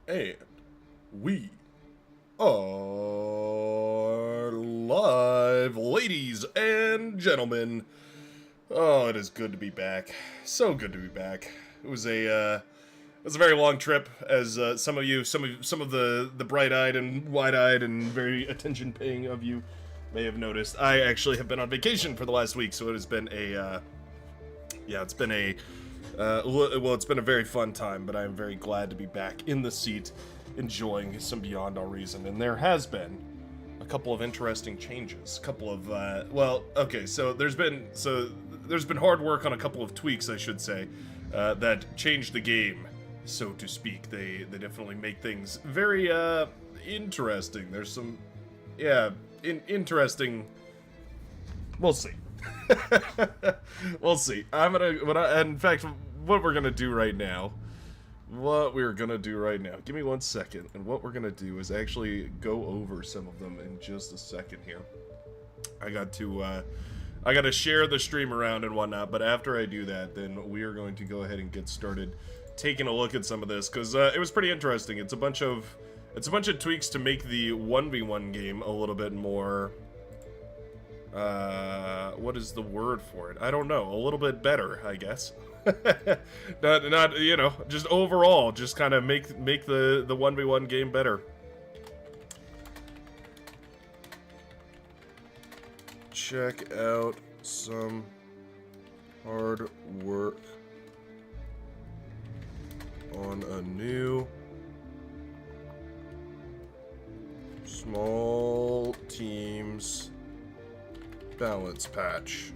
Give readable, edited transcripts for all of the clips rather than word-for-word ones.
And we are live, ladies and gentlemen. Oh, it is good to be back. So good to be back. It was a very long trip, as some of the bright-eyed and wide-eyed and very attention-paying of you may have noticed. I actually have been on vacation for the last week, so it has been it's been a very fun time, but I am very glad to be back in the seat, enjoying some Beyond All Reason. And there has been a couple of interesting changes. A couple of there's been hard work on a couple of tweaks, I should say, that changed the game, so to speak. They definitely make things very interesting. There's some interesting. We'll see. We'll see. In fact, what we're gonna do right now. Give me 1 second, and what we're gonna do is actually go over some of them in just a second here. I got to share the stream around and whatnot, but after I do that, then we are going to go ahead and get started taking a look at some of this, because it was pretty interesting. It's a bunch of tweaks to make the 1v1 game a little bit more. What is the word for it? I don't know. A little bit better, I guess. not just overall, just kind of make the 1v1 game better. Check out some hard work on a new small teams balance patch.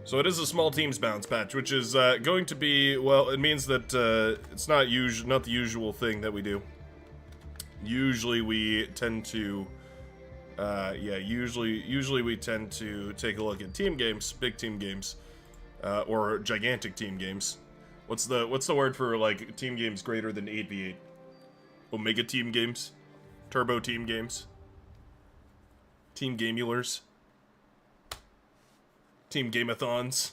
So it is a small teams balance patch, which is going to be, well, it means that it's not the usual thing that we do. Usually we tend to usually we tend to take a look at team games, big team games, or gigantic team games. What's the word for, like, team games greater than 8v8? Omega team games? Turbo team games? Team gamulars? Team Gameathons.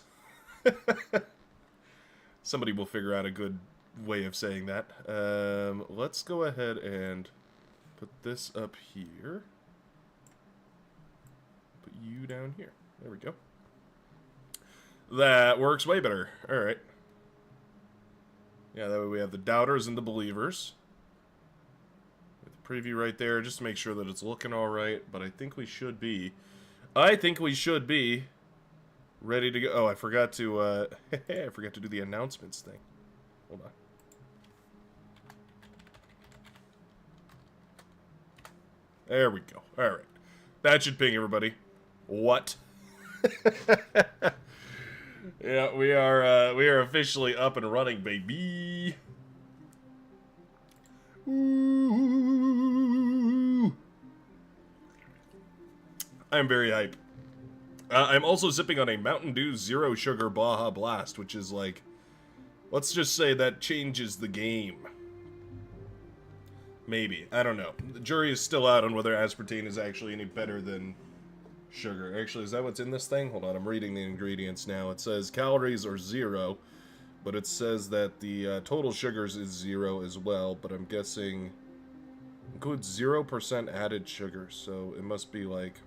Somebody will figure out a good way of saying that. Let's go ahead and put this up here. Put you down here. There we go. That works way better. Alright. Yeah, that way we have the doubters and the believers. With the preview right there, just to make sure that it's looking alright. But I think we should be ready to go. Oh, I forgot to, I forgot to do the announcements thing. Hold on. There we go. Alright. That should ping everybody. What? Yeah, we are officially up and running, baby. Ooh. I'm very hype. I'm also sipping on a Mountain Dew Zero Sugar Baja Blast, which is like, let's just say that changes the game. Maybe. I don't know. The jury is still out on whether aspartame is actually any better than sugar. Actually, is that what's in this thing? Hold on, I'm reading the ingredients now. It says calories are 0, but it says that the total sugars is 0 as well, but I'm guessing includes 0% added sugar, so it must be like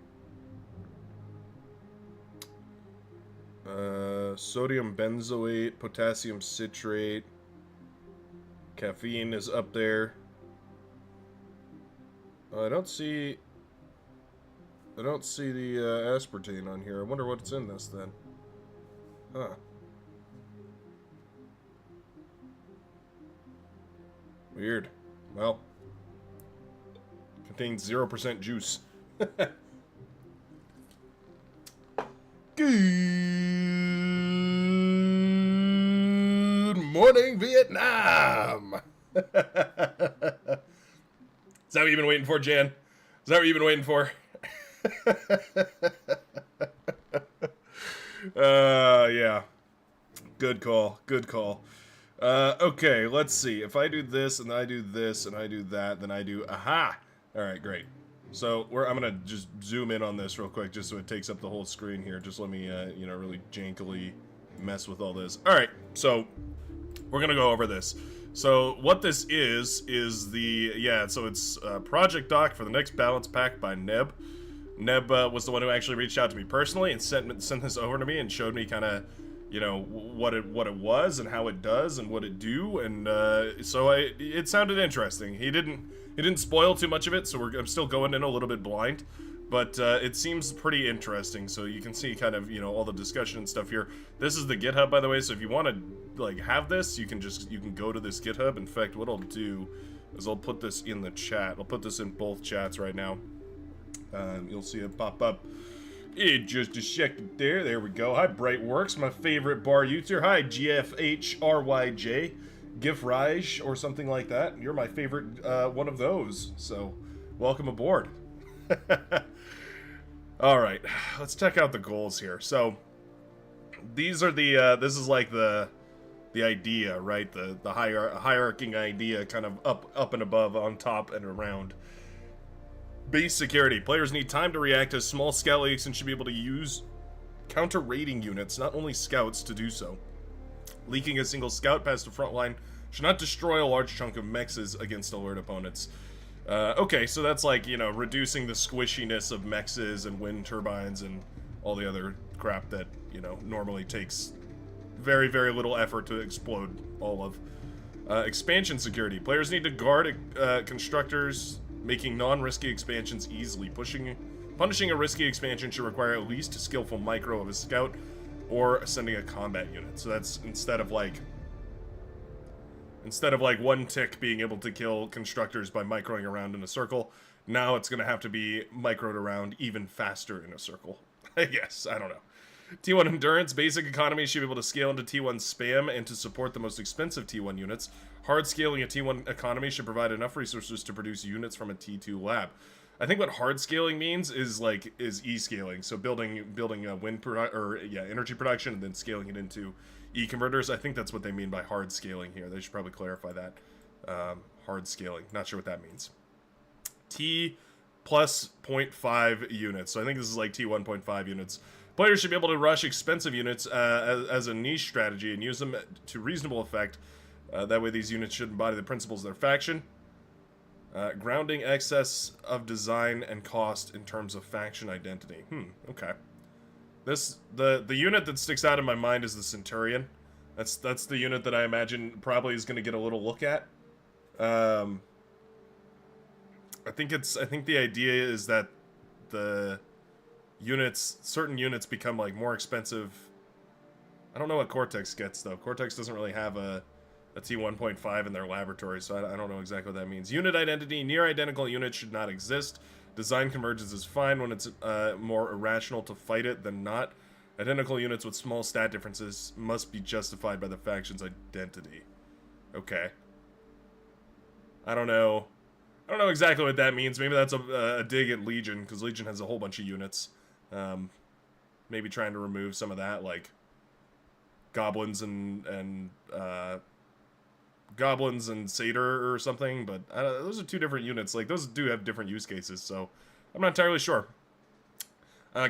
sodium benzoate, potassium citrate, caffeine is up there. I don't see the aspartame on here. I wonder what's in this then. Huh. Weird. Well, contains 0% juice. Good morning, Vietnam! Is that what you've been waiting for, Jan? Is that what you've been waiting for? Yeah. Good call. Good call. Okay, let's see. If I do this, and I do this, and I do that, then I do... Aha! Alright, great. So I'm gonna just zoom in on this real quick, just so it takes up the whole screen here. Just let me, you know, really jankily mess with all this. All right, so we're gonna go over this. So what this is the so it's project doc for the next balance pack by Neb. Neb was the one who actually reached out to me personally and sent this over to me and showed me kind of, you know, what it was and how it does and what it do, and so it sounded interesting. He didn't spoil too much of it, so I'm still going in a little bit blind, but it seems pretty interesting. So you can see kind of, you know, all the discussion and stuff here. This is the GitHub, by the way, so if you want to like have this, you can go to this GitHub. In fact, what I'll do is I'll put this in the chat. I'll put this in both chats right now. You'll see it pop up in just a second there. There we go. Hi, Brightworks, my favorite bar user. Hi, GFHRYJ, GifRaj, or something like that. You're my favorite one of those, so welcome aboard. Alright, let's check out the goals here. So, these are the, this is like the idea, right? The hierarchy idea, kind of up and above, on top and around. Base security. Players need time to react as small scout leaks and should be able to use counter-raiding units, not only scouts, to do so. Leaking a single scout past the front line should not destroy a large chunk of mexes against alert opponents. Okay, so that's like, you know, reducing the squishiness of mexes and wind turbines and all the other crap that, you know, normally takes very, very little effort to explode all of. Expansion security. Players need to guard constructors, making non-risky expansions easily. Punishing a risky expansion should require at least a skillful micro of a scout or sending a combat unit. So that's instead of like one tick being able to kill constructors by microing around in a circle, now it's going to have to be microed around even faster in a circle. I guess. I don't know. T1 Endurance. Basic economy should be able to scale into T1 Spam and to support the most expensive T1 units. Hard scaling a T1 economy should provide enough resources to produce units from a T2 lab. I think what hard scaling means is e-scaling. So building a energy production and then scaling it into e-converters. I think that's what they mean by hard scaling here. They should probably clarify that. Hard scaling. Not sure what that means. T plus 0.5 units. So I think this is like T1.5 units. Players should be able to rush expensive units as a niche strategy and use them to reasonable effect. That way these units should embody the principles of their faction. Grounding excess of design and cost in terms of faction identity. Okay. The unit that sticks out in my mind is the Centurion. That's the unit that I imagine probably is going to get a little look at. I think the idea is that certain units become like more expensive. I don't know what Cortex gets though. Cortex doesn't really have a T1.5 in their laboratory, so I don't know exactly what that means. Unit identity. Near identical units should not exist. Design convergence is fine when it's more irrational to fight it than not. Identical units with small stat differences must be justified by the faction's identity. Okay. I don't know exactly what that means. Maybe that's a dig at Legion, because Legion has a whole bunch of units. Maybe trying to remove some of that, like goblins and satyr or something, but those are two different units. Like, those do have different use cases, so I'm not entirely sure.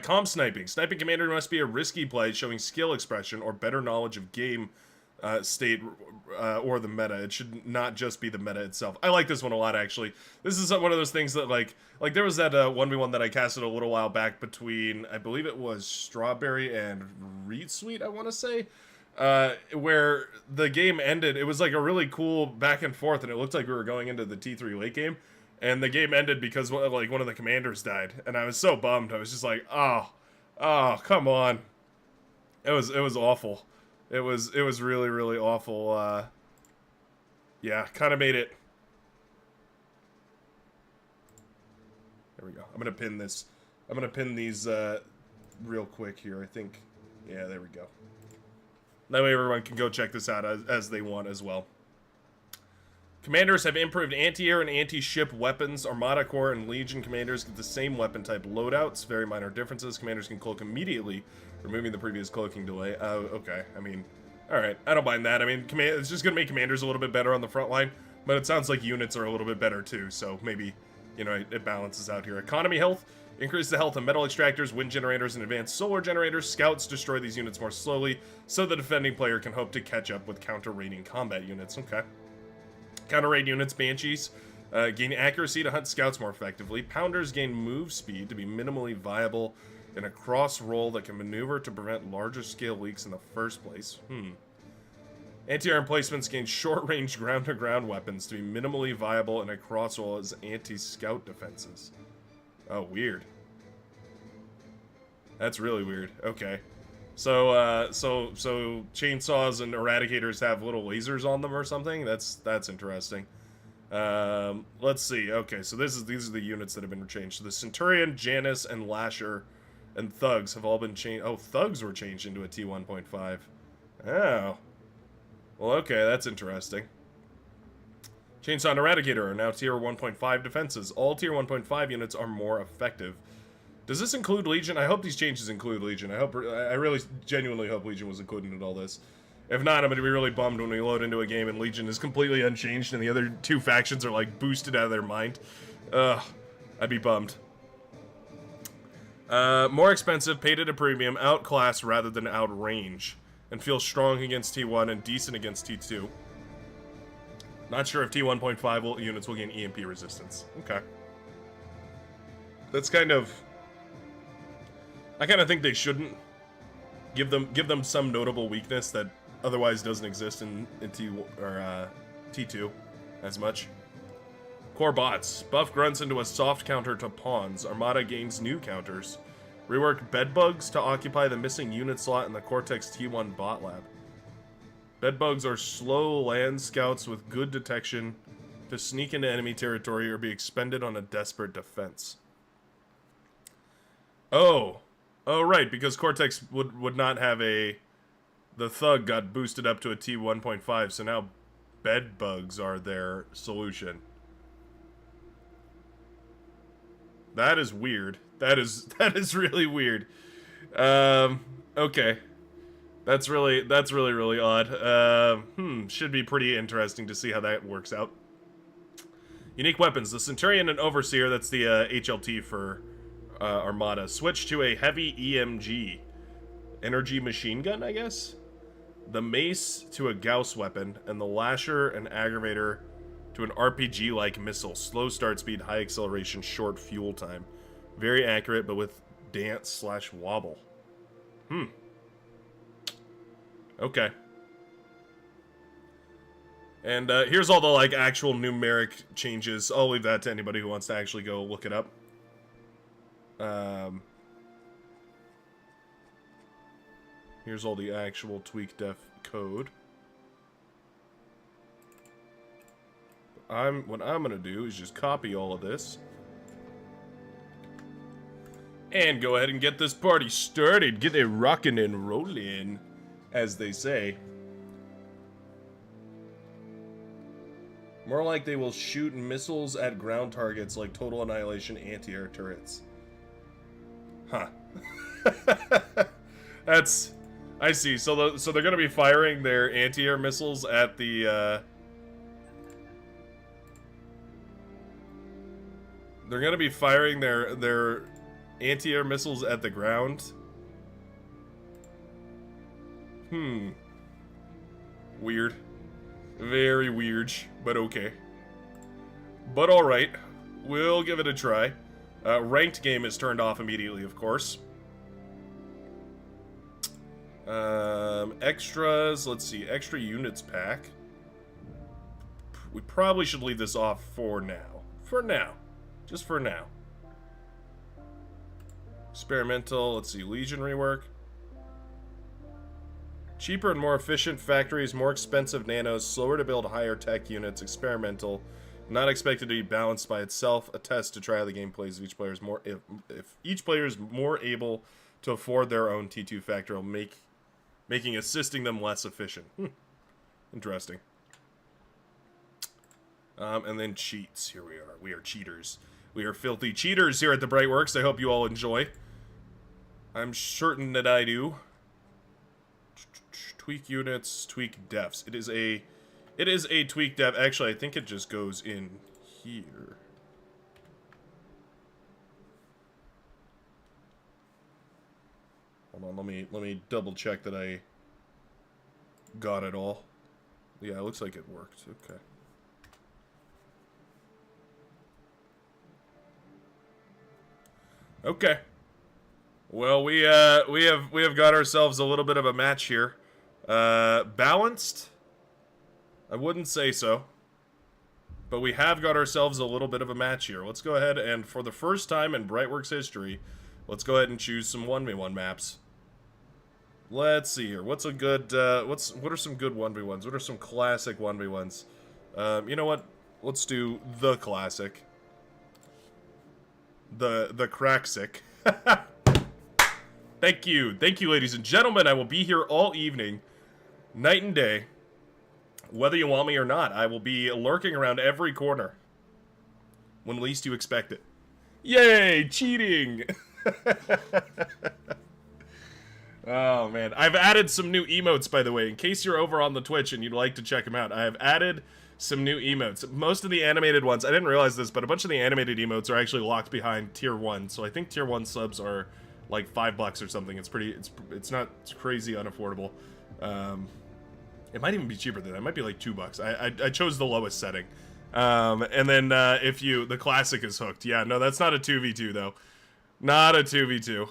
Comp sniping. Sniping commander must be a risky play, showing skill expression or better knowledge of game state or the meta. It should not just be the meta itself. I like this one a lot, actually. This is one of those things that, like there was that 1v1 that I casted a little while back between, I believe it was Strawberry and Reed Sweet, I want to say, where the game ended. It was like a really cool back and forth, and it looked like we were going into the T3 late game, and the game ended because like one of the commanders died, and I was so bummed. I was just like, oh, come on. It was awful. It was really, really awful. Yeah, kind of made it. There we go. I'm gonna pin this. I'm gonna pin these real quick here. I think. Yeah, there we go. That way everyone can go check this out as they want as well. Commanders have improved anti-air and anti-ship weapons. Armada Corps and Legion commanders get the same weapon type loadouts. Very minor differences. Commanders can cloak immediately, removing the previous cloaking delay. Okay. I mean, alright. I don't mind that. I mean, it's just going to make commanders a little bit better on the front line, but it sounds like units are a little bit better too, so maybe you know, it balances out here. Economy health. Increase the health of metal extractors, wind generators, and advanced solar generators. Scouts destroy these units more slowly, so the defending player can hope to catch up with counter-raiding combat units. Okay. Counter-raid units, Banshees, gain accuracy to hunt scouts more effectively. Pounders gain move speed to be minimally viable in a cross roll that can maneuver to prevent larger scale leaks in the first place. Anti-air emplacements gain short-range ground-to-ground weapons to be minimally viable in a cross roll as anti-scout defenses. Oh, weird. That's really weird. Okay. So, so chainsaws and eradicators have little lasers on them or something? That's interesting. Let's see. Okay, so these are the units that have been changed. So the Centurion, Janus, and Lasher, and Thugs have all been changed. Oh, Thugs were changed into a T1.5. Oh. Well, okay, that's interesting. Chainsaw and Eradicator are now tier 1.5 defenses. All tier 1.5 units are more effective. Does this include Legion? I hope these changes include Legion. I really genuinely hope Legion was included in all this. If not, I'm going to be really bummed when we load into a game and Legion is completely unchanged and the other two factions are like boosted out of their mind. Ugh, I'd be bummed. More expensive, paid at a premium, outclass rather than outrange, and feel strong against T1 and decent against T2. Not sure if T1.5 units will gain EMP resistance. Okay. That's kind of... I kind of think they shouldn't give them some notable weakness that otherwise doesn't exist in T2 as much. Core bots. Buff grunts into a soft counter to pawns. Armada gains new counters. Rework bedbugs to occupy the missing unit slot in the Cortex T1 bot lab. Bedbugs are slow land scouts with good detection to sneak into enemy territory or be expended on a desperate defense. Oh, right, because Cortex would not have a... The Thug got boosted up to a T1.5, so now bedbugs are their solution. That is weird. That is really weird. Okay. That's really odd. Should be pretty interesting to see how that works out. Unique weapons. The Centurion and Overseer, that's the HLT for Armada, switch to a heavy EMG. Energy machine gun, I guess? The Mace to a Gauss weapon, and the Lasher and Aggravator to an RPG-like missile. Slow start speed, high acceleration, short fuel time. Very accurate, but with dance/wobble. Okay. And here's all the like actual numeric changes. I'll leave that to anybody who wants to actually go look it up. Here's all the actual tweak def code. What I'm gonna do is just copy all of this and go ahead and get this party started. Get it rockin' and rollin', as they say. More like they will shoot missiles at ground targets like Total Annihilation anti-air turrets. Huh. That's... I see. So they're gonna be firing their anti-air missiles at the, They're gonna be firing their anti-air missiles at the ground? Weird. Very weird, but okay. But alright. We'll give it a try. Ranked game is turned off immediately, of course. Extras, let's see, extra units pack. We probably should leave this off for now. For now. Just for now. Experimental, let's see, Legion rework. Cheaper and more efficient factories, more expensive nanos, slower to build higher tech units, experimental, not expected to be balanced by itself, a test to try how the game plays if each player is more if each player is more able to afford their own T2 factory, making assisting them less efficient. Interesting. And then cheats. Here we are. We are cheaters. We are filthy cheaters here at the Brightworks. I hope you all enjoy. I'm certain that I do. Tweak units, tweak defs. It is a tweak def. Actually, I think it just goes in here. Hold on, let me double check that I got it all. Yeah, it looks like it worked. Okay. Okay. Well, we have got ourselves a little bit of a match here. Balanced? I wouldn't say so. But we have got ourselves a little bit of a match here. Let's go ahead and, for the first time in Brightworks history, let's go ahead and choose some 1v1 maps. Let's see here. What's a good, what are some good 1v1s? What are some classic 1v1s? You know what? Let's do the classic. The crack-sick. Thank you, ladies and gentlemen. I will be here all evening, night and day. Whether you want me or not, I will be lurking around every corner. When least you expect it. Yay, cheating! Oh, man. I've added some new emotes, by the way. In case you're over on the Twitch and you'd like to check them out, I have added some new emotes. Most of the animated ones, I didn't realize this, but a bunch of the animated emotes are actually locked behind tier 1. So I think tier 1 subs are like $5 or something. It's pretty, it's not crazy unaffordable. It might even be cheaper than that. It might be like $2. I chose the lowest setting. And then if you, the classic is hooked. Yeah, no, that's not a 2v2 though. Not a 2v2.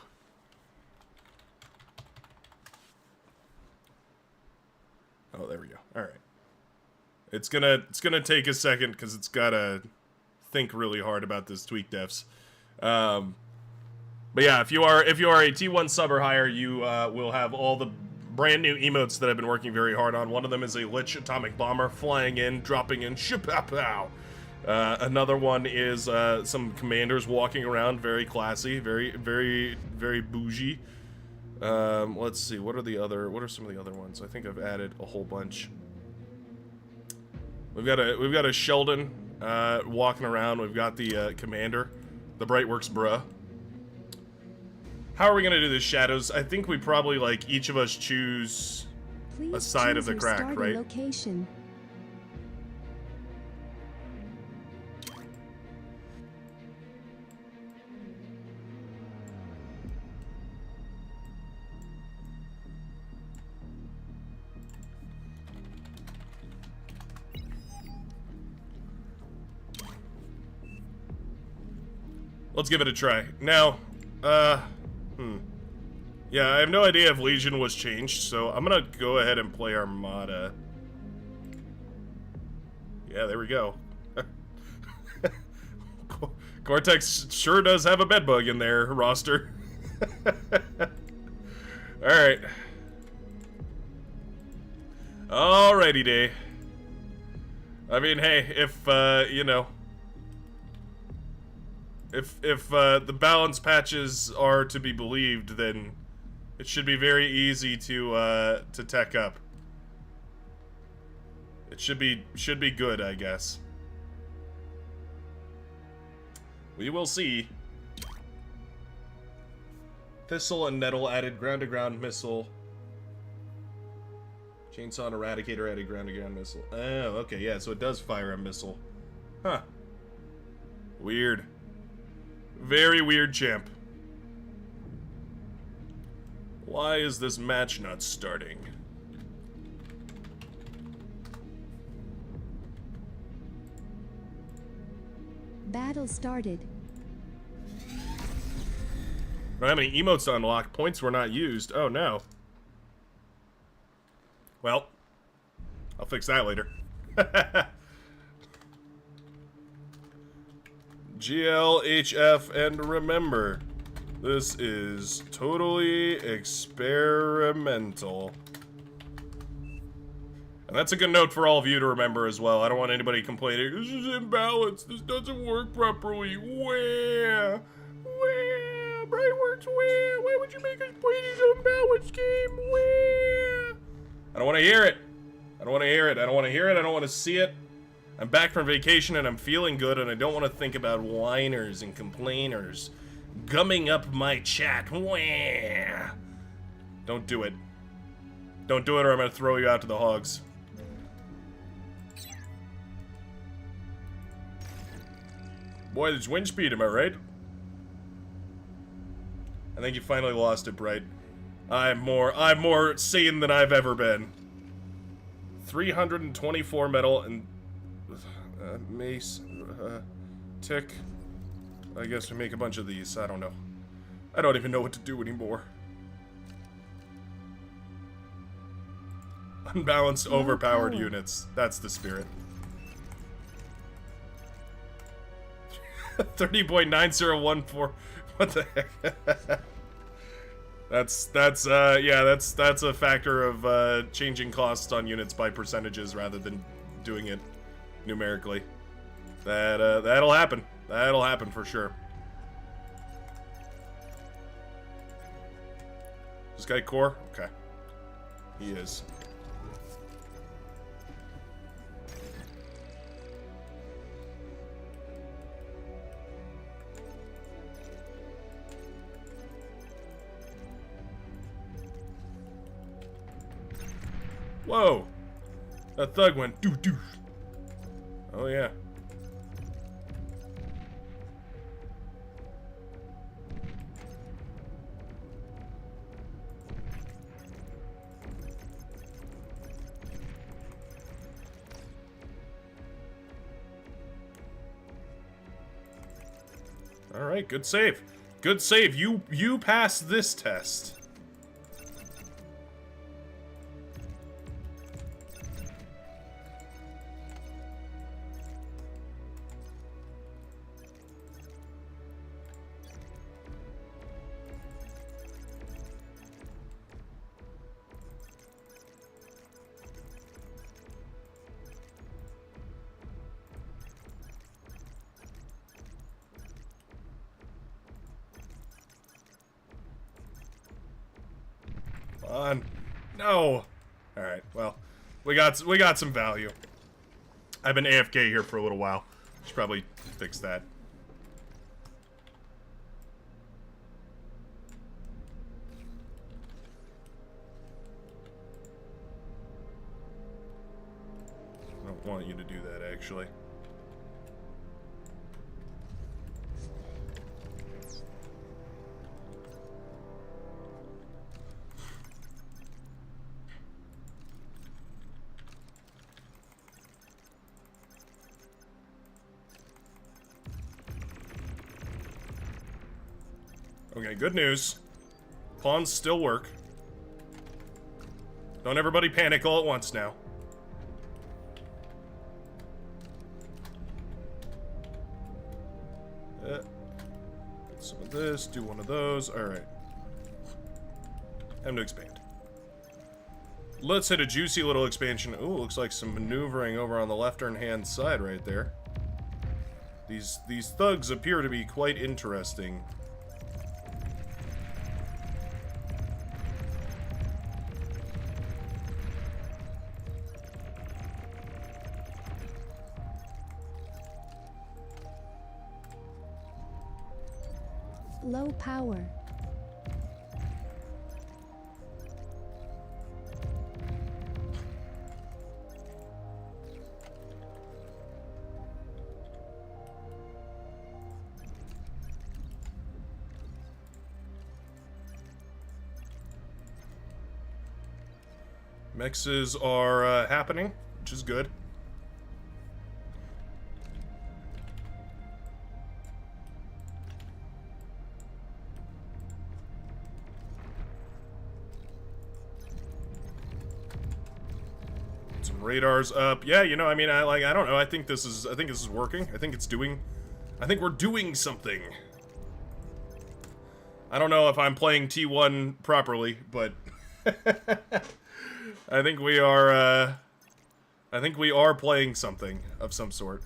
Oh, there we go. All right. It's gonna take a second because it's gotta think really hard about this tweak defs. But yeah, if you are a T1 sub or higher, you will have all the brand new emotes that I've been working very hard on. One of them is a Lich atomic bomber flying in, dropping in, shapow. Another one is some commanders walking around, very classy, very bougie. Let's see, what are some of the other ones? I think I've added a whole bunch. We've got a Sheldon walking around. We've got the commander, the Brightworks bruh. How are we gonna do this, Shadows? I think we probably, like, each of us choose a side of the crack, right? Location. Let's give it a try. Now, yeah, I have no idea if Legion was changed, so I'm gonna go ahead and play Armada. Yeah, there we go. Cortex sure does have a bedbug in their roster. Alright. Alrighty day. I mean, hey, if, you know, if the balance patches are to be believed, then it should be very easy to tech up. It should be good, I guess. We will see. Thistle and Nettle added ground-to-ground missile. Chainsaw and Eradicator added ground-to-ground missile. Oh, okay, yeah, so it does fire a missile. Huh. Weird. Very weird, champ. Why is this match not starting? Battle started. I don't have any emotes to unlock. Points were not used. Oh, no. Well, I'll fix that later. GLHF, and remember, this is totally experimental. And that's a good note for all of you to remember as well. I don't want anybody complaining, this is imbalanced, this doesn't work properly. Where? Where? Brightworks, where? Why would you make us play this unbalanced game? Where? I don't want to hear it. I don't want to hear it. I don't want to hear it. I don't want to see it. I'm back from vacation and I'm feeling good and I don't want to think about whiners and complainers gumming up my chat. Wah! Don't do it. Don't do it or I'm going to throw you out to the hogs. Boy, there's wind speed, am I right? I think you finally lost it, Bright. I'm more sane than I've ever been. 324 metal and mace, tick. I guess we make a bunch of these. I don't know. I don't even know what to do anymore. Unbalanced, overpowered units. That's the spirit. 30.9014. What the heck? That's a factor of changing costs on units by percentages rather than doing it numerically. That'll happen. That'll happen for sure. This guy core? Okay. He is. Whoa! That thug went doo-doo. Oh yeah. Alright, good save. Good save. You passed this test. On. No. All right. Well, we got some value. I've been AFK here for a little while. Should probably fix that. I don't want you to do that, actually. Okay, good news. Pawns still work. Don't everybody panic all at once now. Get some of this, do one of those. Alright. Time to expand. Let's hit a juicy little expansion. Ooh, looks like some maneuvering over on the left-hand side right there. These thugs appear to be quite interesting. Low power. Mexes are happening, which is good. Some radars up. Yeah, you know, I mean, I don't know. I think this is working. I think we're doing something. I don't know if I'm playing T1 properly, but I think we are playing something of some sort.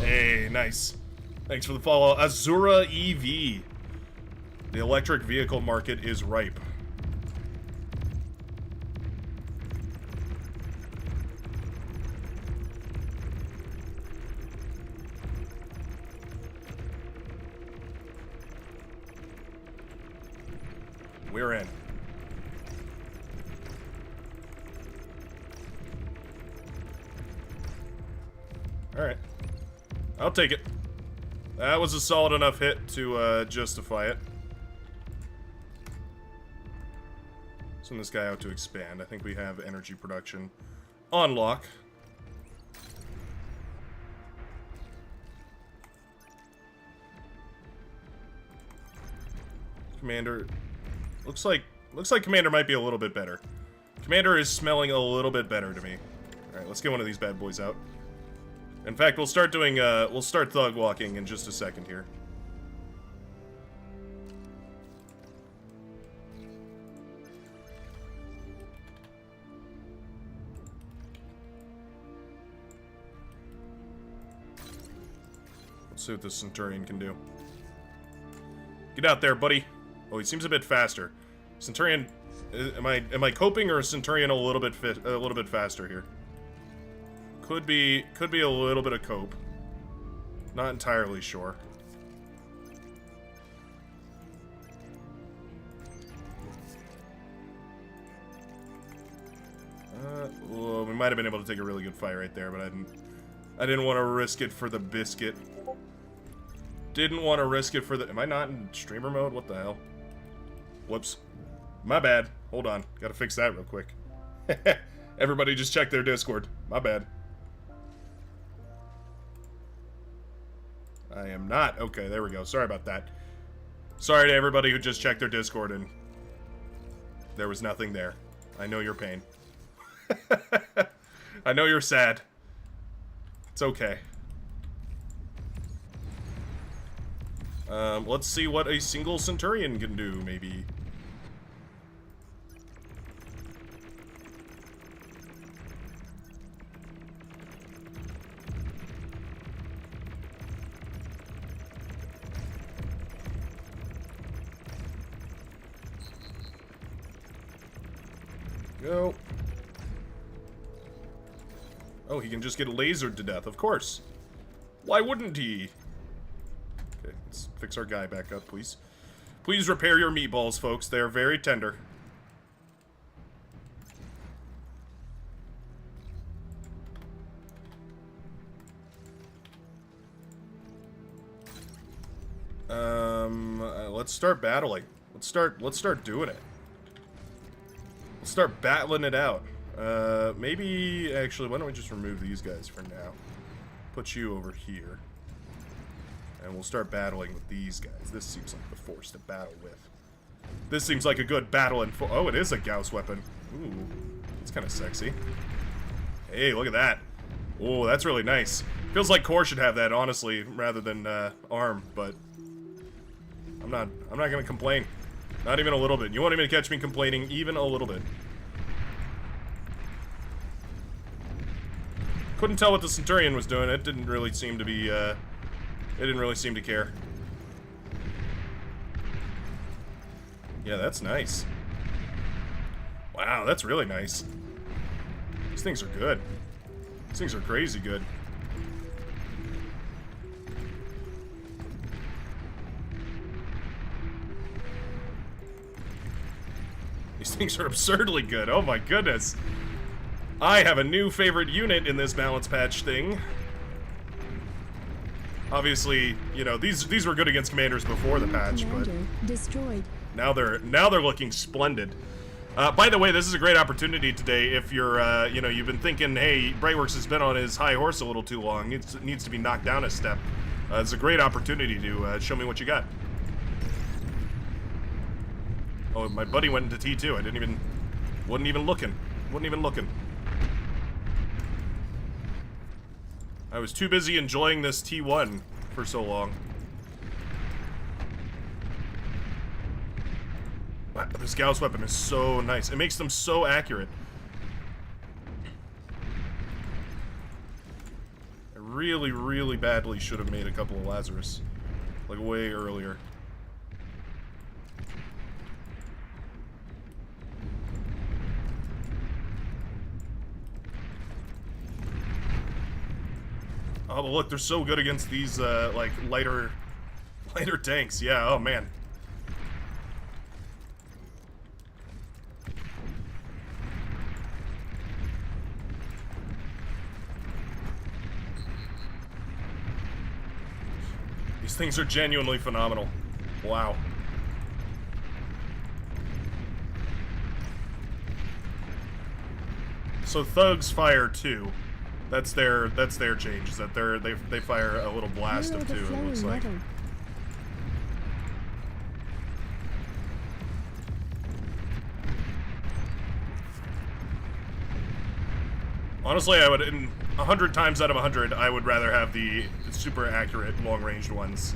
Hey, nice. Thanks for the follow. Azura EV. The electric vehicle market is ripe. We're in. Alright. I'll take it. That was a solid enough hit to justify it. Send this guy out to expand. I think we have energy production on lock. Commander, looks like Commander might be a little bit better. Commander is smelling a little bit better to me. All right, let's get one of these bad boys out. In fact, we'll start doing we'll start thug walking in just a second here. Let's see what this Centurion can do. Get out there, buddy. Oh, he seems a bit faster. Centurion, am I coping, or is Centurion a little bit faster here? Could be a little bit of cope. Not entirely sure. Well, we might have been able to take a really good fight right there, but I didn't want to risk it for the biscuit. Didn't want to risk it for the... Am I not in streamer mode? What the hell? Whoops. My bad. Hold on. Gotta fix that real quick. Everybody just check their Discord. My bad. I am not. Okay, there we go. Sorry about that. Sorry to everybody who just checked their Discord and there was nothing there. I know your pain. I know you're sad. It's okay. Let's see what a single Centurion can do, maybe. Go. Oh, he can just get lasered to death, of course. Why wouldn't he? Okay, let's fix our guy back up, please. Please repair your meatballs, folks. They are very tender. Let's start battling. Let's start doing it. Let's start battling it out. Maybe, actually, why don't we just remove these guys for now? Put you over here. And we'll start battling with these guys. This seems like the force to battle with. This seems like a good battle and oh, it is a Gauss weapon. Ooh, it's kind of sexy. Hey, look at that. Oh, that's really nice. Feels like Core should have that, honestly, rather than ARM, but I'm not gonna complain. Not even a little bit. You won't even catch me complaining even a little bit. Couldn't tell what the Centurion was doing. It didn't really seem to be, it didn't really seem to care. Yeah, that's nice. Wow, that's really nice. These things are good. These things are crazy good. These things are absurdly good. Oh my goodness. I have a new favorite unit in this balance patch thing. Obviously, you know, these were good against commanders before the patch, Commander but destroyed. now they're looking splendid. By the way, this is a great opportunity today if you're you know, you've been thinking, hey, Brightworks has been on his high horse a little too long. Needs to be knocked down a step. It's a great opportunity to show me what you got. Oh, my buddy went into T2. Wasn't even looking. I was too busy enjoying this T1 for so long. Wow, this Gauss weapon is so nice. It makes them so accurate. I really, really badly should have made a couple of Lazarus. Like, way earlier. Oh, but look, they're so good against these, like, lighter tanks. Yeah, oh, man. These things are genuinely phenomenal. Wow. So thugs fire too. That's their change. Is that they fire a little blast of two. It looks like. Metal. Honestly, I would, in 100 times out of 100, I would rather have the super accurate long-ranged ones,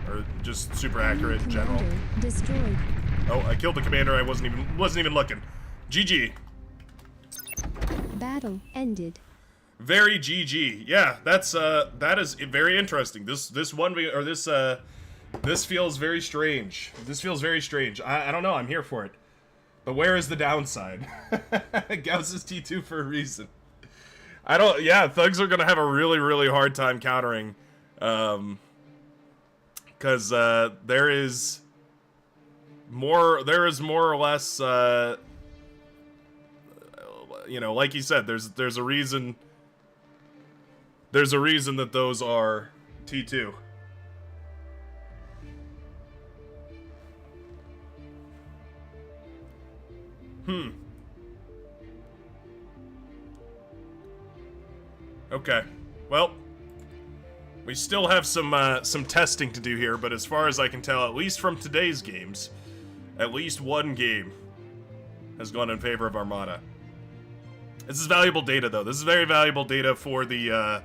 or just super accurate in general. Commander destroyed. Oh, I killed the commander. I wasn't even looking. GG. Battle ended. Very GG. Yeah, that is very interesting. This feels very strange. This feels very strange. I don't know. I'm here for it. But where is the downside? Gauss is T2 for a reason. Yeah, thugs are gonna have a really, really hard time countering. Because there is more or less, you know, like you said, there's a reason that those are T2. Okay. Well, we still have some testing to do here, but as far as I can tell, at least from today's games, at least one game has gone in favor of Armada. This is valuable data, though. This is very valuable data for the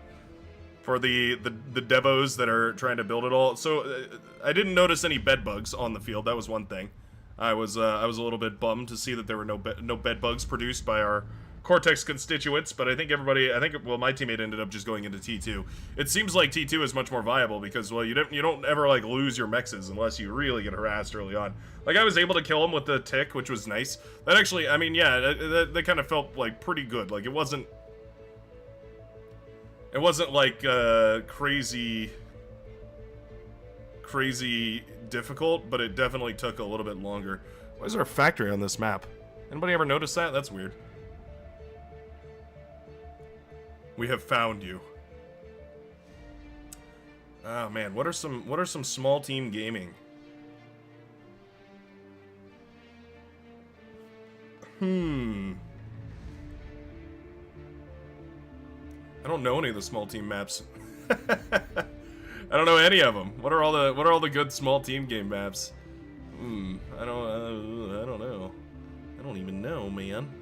devos that are trying to build it all. So I didn't notice any bed bugs on the field. That was one thing. I was a little bit bummed to see that there were no bed bugs produced by our Cortex constituents, but I think my teammate ended up just going into T2. It seems like T2 is much more viable because, well, you don't ever like lose your mexes unless you really get harassed early on. Like, I was able to kill him with the tick, which was nice. That actually, I mean, yeah, that kind of felt like pretty good. Like, it wasn't like crazy difficult, but it definitely took a little bit longer. Why is there a factory on this map? Anybody ever notice that? That's weird. We have found you. Oh man, what are some small team gaming? I don't know any of the small team maps. I don't know any of them. What are all the good small team game maps? I don't know. I don't even know, man.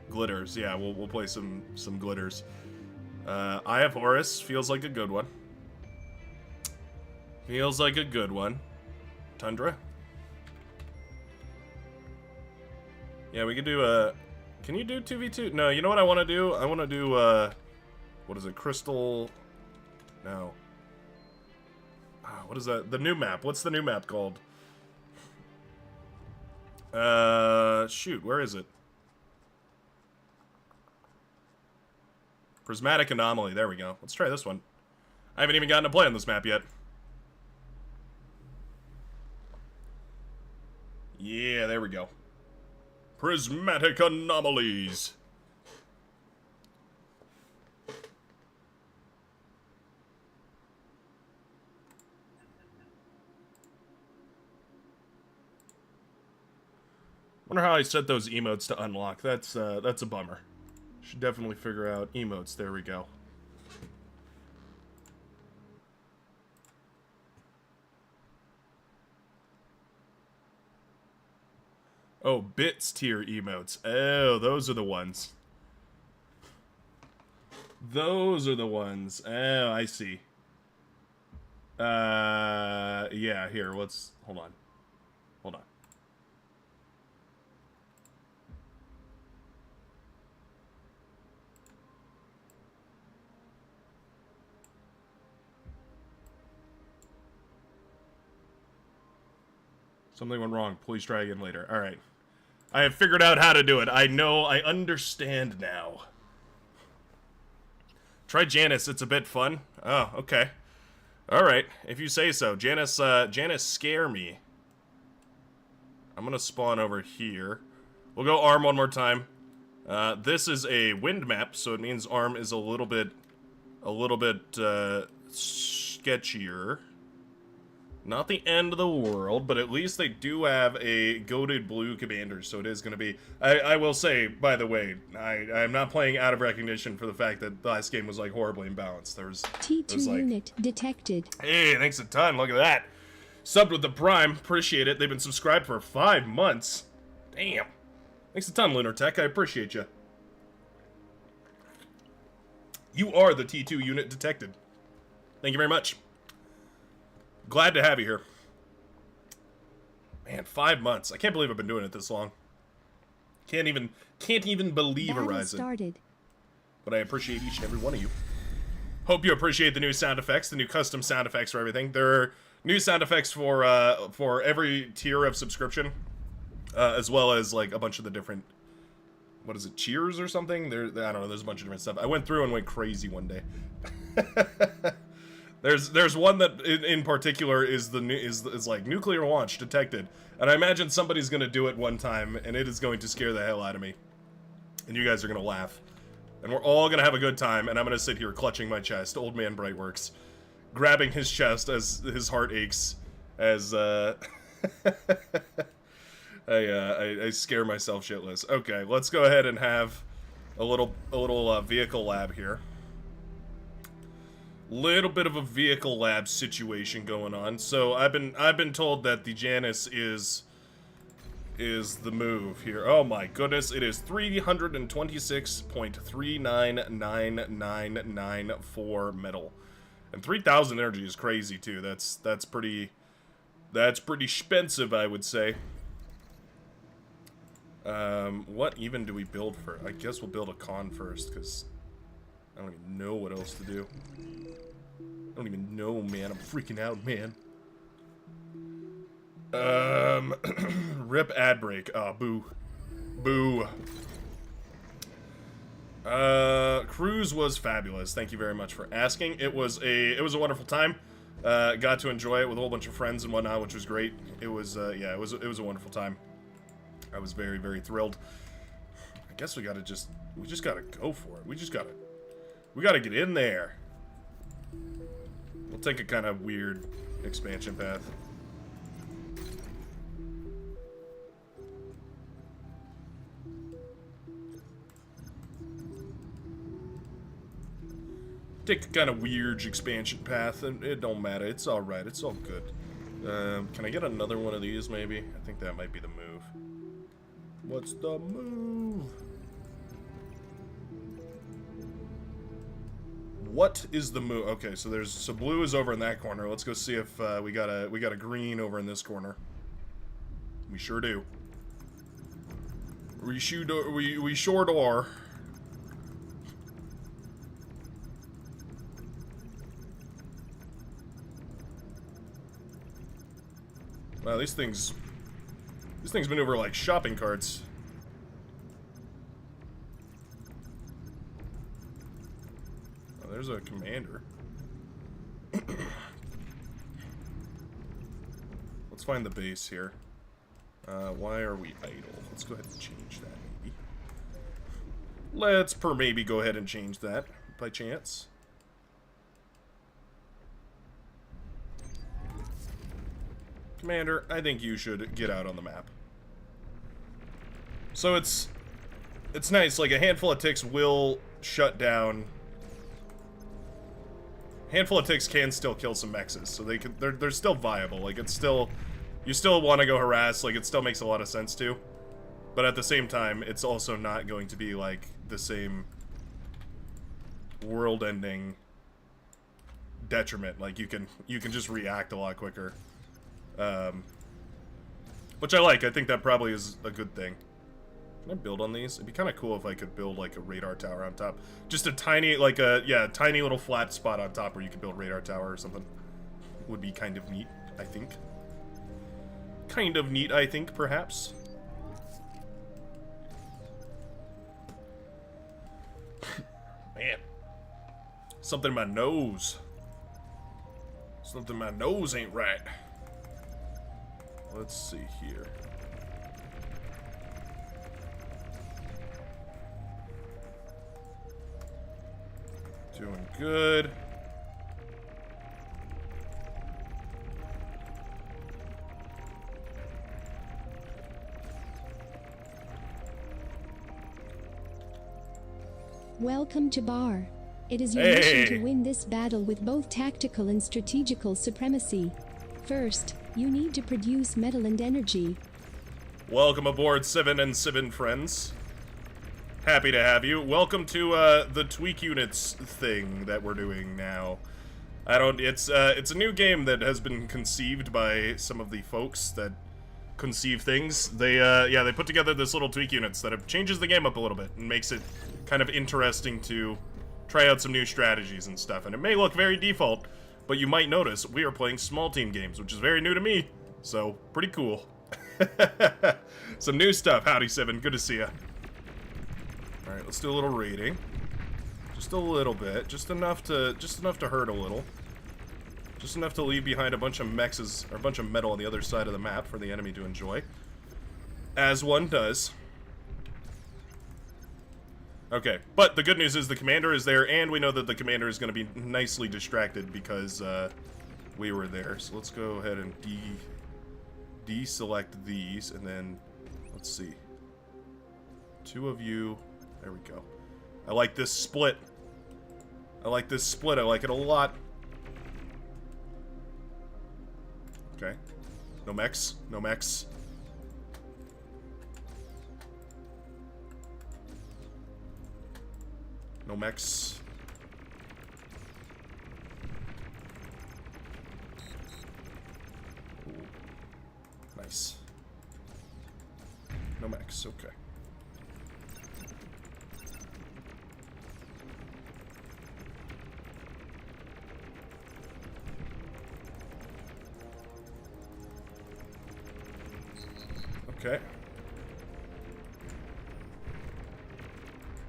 Glitters, yeah, we'll play some glitters. Eye of Horus feels like a good one. Feels like a good one. Tundra. Yeah, we could do a. Can you do 2v2? No, you know what I want to do? I want to do what is it? Crystal. No. What is that? The new map. What's the new map called? Shoot, where is it? Prismatic Anomaly. There we go. Let's try this one. I haven't even gotten to play on this map yet. Yeah, there we go. Prismatic Anomalies. Wonder how I set those emotes to unlock. That's a bummer. Should definitely figure out emotes. There we go. Oh, bits tier emotes. Oh, those are the ones. Those are the ones. Oh, I see. Yeah, here, let's... Hold on. Hold on. Something went wrong. Please try again later. Alright. I have figured out how to do it. I know. I understand now. Try Janice. It's a bit fun. Oh, okay. Alright. If you say so. Janice, scare me. I'm gonna spawn over here. We'll go arm one more time. This is a wind map, so it means arm is a little bit sketchier. Not the end of the world, but at least they do have a goated blue commander, so it is going to be... I will say, by the way, I'm not playing out of recognition for the fact that the last game was, like, horribly imbalanced. T2 like, unit detected. Hey, thanks a ton, look at that. Subbed with the Prime, appreciate it. They've been subscribed for 5 months. Damn. Thanks a ton, Lunar Tech, I appreciate you. You are the T2 unit detected. Thank you very much. Glad to have you here. Man, 5 months. I can't believe I've been doing it this long. Can't even believe Battle Horizon. started. But I appreciate each and every one of you. Hope you appreciate the new sound effects, the new custom sound effects for everything. There are new sound effects for every tier of subscription, as well as like a bunch of the different, what is it, cheers or something? I don't know. There's a bunch of different stuff. I went through and went crazy one day. There's one that in particular is like nuclear launch detected, and I imagine somebody's gonna do it one time, and it is going to scare the hell out of me, and you guys are gonna laugh, and we're all gonna have a good time, and I'm gonna sit here clutching my chest, old man Brightworks, grabbing his chest as his heart aches, as I scare myself shitless. Okay, let's go ahead and have a little vehicle lab here. Little bit of a vehicle lab situation going on. So I've been told that the Janus is the move here. Oh my goodness, it is 326.399994 metal. And 3,000 energy is crazy too. That's pretty expensive, I would say. What even do we build for? I guess we'll build a con first, because I don't even know what else to do. I don't even know, man. I'm freaking out, man. Rip ad break. Oh, boo. Boo. Cruise was fabulous. Thank you very much for asking. It was a wonderful time. Got to enjoy it with a whole bunch of friends and whatnot, which was great. It was yeah, it was a wonderful time. I was very, very thrilled. I guess we just gotta go for it. We gotta get in there. We'll take a kind of weird expansion path. Take a kind of weird expansion path, and it don't matter. It's alright. It's all good. Can I get another one of these, maybe? I think that might be the move. What's the move? What is the move? Okay, so blue is over in that corner. Let's go see if we got a green over in this corner. We sure do. We sure do. Wow, these things maneuver like shopping carts. Oh, there's a commander. Let's find the base here. Why are we idle? Let's go ahead and change that, maybe. Let's maybe go ahead and change that, by chance. Commander, I think you should get out on the map. So it's nice, like a handful of ticks will shut down. Handful of ticks can still kill some mexes, so they're still viable. Like it's still, you still want to go harass, like it still makes a lot of sense to. But at the same time, it's also not going to be like the same world-ending detriment. Like you can just react a lot quicker. Which I like. I think that probably is a good thing. Can I build on these? It'd be kind of cool if I could build like a radar tower on top. Just a tiny, like a, yeah, tiny little flat spot on top where you could build radar tower or something. Would be kind of neat, I think. Kind of neat, I think, perhaps. Man. Something in my nose. Something in my nose ain't right. Let's see here. Doing good. Welcome to Bar. It is your Hey. mission to win this battle with both tactical and strategical supremacy. First, you need to produce metal and energy. Welcome aboard, Sivin and Sivin friends. Happy to have you. Welcome to the tweak units thing that we're doing now. It's a new game that has been conceived by some of the folks that conceive things. They put together this little tweak units that changes the game up a little bit and makes it kind of interesting to try out some new strategies and stuff. And it may look very default, but you might notice we are playing small team games, which is very new to me. So, pretty cool. Some new stuff. Howdy, Seven. Good to see ya. Alright, let's do a little raiding. Just a little bit. Just enough to hurt a little. Just enough to leave behind a bunch of mexes, or a bunch of metal on the other side of the map for the enemy to enjoy. As one does. Okay, but the good news is the commander is there, and we know that the commander is going to be nicely distracted because we were there. So let's go ahead and deselect these, and then, let's see. 2 of you. There we go. I like this split. I like this split. I like it a lot. Okay. No mechs. No mechs. No mechs. Ooh. Nice. No mechs. Okay. Okay.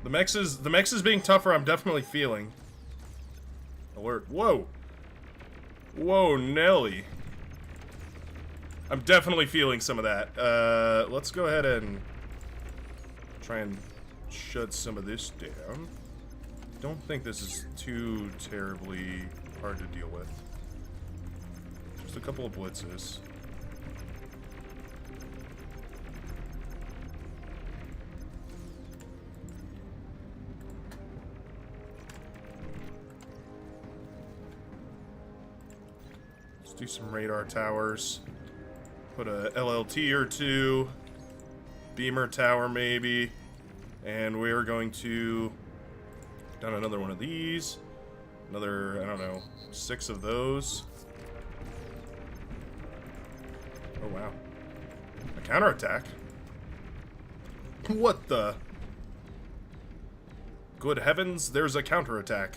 The mechs is being tougher, I'm definitely feeling. Alert. Whoa. Whoa, Nelly. I'm definitely feeling some of that. Let's go ahead and try and shut some of this down. Don't think this is too terribly hard to deal with. Just a couple of blitzes. Do some radar towers. Put a LLT or 2. Beamer tower maybe. And we're going to down another one of these. Another, I don't know, 6 of those. Oh wow. A counterattack? What the? Good heavens, there's a counterattack.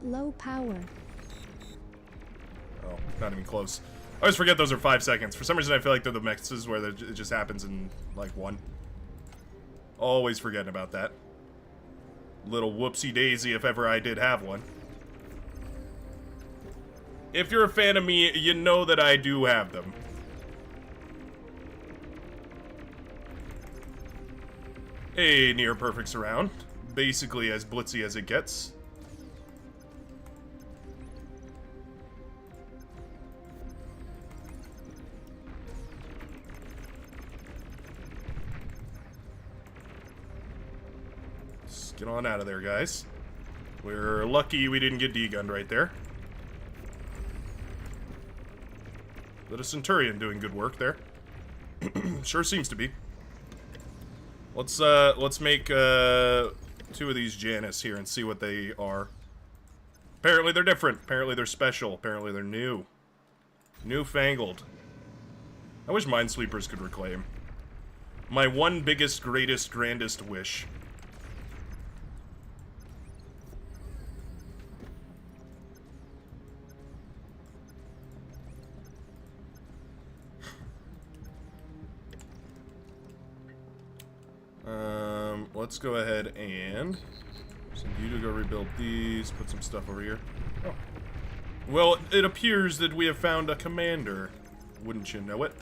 Low power. Oh, not even close. I always forget those are 5 seconds. For some reason, I feel like they're the mexes where it just happens in, like, 1. Always forgetting about that. Little whoopsie-daisy if ever I did have one. If you're a fan of me, you know that I do have them. A near-perfect surround. Basically as blitzy as it gets. Get on out of there, guys. We're lucky we didn't get D-gunned right there. But a Centurion doing good work there. Sure seems to be. Let's make 2 of these Janus here and see what they are. Apparently they're different. Apparently they're special. Apparently they're new. Newfangled. I wish Minesweepers could reclaim. My one biggest, greatest, grandest wish. Let's go ahead and send you to go rebuild these, put some stuff over here. Oh. Well, it appears that we have found a commander. Wouldn't you know it?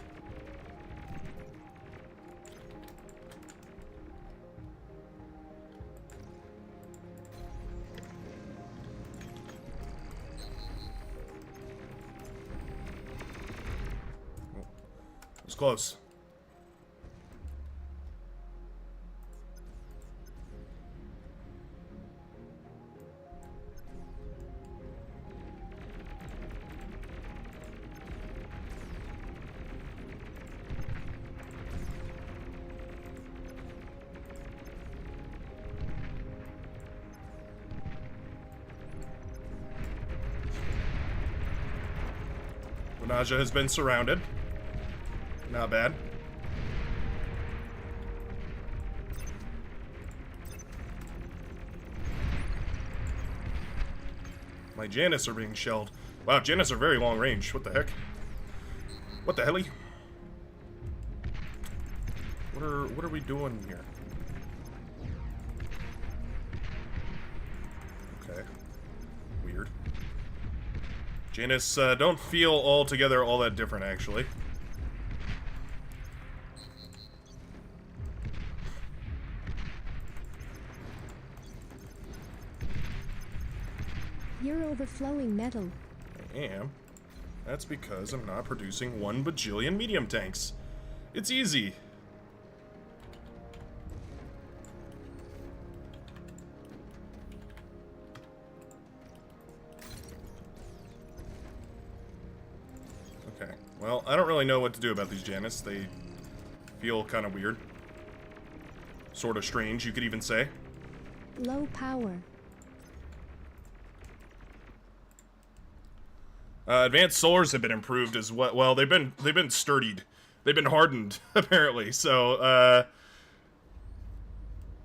Oh. It was close. Naja has been surrounded. Not bad. My Janus are being shelled. Wow, Janus are very long range. What the heck? What the helly? What are we doing here? Okay. Weird. Janus don't feel altogether all that different, actually. You're overflowing metal. I am. That's because I'm not producing 1 bajillion medium tanks. It's easy. Okay. Well, I don't really know what to do about these Janus. They feel kind of weird. Sort of strange, you could even say. Low power. Advanced solars have been improved as well. Well, they've been sturdied. They've been hardened, apparently. So,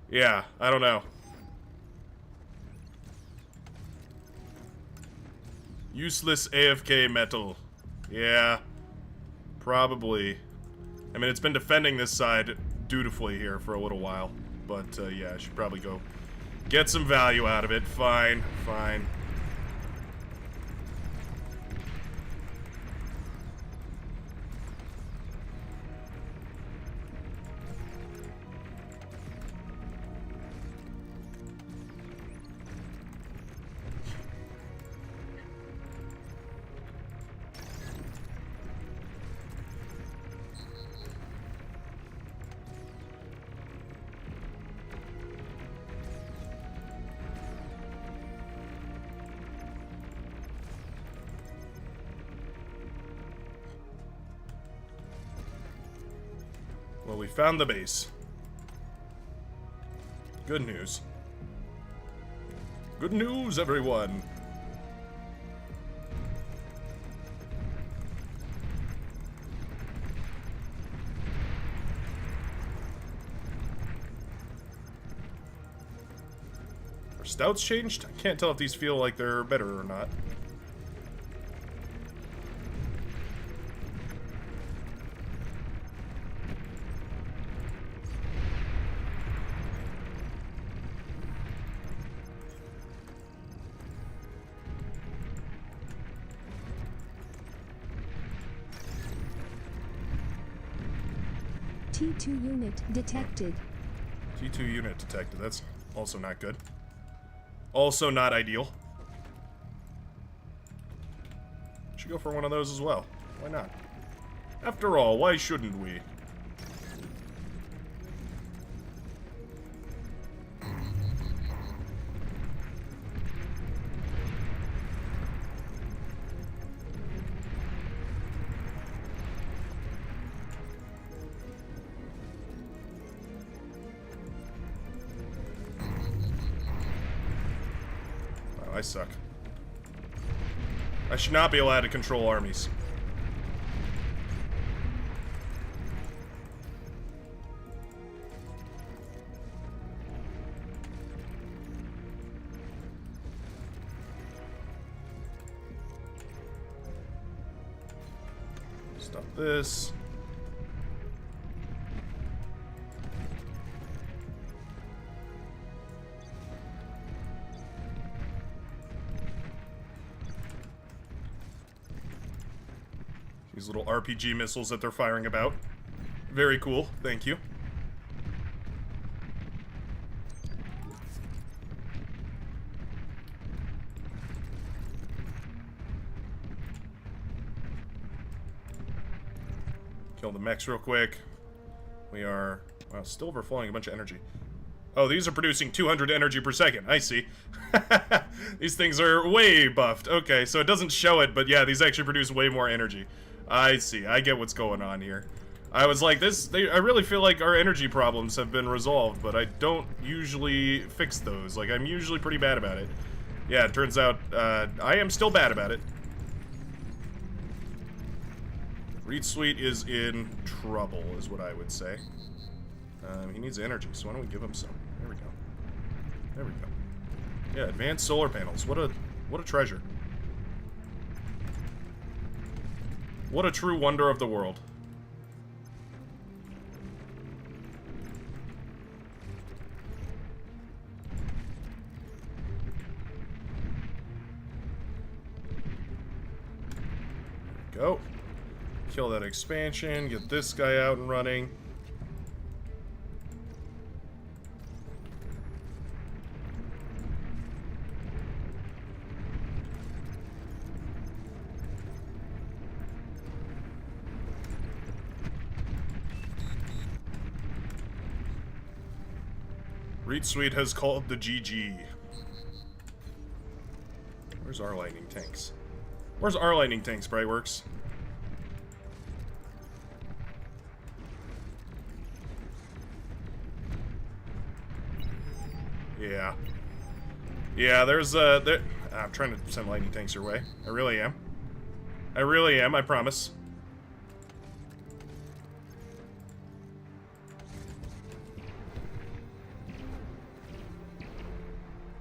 yeah, I don't know. Useless AFK metal. Yeah, probably. I mean, it's been defending this side dutifully here for a little while. But, yeah, I should probably go get some value out of it. Fine, fine. Well, we found the base. Good news. Good news, everyone! Are stouts changed? I can't tell if these feel like they're better or not. T2 unit detected. T2 unit detected. That's also not good. Also not ideal. Should go for one of those as well. Why not? After all, why shouldn't we? I suck. I should not be allowed to control armies. Stop this. These little RPG missiles that they're firing about. Very cool, thank you. Kill the mechs real quick. We are, well, still overflowing a bunch of energy. Oh, these are producing 200 energy per second. I see. These things are way buffed. Okay, so it doesn't show it, but yeah, these actually produce way more energy. I see. I get what's going on here. I was like, I really feel like our energy problems have been resolved, but I don't usually fix those. Like, I'm usually pretty bad about it. Yeah, it turns out, I am still bad about it. Reed Sweet is in trouble, is what I would say. He needs energy, so why don't we give him some? There we go. There we go. Yeah, advanced solar panels. What a treasure. What a true wonder of the world. There we go. Kill that expansion, get this guy out and running. Reed Sweet has called the GG. Where's our lightning tanks? Where's our lightning tanks, Brightworks? Yeah. Yeah, there's I'm trying to send lightning tanks your way. I really am. I really am, I promise.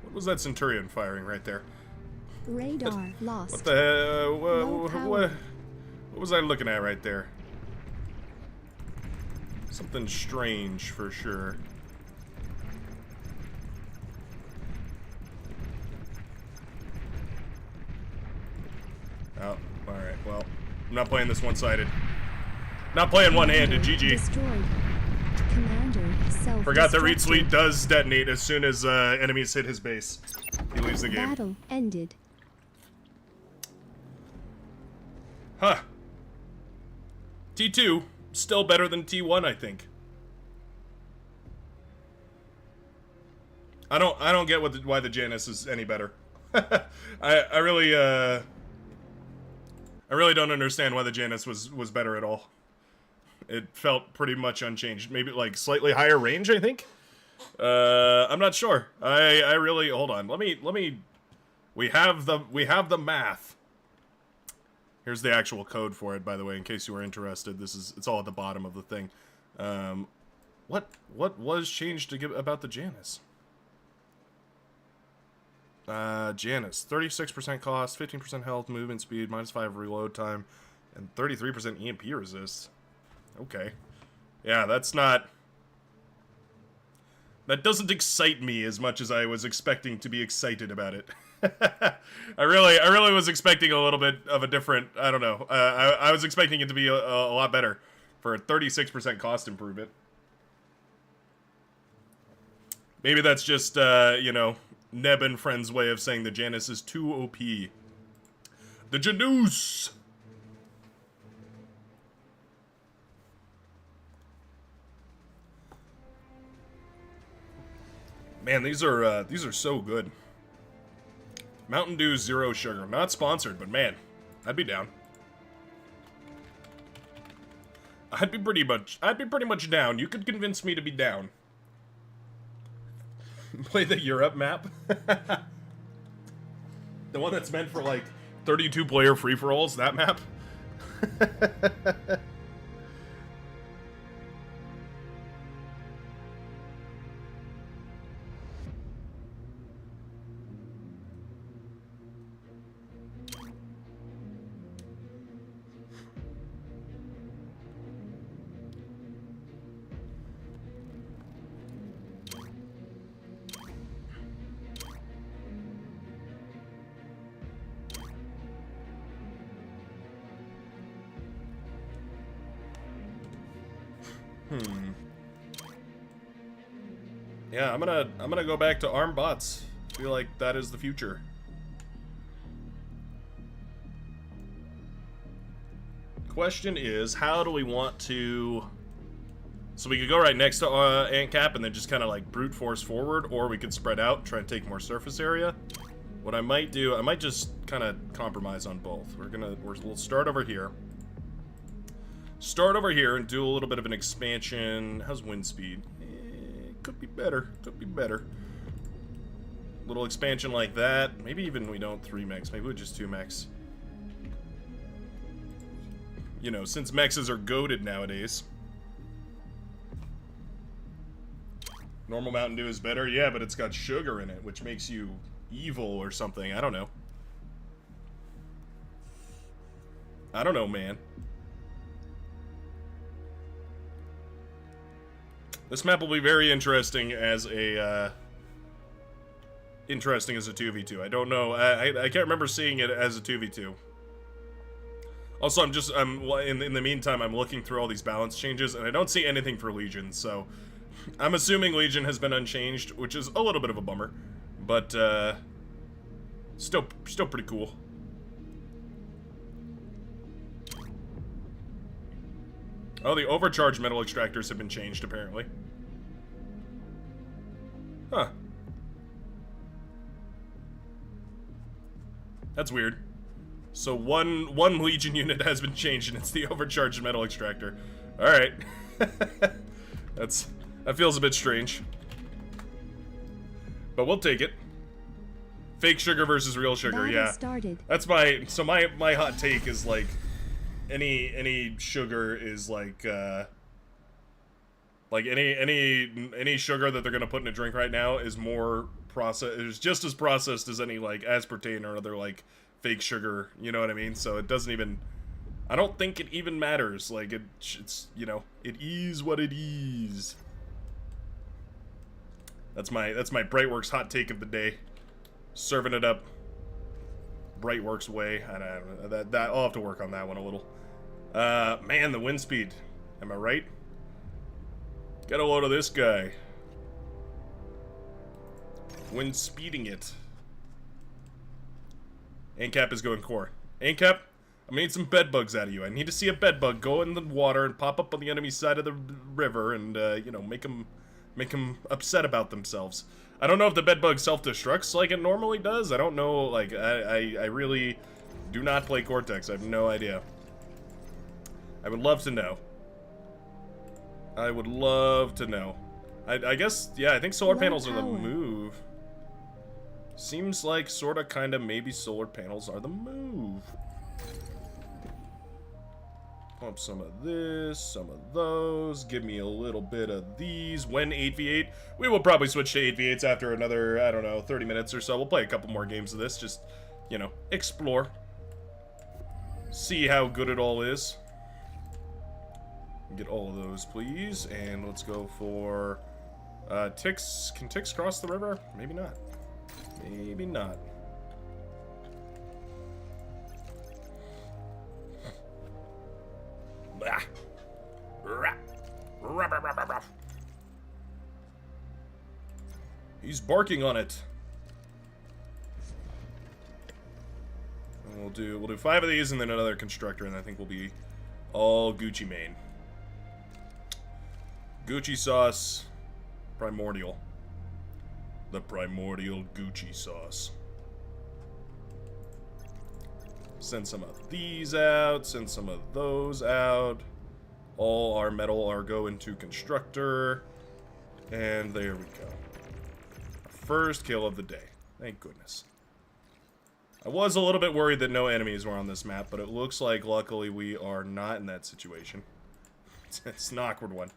What was that Centurion firing right there? Radar lost. What the What was I looking at right there? Something strange for sure. Oh, alright, well, I'm not playing this one-sided. Not playing one-handed, GG. Destroyed. Commander self. Forgot that Reed Sweet does detonate as soon as enemies hit his base. He leaves the game. Battle ended. Huh. T2, still better than T1, I think. I don't get why the Janus is any better. I really don't understand why the Janus was better at all. It felt pretty much unchanged. Maybe like slightly higher range, I think. I'm not sure. I really, hold on. Let me we have the math. Here's the actual code for it, by the way, in case you were interested. It's all at the bottom of the thing. What was changed about the Janus? Janus, 36% cost, 15% health, movement speed, -5 reload time, and 33% EMP resist. Okay. Yeah, that doesn't excite me as much as I was expecting to be excited about it. I really was expecting a little bit of a different, I don't know. I was expecting it to be a lot better for a 36% cost improvement. Maybe that's just, you know, Neb and Friends' way of saying the Janus is too OP. The Janus! Man, these are so good. Mountain Dew Zero Sugar. Not sponsored, but man, I'd be down. I'd be pretty much down. You could convince me to be down. Play the Europe map. The one that's meant for like 32 player free-for-alls, that map. Yeah, I'm gonna go back to ARM bots. I feel like that is the future. Question is, how do we want to... So we could go right next to AntCap and then just kind of like brute force forward, or we could spread out, try and take more surface area. What I might do, I might just kind of compromise on both. We'll start over here. Start over here and do a little bit of an expansion. How's wind speed? Could be better. Could be better. Little expansion like that. Maybe even we don't 3 mechs. Maybe we just 2 mechs. you know, since mexes are goated nowadays. Normal Mountain Dew is better? Yeah, but it's got sugar in it, which makes you evil or something. I don't know. I don't know, man. This map will be very interesting as a, interesting as a 2v2. I don't know. I can't remember seeing it as a 2v2. Also, I'm in the meantime, I'm looking through all these balance changes, and I don't see anything for Legion, so I'm assuming Legion has been unchanged, which is a little bit of a bummer, but still pretty cool. Oh, the overcharged metal extractors have been changed, apparently. Huh. That's weird. So one Legion unit has been changed, and it's the overcharged metal extractor. Alright. That feels a bit strange. But we'll take it. Fake sugar versus real sugar, Battle yeah. started. That's my hot take is like any sugar is like any sugar that they're gonna put in a drink right now is more processed, is just as processed as any like aspartame or other like fake sugar, you know what I mean? So it doesn't even, I don't think it even matters. Like it's you know, it is what it is. That's my Brightworks hot take of the day. Serving it up Brightworks way. I don't know, that I'll have to work on that one a little. Man, the wind speed. Am I right? Get a load of this guy. Wind speeding it. ANCAP is going core. ANCAP, I'm gonna need some bed bugs out of you. I need to see a bed bug go in the water and pop up on the enemy side of the river and, you know, make them upset about themselves. I don't know if the bed bug self-destructs like it normally does. I don't know, like, I really do not play Cortex. I have no idea. I would love to know. I would love to know. I guess, yeah, I think solar panels are the move. Seems like sorta, kinda, maybe solar panels are the move. Pump some of this, some of those, give me a little bit of these. When 8v8, we will probably switch to 8v8s after another, I don't know, 30 minutes or so. We'll play a couple more games of this, just, you know, explore. See how good it all is. Get all of those, please, and let's go for, Ticks. Can Ticks cross the river? Maybe not. Maybe not. He's barking on it. And we'll do 5 of these and then another constructor, and I think we'll be all Gucci Mane. Gucci sauce, primordial. The primordial Gucci sauce. Send some of these out, send some of those out. All our metal are going to constructor. And there we go. Our first kill of the day. Thank goodness. I was a little bit worried that no enemies were on this map, but it looks like luckily we are not in that situation. It's an awkward one.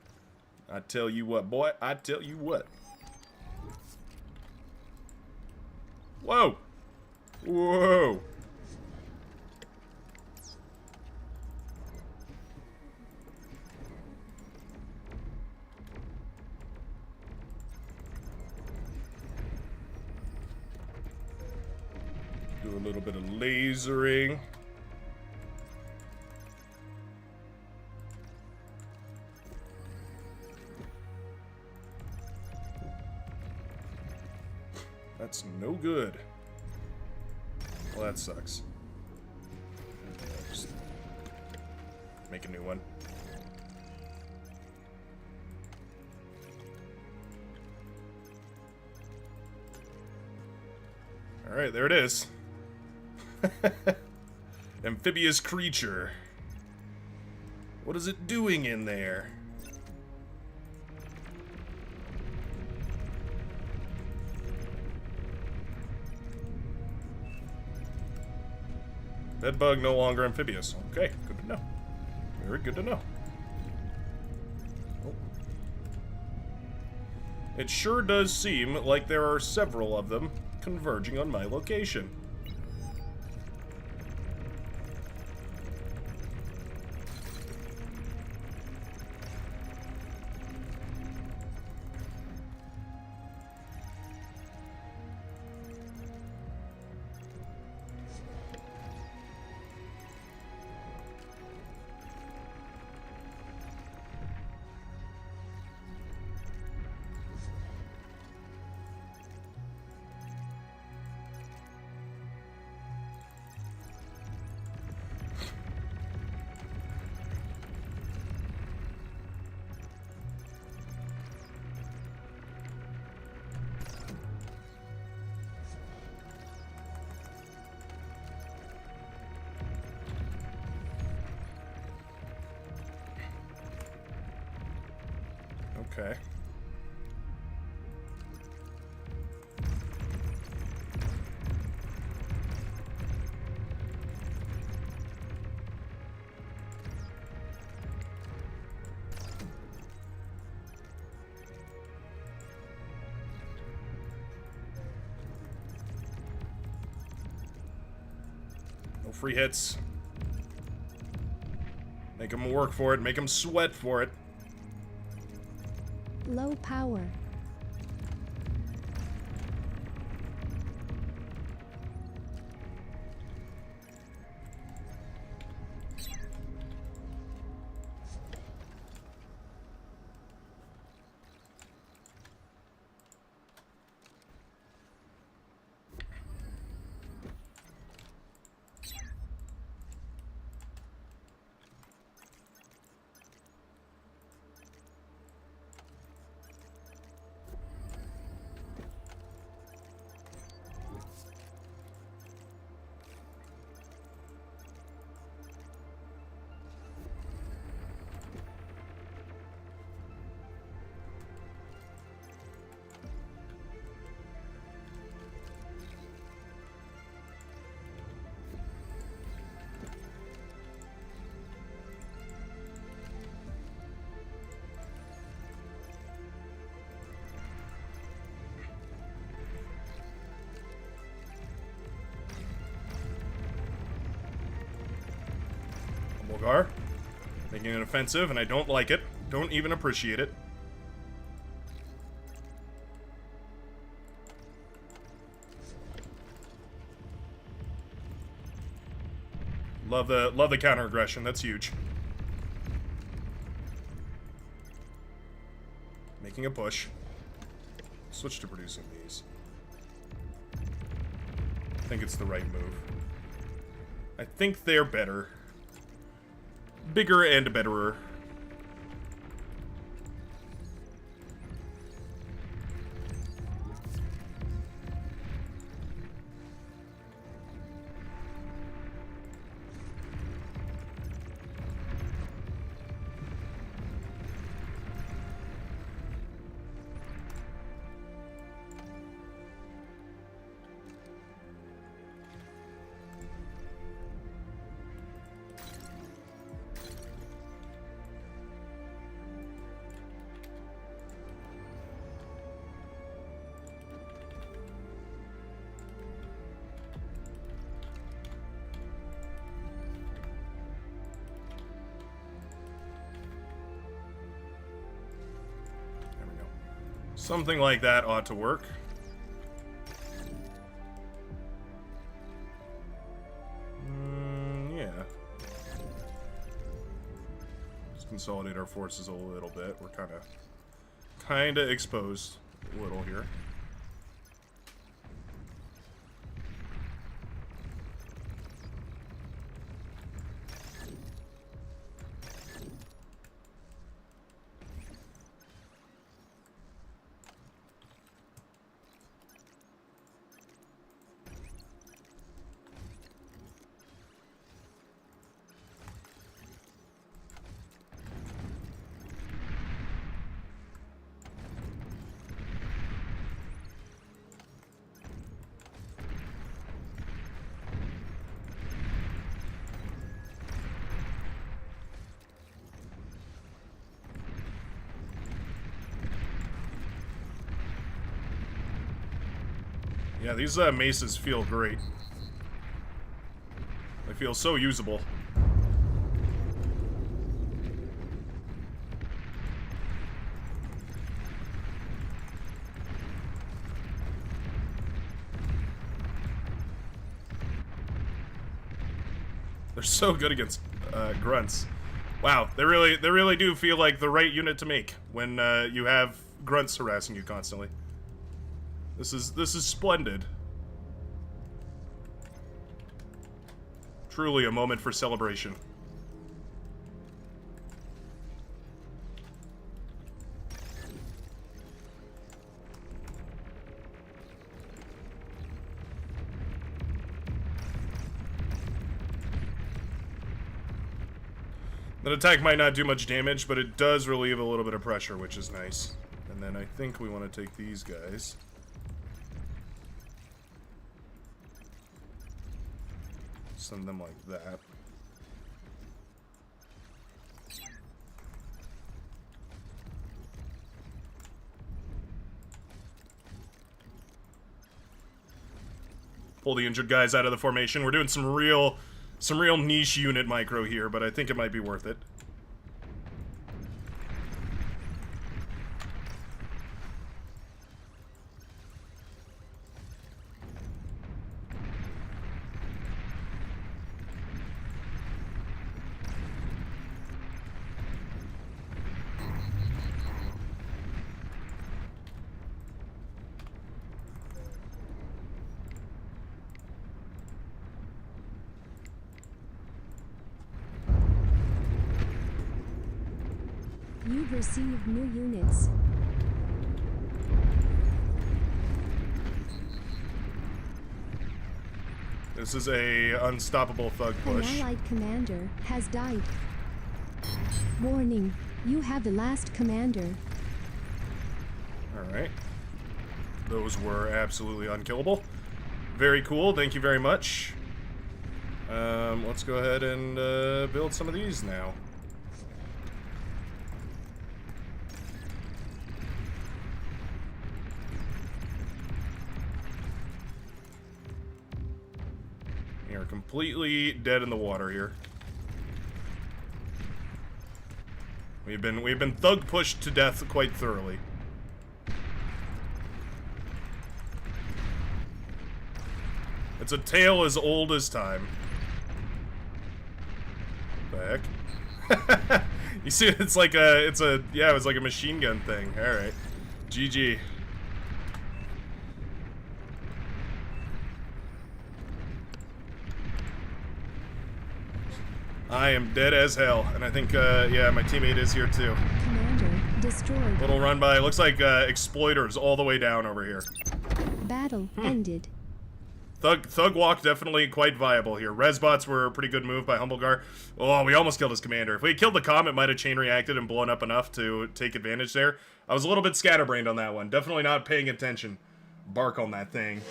I tell you what, boy, I tell you what. Whoa! Whoa! Do a little bit of lasering. That's no good. Well, that sucks. Just make a new one. Alright, there it is. Amphibious creature. What is it doing in there? Bedbug no longer amphibious. Okay, good to know. Very good to know. Oh. It sure does seem like there are several of them converging on my location. Okay. No free hits. Make them work for it. Make them sweat for it. Low power. Mulgar. Making it offensive, and I don't like it. Don't even appreciate it. Love the counter aggression. That's huge. Making a push. Switch to producing these. I think it's the right move. I think they're better. Bigger and betterer. Something like that ought to work. Yeah. Just consolidate our forces a little bit. We're kind of exposed a little here. Yeah, these maces feel great. They feel so usable. They're so good against grunts. Wow, they really do feel like the right unit to make when you have grunts harassing you constantly. This is splendid. Truly a moment for celebration. That attack might not do much damage, but it does relieve a little bit of pressure, which is nice. And then I think we want to take these guys. Send them like that. Pull the injured guys out of the formation. We're doing some real niche unit micro here, but I think it might be worth it. You've received new units. This is a unstoppable thug push. An allied commander has died. Warning, you have the last commander. Alright. Those were absolutely unkillable. Very cool, thank you very much. Let's go ahead and build some of these now. We are completely dead in the water here. We've been thug pushed to death quite thoroughly. It's a tale as old as time. The heck? You see, it's like yeah, it was like a machine gun thing. All right, GG. I am dead as hell, and I think, yeah, my teammate is here too. Commander destroyed. Little run by. Looks like exploiters all the way down over here. Battle ended. Thug walk definitely quite viable here. Resbots were a pretty good move by Humblegar. Oh, we almost killed his commander. If we had killed the comet, it might have chain reacted and blown up enough to take advantage there. I was a little bit scatterbrained on that one. Definitely not paying attention. Bark on that thing.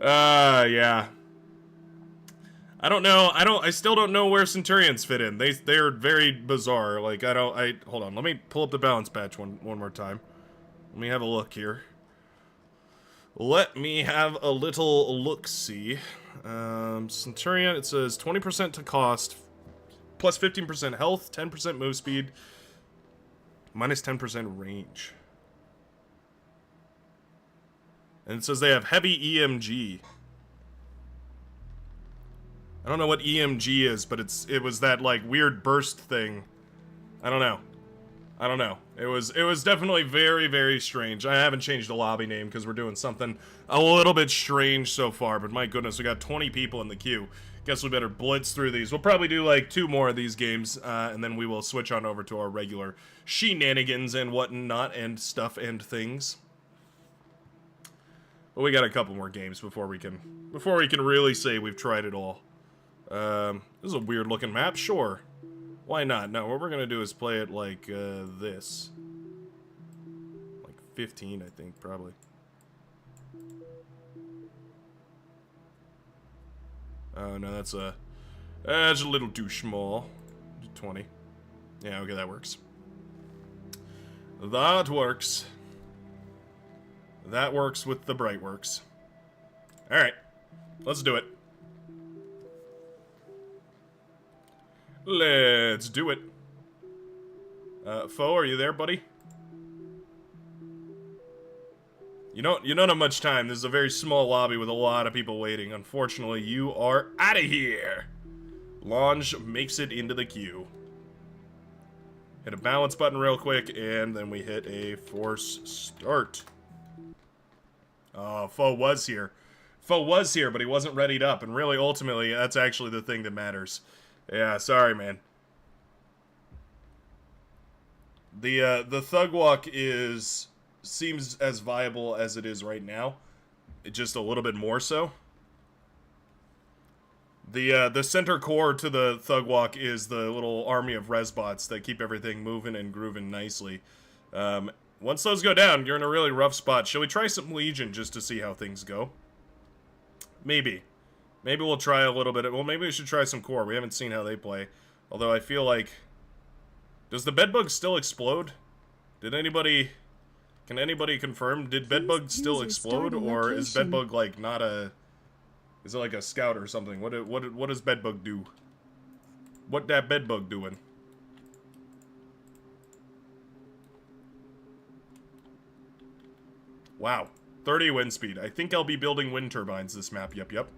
Yeah. I don't know. I still don't know where Centurions fit in. They're very bizarre. Like, hold on. Let me pull up the balance patch one more time. Let me have a look here. Let me have a little look-see. Centurion, it says 20% to cost, plus 15% health, 10% move speed, minus 10% range. And it says they have heavy EMG. I don't know what EMG is, but it was that, like, weird burst thing. I don't know. It was definitely very, very strange. I haven't changed the lobby name because we're doing something a little bit strange so far, but my goodness, we got 20 people in the queue. Guess we better blitz through these. We'll probably do like 2 more of these games, and then we will switch on over to our regular shenanigans and whatnot and stuff and things. But we got a couple more games before we can really say we've tried it all. This is a weird looking map, sure. Why not? No, what we're gonna do is play it like this. Like 15, I think, probably. Oh no, that's a little too small. 20. Yeah, okay, that works. That works. That works with the Brightworks. Alright. Let's do it. Let's do it. Foe, are you there, buddy? You don't have much time. This is a very small lobby with a lot of people waiting. Unfortunately, you are out of here. Lange makes it into the queue. Hit a balance button real quick, and then we hit a force start. Oh, Foe was here. Foe was here, but he wasn't readied up, and really, ultimately, that's actually the thing that matters. Yeah, sorry, man. The Thug Walk seems as viable as it is right now. Just a little bit more so. The center core to the Thug Walk is the little army of Resbots that keep everything moving and grooving nicely. Once those go down, you're in a really rough spot. Shall we try some Legion just to see how things go? Maybe. Maybe we'll try a little bit. Well, maybe we should try some core. We haven't seen how they play. Although I feel like... Does the bedbug still explode? Can anybody confirm? Did bedbug still explode? Or is bedbug like not a... Is it like a scout or something? What does bedbug do? What that bedbug doing? Wow. 30 wind speed. I think I'll be building wind turbines this map. Yep.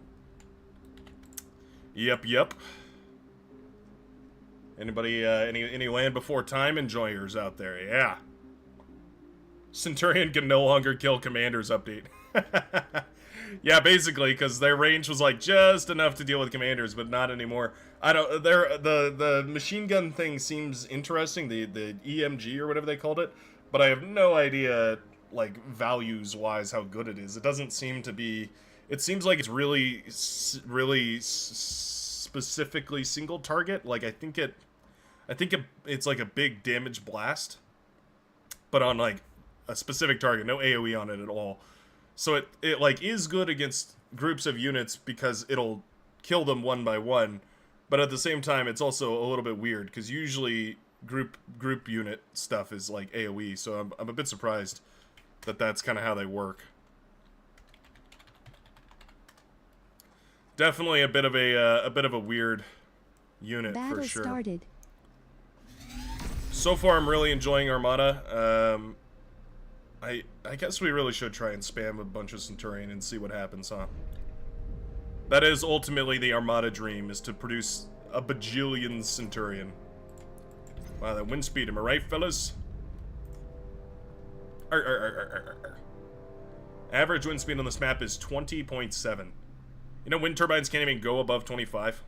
Anybody, any Land Before Time enjoyers out there? Yeah. Centurion can no longer kill commanders update. Yeah, basically, because their range was like just enough to deal with commanders, but not anymore. The machine gun thing seems interesting, the EMG or whatever they called it, but I have no idea, like, values-wise how good it is. It doesn't seem to be... It seems like it's really specifically single target. Like, I think it's like a big damage blast, but on, like, a specific target. No AoE on it at all. So it like is good against groups of units because it'll kill them one by one, but at the same time it's also a little bit weird because usually group unit stuff is like AoE. So I'm a bit surprised that that's kind of how they work. Definitely a bit of a weird unit for sure. Battle started. So far I'm really enjoying Armada. I guess we really should try and spam a bunch of Centurion and see what happens, huh? That is ultimately the Armada dream, is to produce a bajillion Centurion. Wow, that wind speed, am I right, fellas? Average wind speed on this map is 20.7. You know, wind turbines can't even go above 25.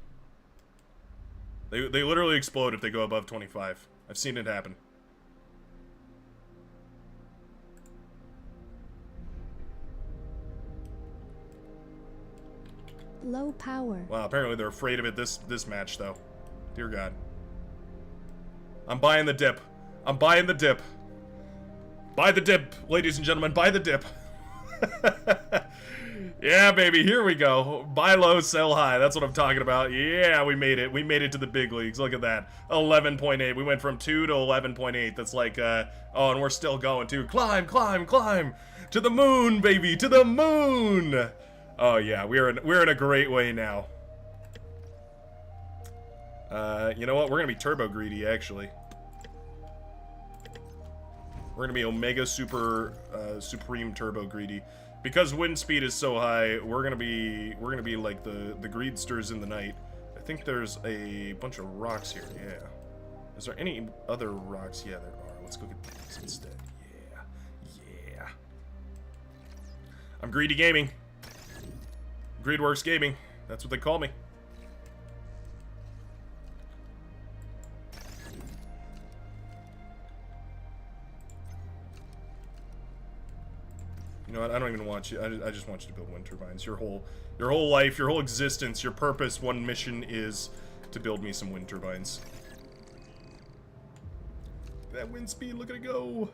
They literally explode if they go above 25. I've seen it happen. Low power. Wow, apparently they're afraid of it this match, though. Dear God. I'm buying the dip. I'm buying the dip. Buy the dip, ladies and gentlemen. Buy the dip. Yeah, baby, here we go. Buy low, sell high. That's what I'm talking about. Yeah, we made it. We made it to the big leagues. Look at that. 11.8. We went from 2 to 11.8. That's like, oh, and we're still going, too. Climb, climb, climb. To the moon, baby. To the moon. Oh yeah, we're in a great way now. You know what? We're gonna be turbo greedy, actually. We're gonna be Omega Super Supreme Turbo greedy. Because wind speed is so high, we're gonna be like the greedsters in the night. I think there's a bunch of rocks here, yeah. Is there any other rocks? Yeah, there are. Let's go get these instead. Yeah. I'm greedy gaming. Greedworks Gaming. That's what they call me. You know what? I don't even want you. I just want you to build wind turbines. Your whole life, your whole existence, your purpose, one mission is to build me some wind turbines. That wind speed, look at it go.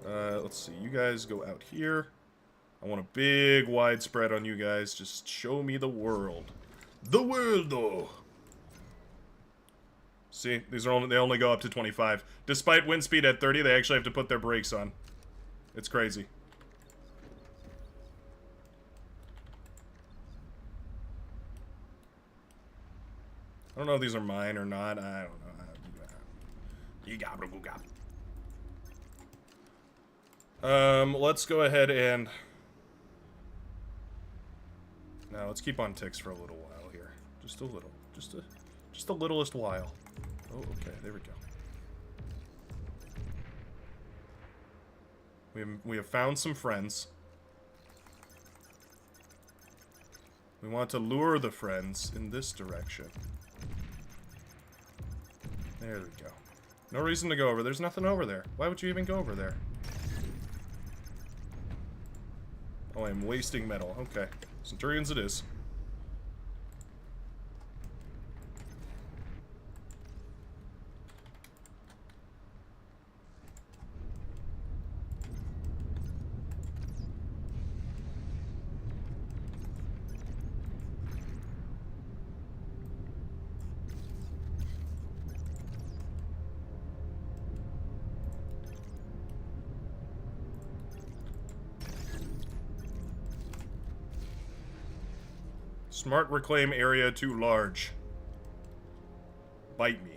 Let's see. You guys go out here. I want a big wide spread on you guys. Just show me the world. The world, though. See, they only go up to 25. Despite wind speed at 30, they actually have to put their brakes on. It's crazy. don't know if these are mine or not. I don't know. Let's go ahead and... Now, let's keep on ticks for a little while here. Just a little. Just the littlest while. Oh, okay. There we go. We have found some friends. We want to lure the friends in this direction. There we go. No reason to go over. There's nothing over there. Why would you even go over there? Oh, I'm wasting metal. Okay. Centurions it is. Smart reclaim area too large. Bite me.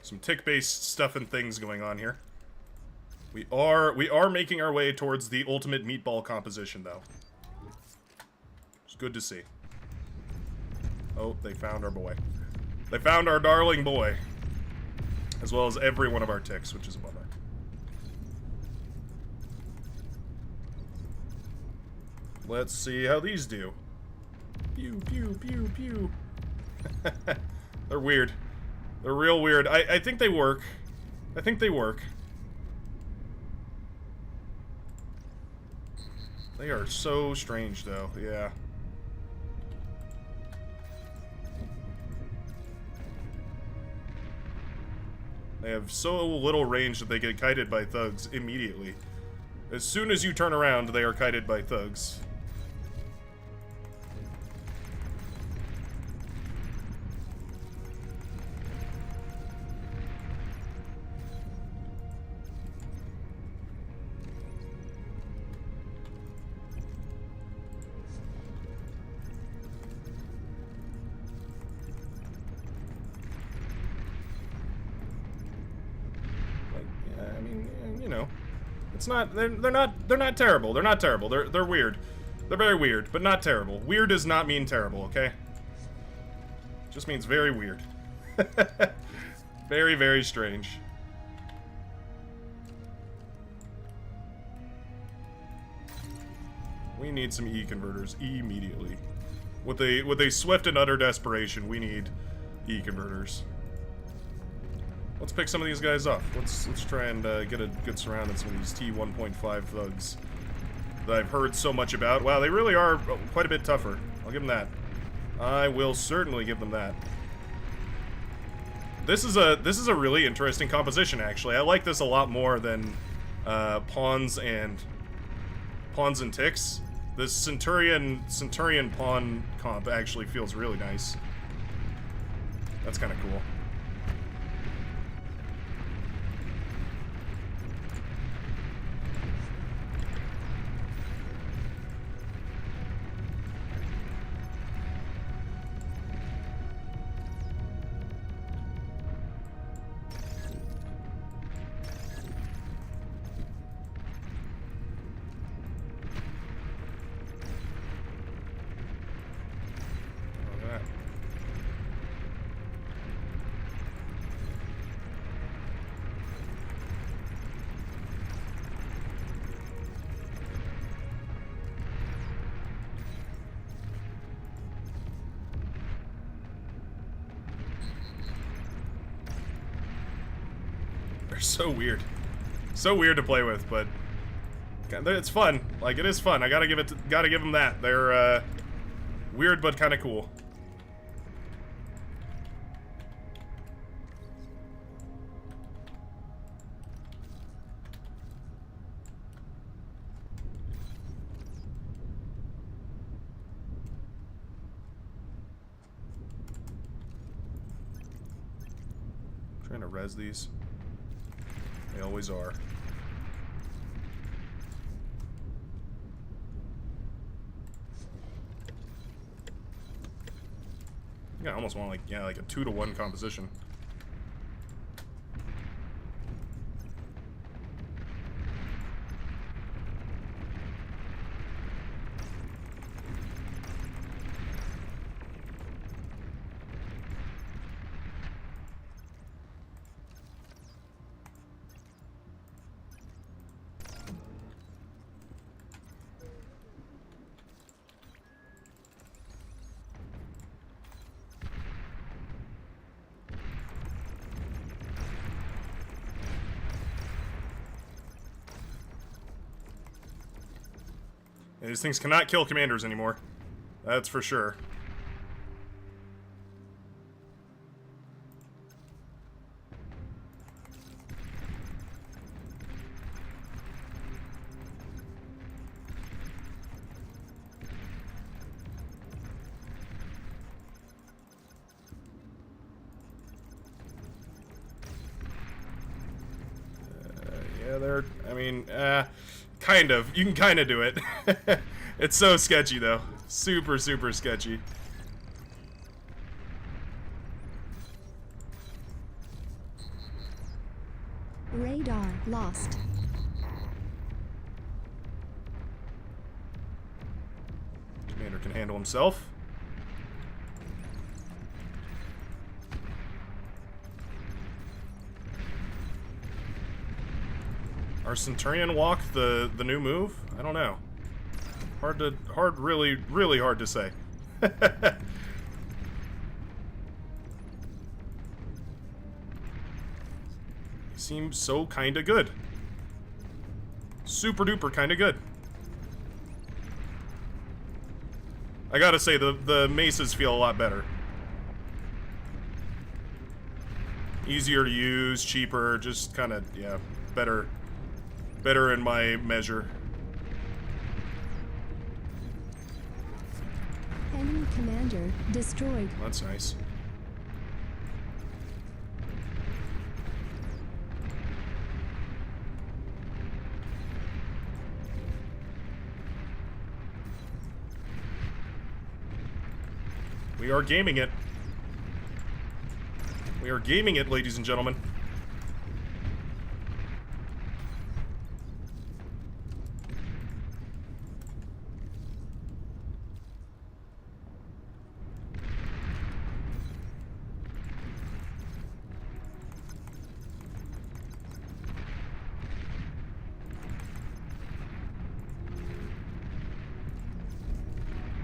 Some tick-based stuff and things going on here. We are making our way towards the ultimate meatball composition, though. It's good to see. Oh, they found our boy. They found our darling boy. As well as every one of our ticks, which is a bummer. Let's see how these do. Pew, pew, pew, pew. They're weird. They're real weird. I think they work. I think they work. They are so strange, though. Yeah. They have so little range that they get kited by thugs immediately. As soon as you turn around, they are kited by thugs. It's not. They're not terrible. They're not terrible. They're weird. They're very weird, but not terrible. Weird does not mean terrible, okay? Just means very weird. Very, very strange. We need some E converters immediately. With a swift and utter desperation, we need E converters. Let's pick some of these guys off. Let's try and get a good surround on some of these T1.5 thugs that I've heard so much about. Wow, they really are quite a bit tougher. I'll give them that. I will certainly give them that. This is a really interesting composition, actually. I like this a lot more than pawns and ticks. This Centurion pawn comp actually feels really nice. That's kind of cool. So weird. So weird to play with, but it's fun. Like, it is fun. I gotta give them that. They're weird but kind of cool. Trying to res these. They always are. Yeah, I almost want like, yeah, like a 2-to-1 composition. These things cannot kill commanders anymore. That's for sure. Yeah, they're... I mean, kind of. You can kind of do it. It's so sketchy, though. Super, super sketchy. Radar lost. Commander can handle himself. Our Centurion walk the new move? I don't know. Really hard to say. Seems so kinda good. Super duper kinda good. I gotta say, the maces feel a lot better. Easier to use, cheaper, just kinda, yeah, better in my measure. Enemy commander destroyed. That's nice. We are gaming it. We are gaming it, ladies and gentlemen.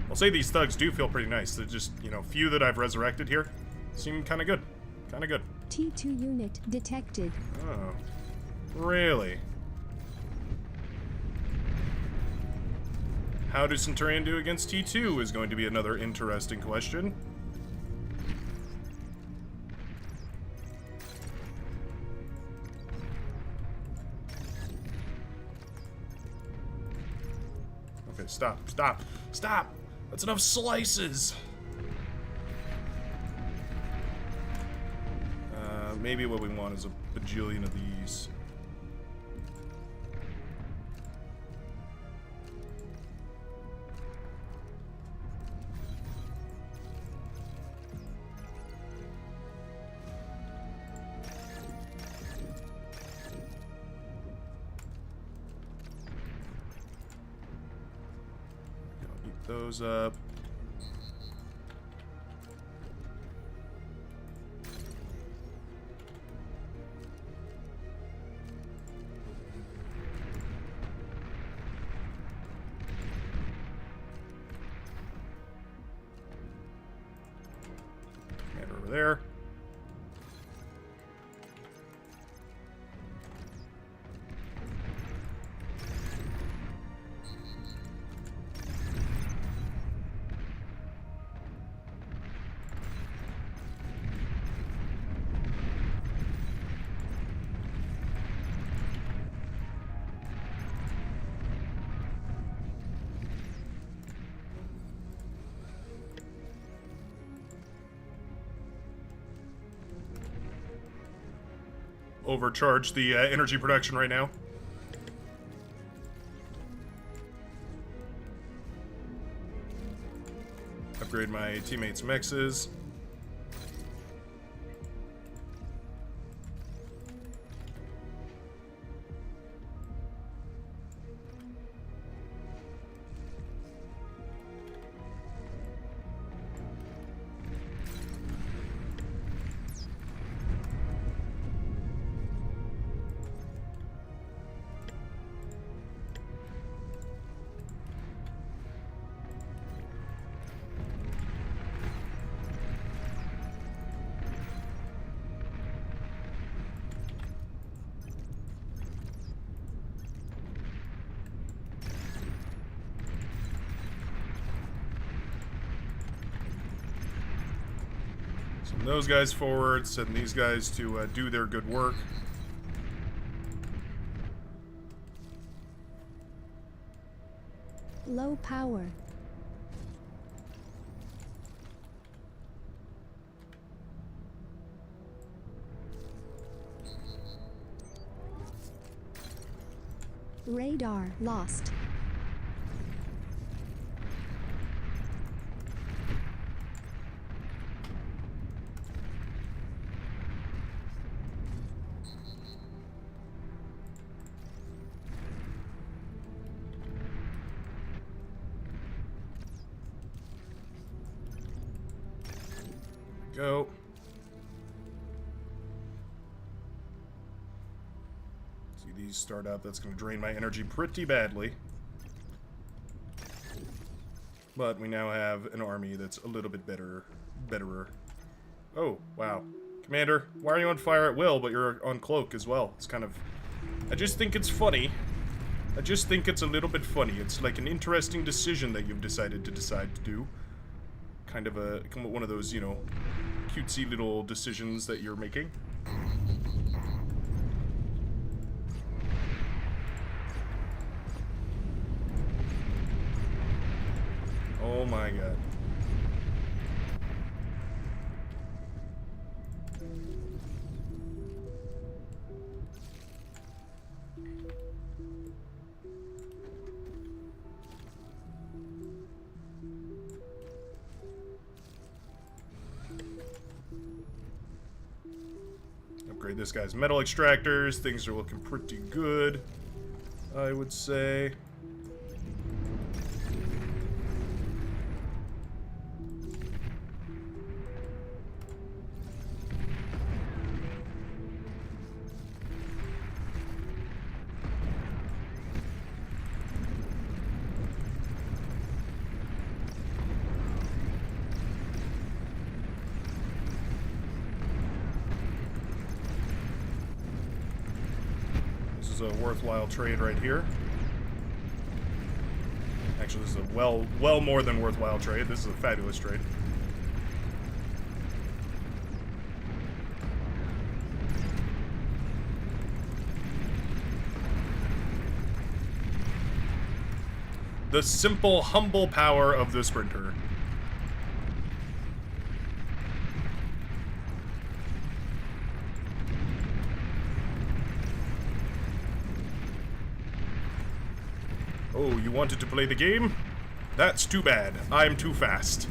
I'll say these thugs do feel pretty nice. They're just, you know, few that I've resurrected here seem kind of good. Kind of good. T2 unit detected. Oh. Really? How does Centurion do against T2 is going to be another interesting question. Okay, stop. That's enough slices! Maybe what we want is a bajillion of these. Eat those up. There. overcharge the energy production right now. Upgrade my teammates' mexes. Send those guys forward, send these guys to do their good work. Low power. Radar lost. Go. See these start up. That's going to drain my energy pretty badly. But we now have an army that's a little bit betterer. Oh, wow. Commander, why are you on fire at will, but you're on cloak as well? It's kind of... I just think it's funny. I just think it's a little bit funny. It's like an interesting decision that you've decided to do. Kind of one of those, you know, cutesy little decisions that you're making. Oh my god. Upgrade this guy's metal extractors. Things are looking pretty good, I would say. This is a worthwhile trade right here. Actually, this is a well more than worthwhile trade. This is a fabulous trade. The simple, humble power of the sprinter. Oh, you wanted to play the game? That's too bad. I'm too fast.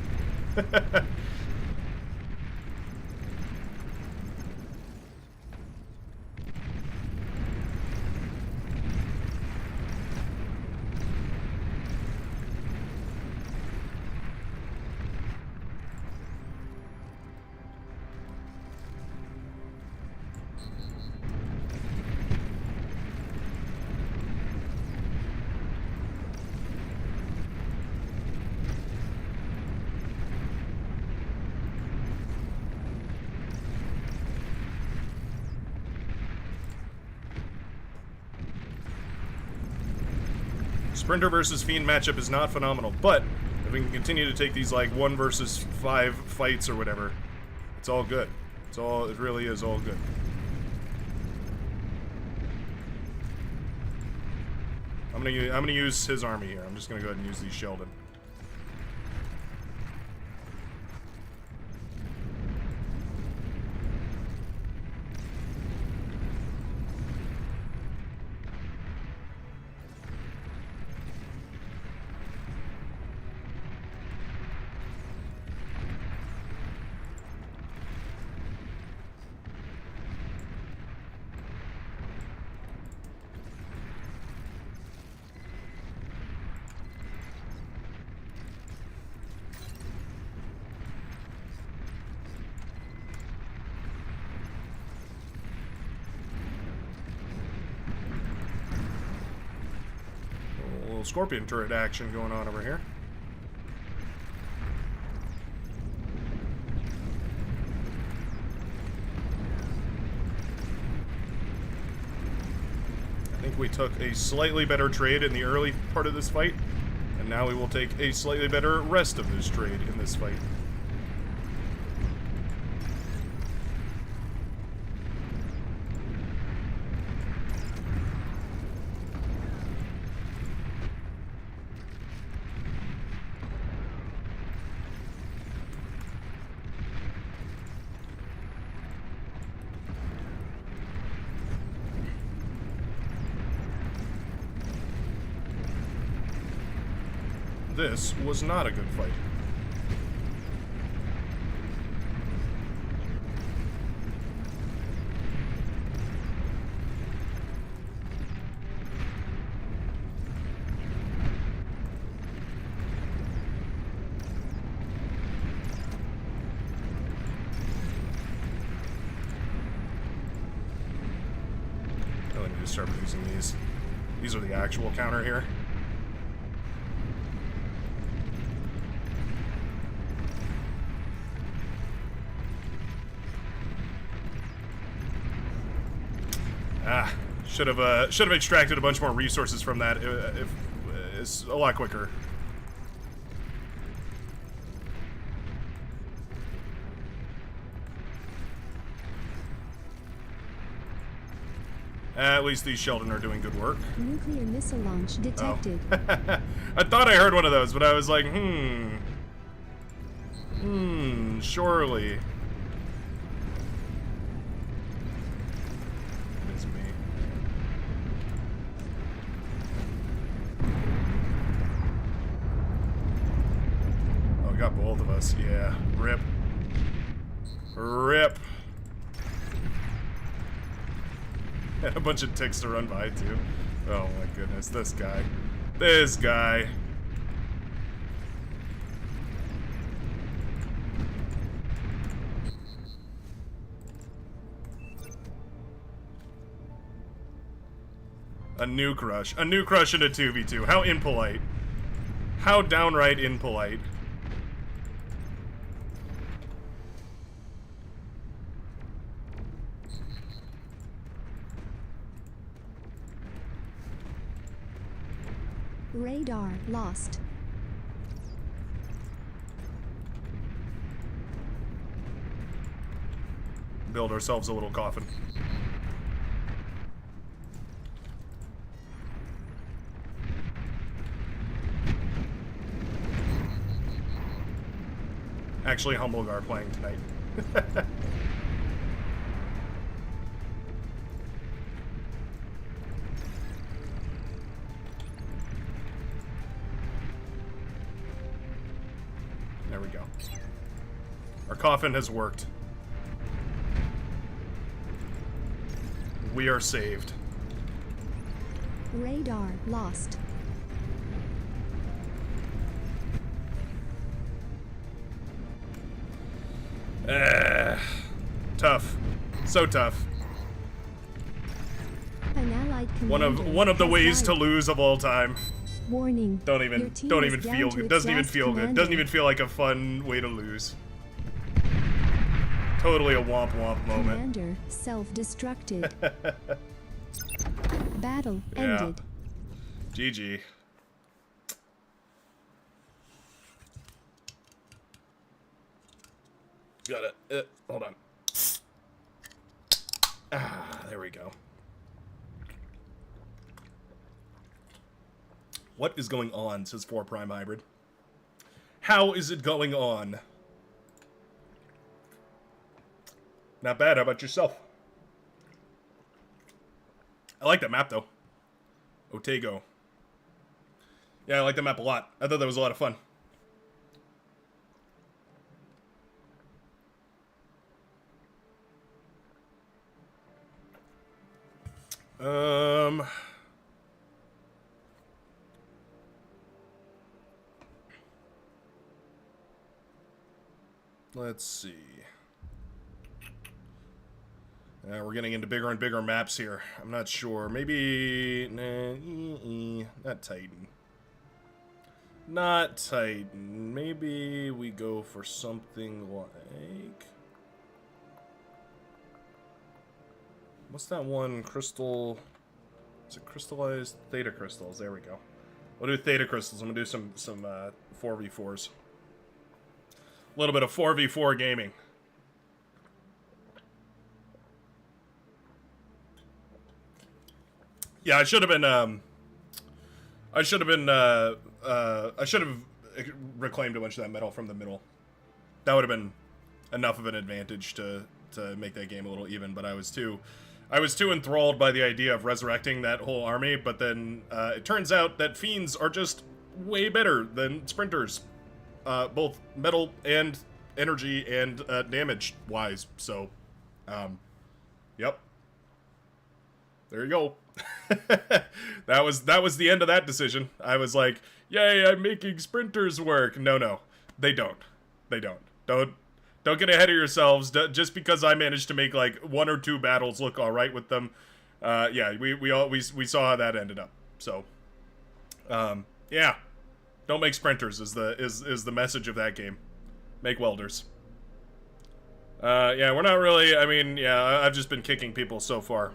Sprinter versus Fiend matchup is not phenomenal, but if we can continue to take these like 1 versus 5 fights or whatever, it's all good. It really is all good. I'm gonna use his army here. I'm just gonna go ahead and use these Sheldon. little scorpion turret action going on over here. I think we took a slightly better trade in the early part of this fight, and now we will take a slightly better rest of this trade in this fight. This was not a good fight. I need to start using these. These are the actual counter here. Should have extracted a bunch more resources from that. If it's a lot quicker. At least these Sheldon are doing good work. Nuclear missile launch detected. Oh. I thought I heard one of those, but I was like, surely. It's me. Oh, we got both of us. Yeah. Rip. Rip. And a bunch of ticks to run by, too. Oh my goodness, this guy. This guy. A new crush. A new crush in a 2v2. How impolite. How downright impolite. Radar lost. Build ourselves a little coffin. Actually, Humblegar playing tonight. There we go. Our coffin has worked. We are saved. Radar lost. Tough. So tough. An allied One of the ways to died. lose of all time. Warning. Don't even feel good. Doesn't even feel good. Doesn't even feel like a fun way to lose. Totally a womp womp moment. Commander self-destructed. Battle Yeah. ended. GG. Got it. Hold on. There we go. What is going on, says 4 Prime Hybrid. How is it going on? Not bad. How about yourself? I like that map, though. Otago. Yeah, I like that map a lot. I thought that was a lot of fun. Let's see. We're getting into bigger and bigger maps here. I'm not sure. Maybe... Nah, not Titan. Not Titan. Maybe we go for something like... What's that one crystal? Is it crystallized? Theta crystals. There we go. We'll do theta crystals. I'm gonna do some 4v4s. A little bit of 4v4 gaming. Yeah, I should have reclaimed a bunch of that metal from the middle. That would have been enough of an advantage to make that game a little even, but I was too enthralled by the idea of resurrecting that whole army, but then it turns out that fiends are just way better than sprinters. Both metal and energy and damage wise. So, yep. There you go. that was the end of that decision. I was like, yay, I'm making sprinters work. No, they don't. Don't get ahead of yourselves. Just because I managed to make like 1 or 2 battles look all right with them. Yeah, we saw how that ended up. So, yeah. Don't make sprinters is the message of that game. Make welders. Yeah, we're not really, I mean, yeah, I've just been kicking people so far.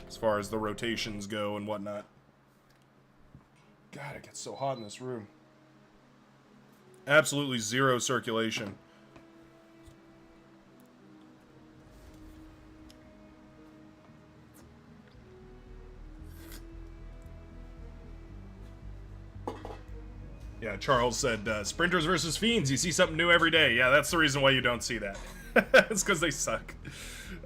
As far as the rotations go and whatnot. God, it gets so hot in this room. Absolutely zero circulation. Yeah, Charles said, sprinters versus fiends, you see something new every day. Yeah, that's the reason why you don't see that. It's because they suck.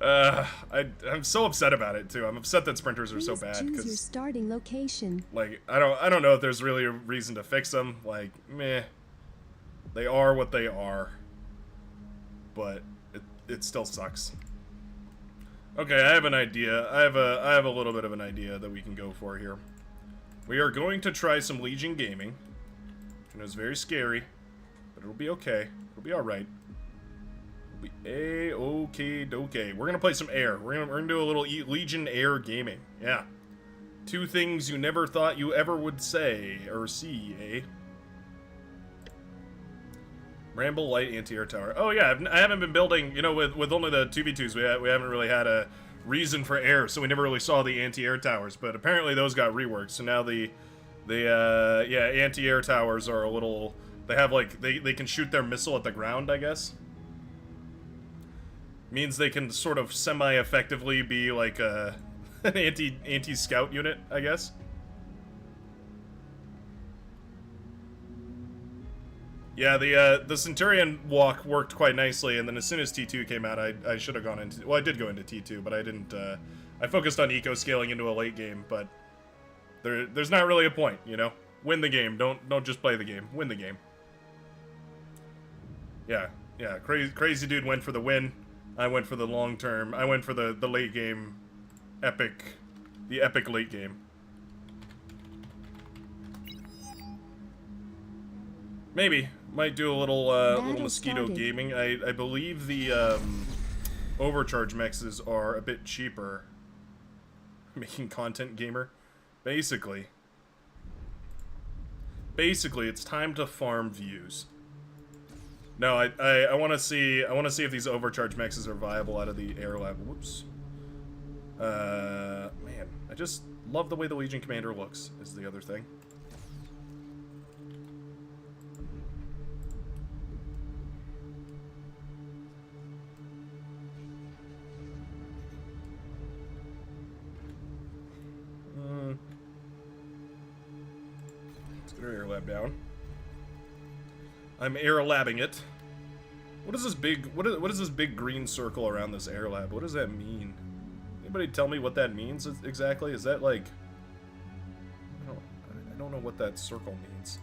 I'm so upset about it, too. I'm upset that sprinters are so bad. Choose your starting location. Like, I don't know if there's really a reason to fix them. Like, meh. They are what they are. But it still sucks. Okay, I have an idea. I have a little bit of an idea that we can go for here. We are going to try some Legion gaming. I know it's very scary, but it'll be okay. It'll be alright. It'll be a-okay-dokay. We're gonna play some air. We're gonna do a little Legion air gaming. Yeah. 2 things you never thought you ever would say or see, eh? Ramble light anti-air tower. Oh yeah, I haven't been building, you know, with only the 2v2s, we haven't really had a reason for air, so we never really saw the anti-air towers, but apparently those got reworked, so now the anti-air towers are a little, they have like, they can shoot their missile at the ground, I guess. Means they can sort of semi-effectively be like an anti-scout unit, I guess. Yeah, the Centurion walk worked quite nicely, and then as soon as T2 came out, I should have gone into, well, I did go into T2, but I didn't, I focused on eco-scaling into a late game, but there's not really a point, you know? Win the game, don't just play the game, win the game. Yeah, crazy dude went for the win, I went for the long term, I went for the late game, the epic late game. Maybe. Might do a little mosquito gaming. I believe the overcharge mexes are a bit cheaper. Making content gamer. Basically, it's time to farm views. No, I want to see if these overcharge mexes are viable out of the air lab. Whoops. Man, I just love the way the Legion Commander looks. Is the other thing. Let's get our air lab down. I'm air labbing it. What is this big? What is this big green circle around this air lab? What does that mean? Anybody tell me what that means exactly? Is that like? I don't know what that circle means.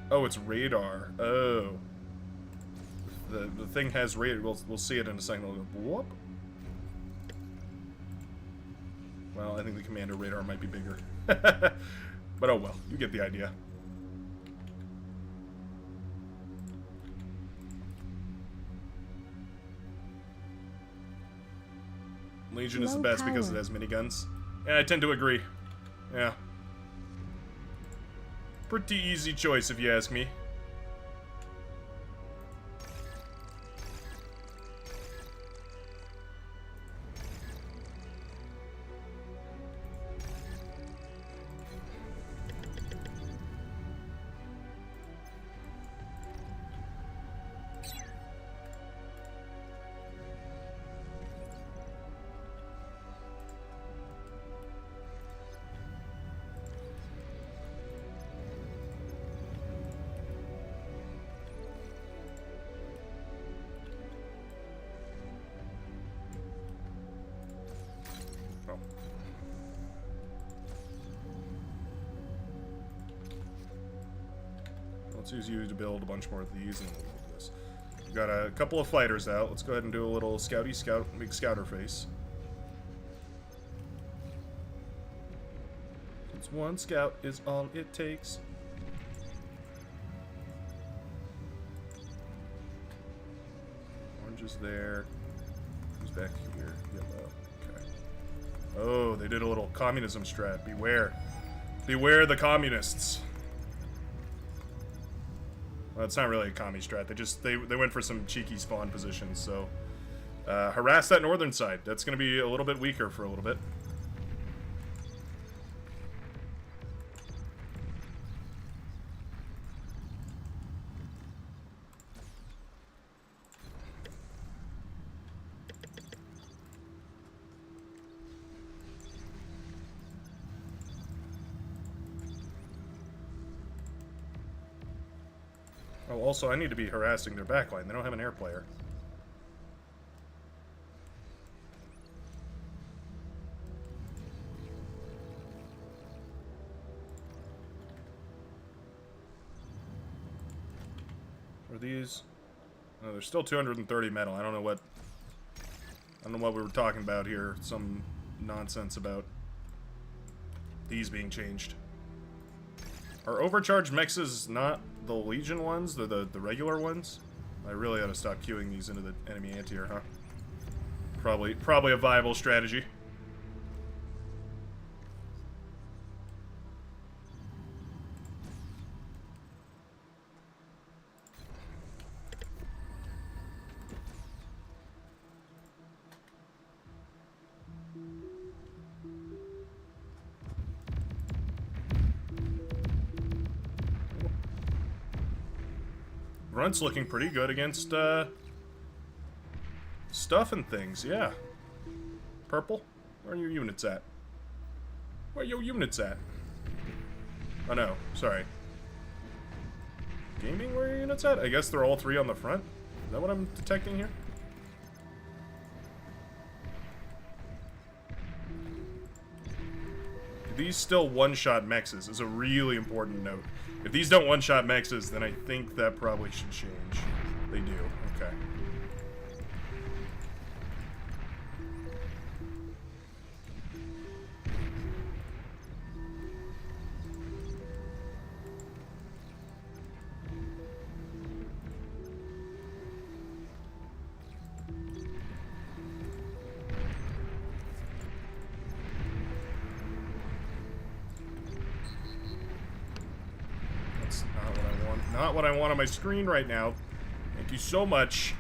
Oh, it's radar. Oh, the thing has radar. We'll see it in a second. We'll go, whoop. Well, I think the commander radar might be bigger. But oh well, you get the idea. Legion is the best because it has miniguns. Yeah, I tend to agree. Yeah. Pretty easy choice, if you ask me. Let's use you to build a bunch more of these, and we'll do this. We've got a couple of fighters out. Let's go ahead and do a little big scouter face. Since one scout is all it takes. Orange is there. Who's back here? Yellow. Okay. Oh, they did a little communism strat. Beware. Beware the communists. Well, it's not really a commie strat. They went for some cheeky spawn positions, so harass that northern side. That's going to be a little bit weaker for a little bit. Oh, also, I need to be harassing their backline. They don't have an air player. Are these? Oh, there's still 230 metal. I don't know what we were talking about here. Some nonsense about these being changed. Are overcharged mexes not the Legion ones? They're the regular ones? I really ought to stop queuing these into the enemy anti-air, huh? Probably a viable strategy. Grunt's looking pretty good against, stuff and things, yeah. Purple? Where are your units at? Where are your units at? Oh no, sorry. Gaming, where are your units at? I guess they're all three on the front? Is that what I'm detecting here? These still one-shot mexes is a really important note. If these don't one-shot mexes, then I think that probably should change. They do, okay. Not what I want on my screen right now. Thank you so much.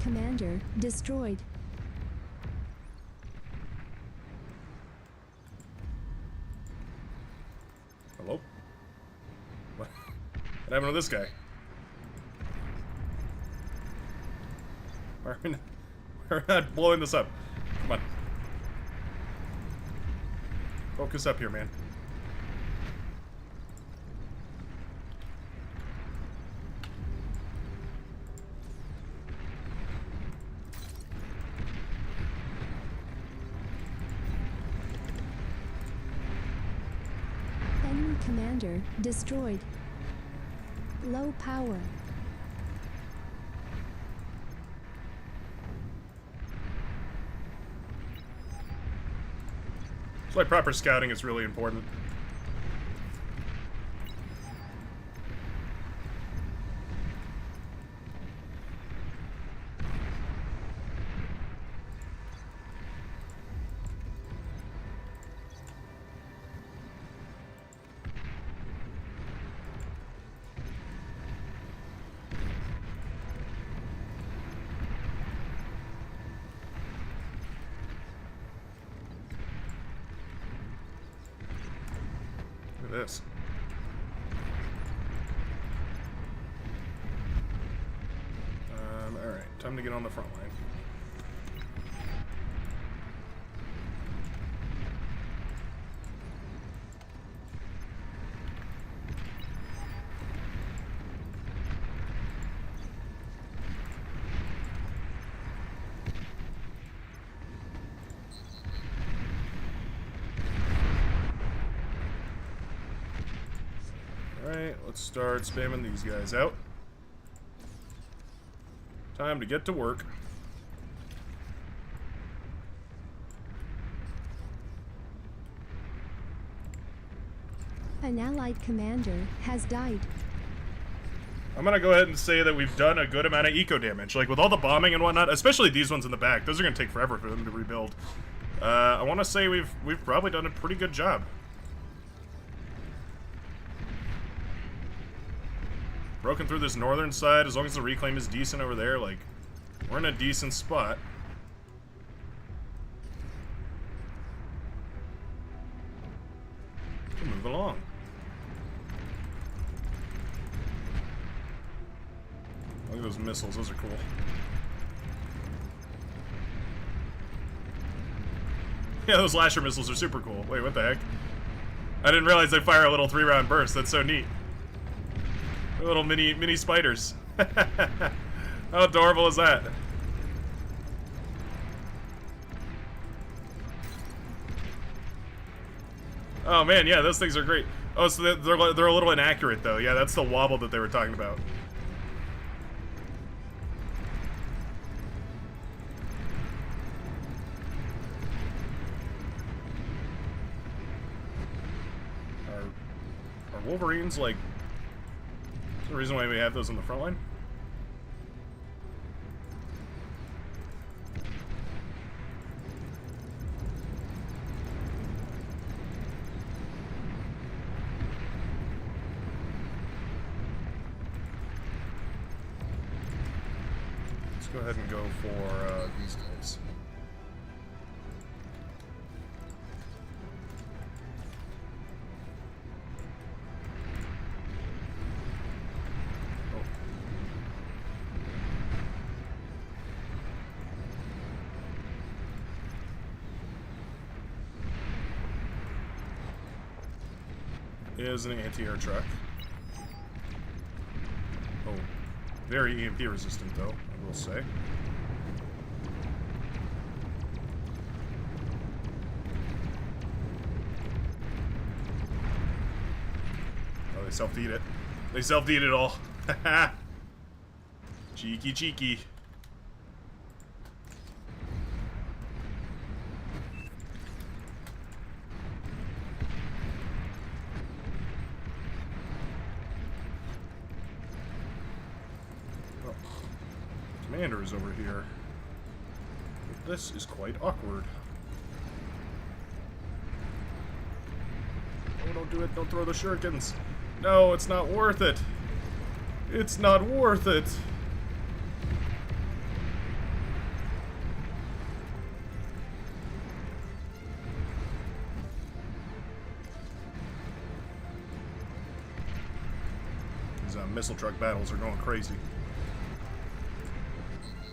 Commander destroyed. Hello? What happened to this guy? We're not blowing this up. Come on. Focus up here, man. Commander destroyed. Low power. It's like proper scouting is really important. This. Alright, time to get on the front line. Alright, let's start spamming these guys out. Time to get to work. An allied commander has died. I'm gonna go ahead and say that we've done a good amount of eco damage. Like, with all the bombing and whatnot, especially these ones in the back, those are gonna take forever for them to rebuild. I want to say we've probably done a pretty good job. Broken through this northern side, as long as the reclaim is decent over there, like, we're in a decent spot. We'll move along. Look at those missiles, those are cool. Yeah, those Lasher missiles are super cool. Wait, what the heck? I didn't realize they fire a little 3-round burst. That's so neat. Little mini spiders. How adorable is that? Oh man, yeah, those things are great. Oh, so they're a little inaccurate though. Yeah, that's the wobble that they were talking about. Are Wolverines like? The reason why we have those on the front line? Let's go ahead and go for these guys. Is an anti-air truck. Oh, very EMP resistant though, I will say. Oh, they self-deed it. They self-deed it all. Cheeky, cheeky. Commander is over here. But this is quite awkward. Oh, don't do it. Don't throw the shurikens. No, it's not worth it. It's not worth it. These missile truck battles are going crazy.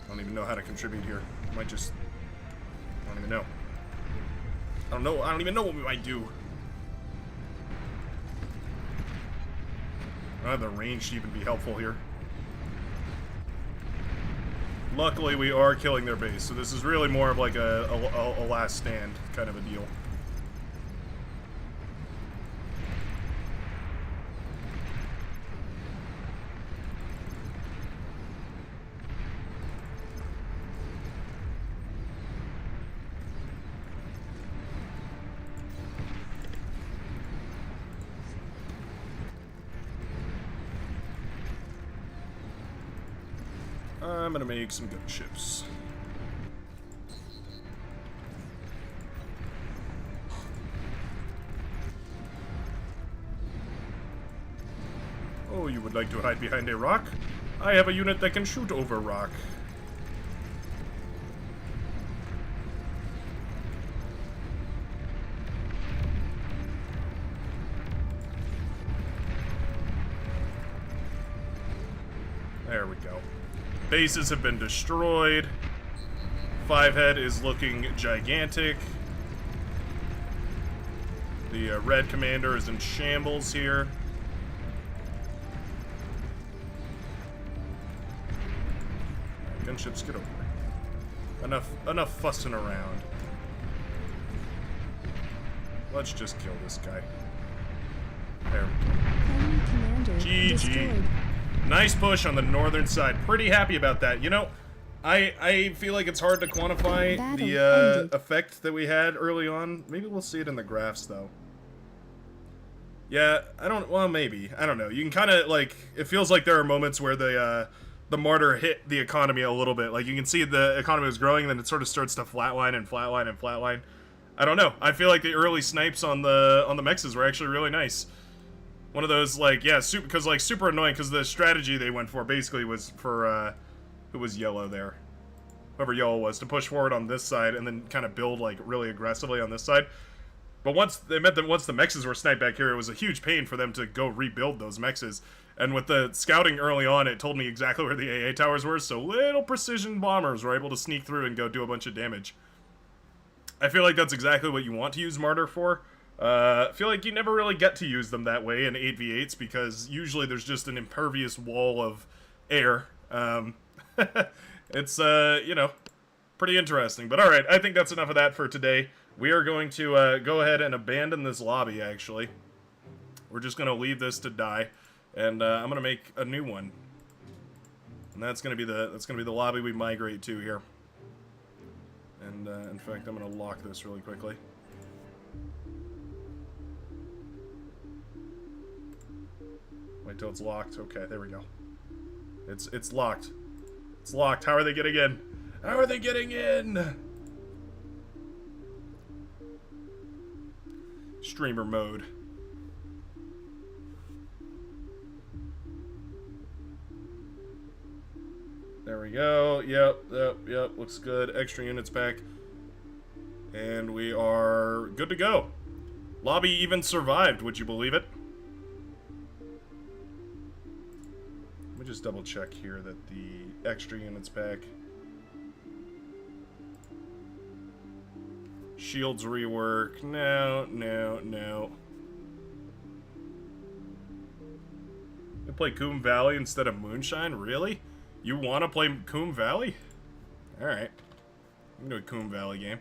I don't even know how to contribute here. I might just... I don't even know. I don't know. I don't even know what we might do. I don't have the range to even be helpful here. Luckily, we are killing their base, so this is really more of like a last stand kind of a deal. I'm gonna make some gunships. Oh, you would like to hide behind a rock? I have a unit that can shoot over rock. There we go. Bases have been destroyed. Fivehead is looking gigantic. The red commander is in shambles here. Gunships, get over there. Enough fussing around. Let's just kill this guy. There we go. Enemy commander destroyed. Nice push on the northern side. Pretty happy about that. You know, I feel like it's hard to quantify the effect that we had early on. Maybe we'll see it in the graphs, though. Yeah, well, maybe. I don't know. You can kind of, like, it feels like there are moments where the martyr hit the economy a little bit. Like, you can see the economy was growing, and then it sort of starts to flatline and flatline and flatline. I don't know. I feel like the early snipes on the mexes were actually really nice. One of those, like, yeah, because, like, super annoying, because the strategy they went for basically was for, who was yellow there? Whoever yellow was, to push forward on this side and then kind of build, like, really aggressively on this side. But once the mexes were sniped back here, it was a huge pain for them to go rebuild those mexes. And with the scouting early on, it told me exactly where the AA towers were, so little precision bombers were able to sneak through and go do a bunch of damage. I feel like that's exactly what you want to use Martyr for. I feel like you never really get to use them that way in 8v8s because usually there's just an impervious wall of air. It's, you know, pretty interesting. But alright, I think that's enough of that for today. We are going to go ahead and abandon this lobby, actually. We're just going to leave this to die. And I'm going to make a new one. And that's going to be the lobby we migrate to here. And in fact, I'm going to lock this really quickly. Wait till it's locked. Okay, there we go. It's locked. It's locked. How are they getting in? How are they getting in? Streamer mode. There we go. Yep. Looks good. Extra units back. And we are good to go. Lobby even survived, would you believe it? Let me just double check here that the extra units back. Shields rework. No. We play Coombe Valley instead of Moonshine? Really? You want to play Coombe Valley? Alright. We can do a Coombe Valley game.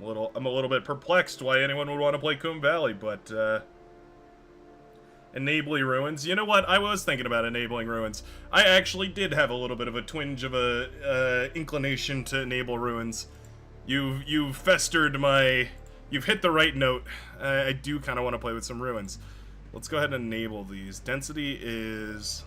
I'm a little bit perplexed why anyone would want to play Coombe Valley, but, Enabling Ruins. You know what? I was thinking about Enabling Ruins. I actually did have a little bit of a twinge of a, inclination to enable Ruins. You've festered my... You've hit the right note. I do kind of want to play with some Ruins. Let's go ahead and enable these. Density is...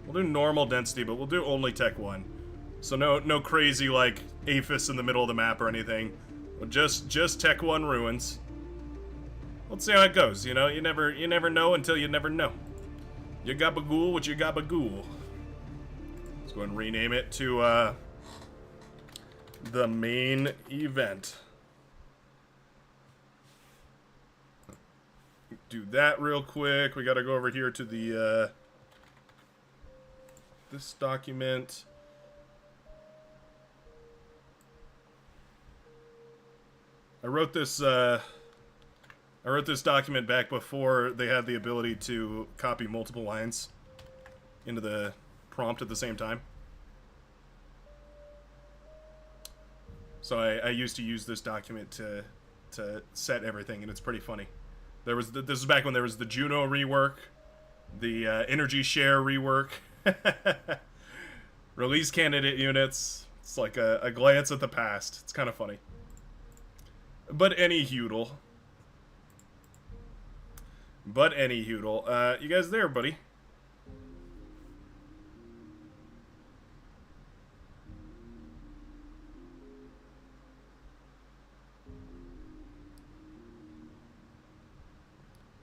We'll do normal density, but we'll do only Tech 1. So no crazy, like, APHIS in the middle of the map or anything. Well, just Tech 1 Ruins. Let's see how it goes, you know? You never know until you never know. You gabagool what you gabagool. Let's go ahead and rename it to, the main event. Do that real quick. We gotta go over here to the, this document. I wrote this document back before they had the ability to copy multiple lines into the prompt at the same time. So I used to use this document to set everything, and it's pretty funny. This is back when there was the Juno rework, the energy share rework, release candidate units. It's like a glance at the past. It's kind of funny. But any hoodle. But any hoodle. You guys there, buddy?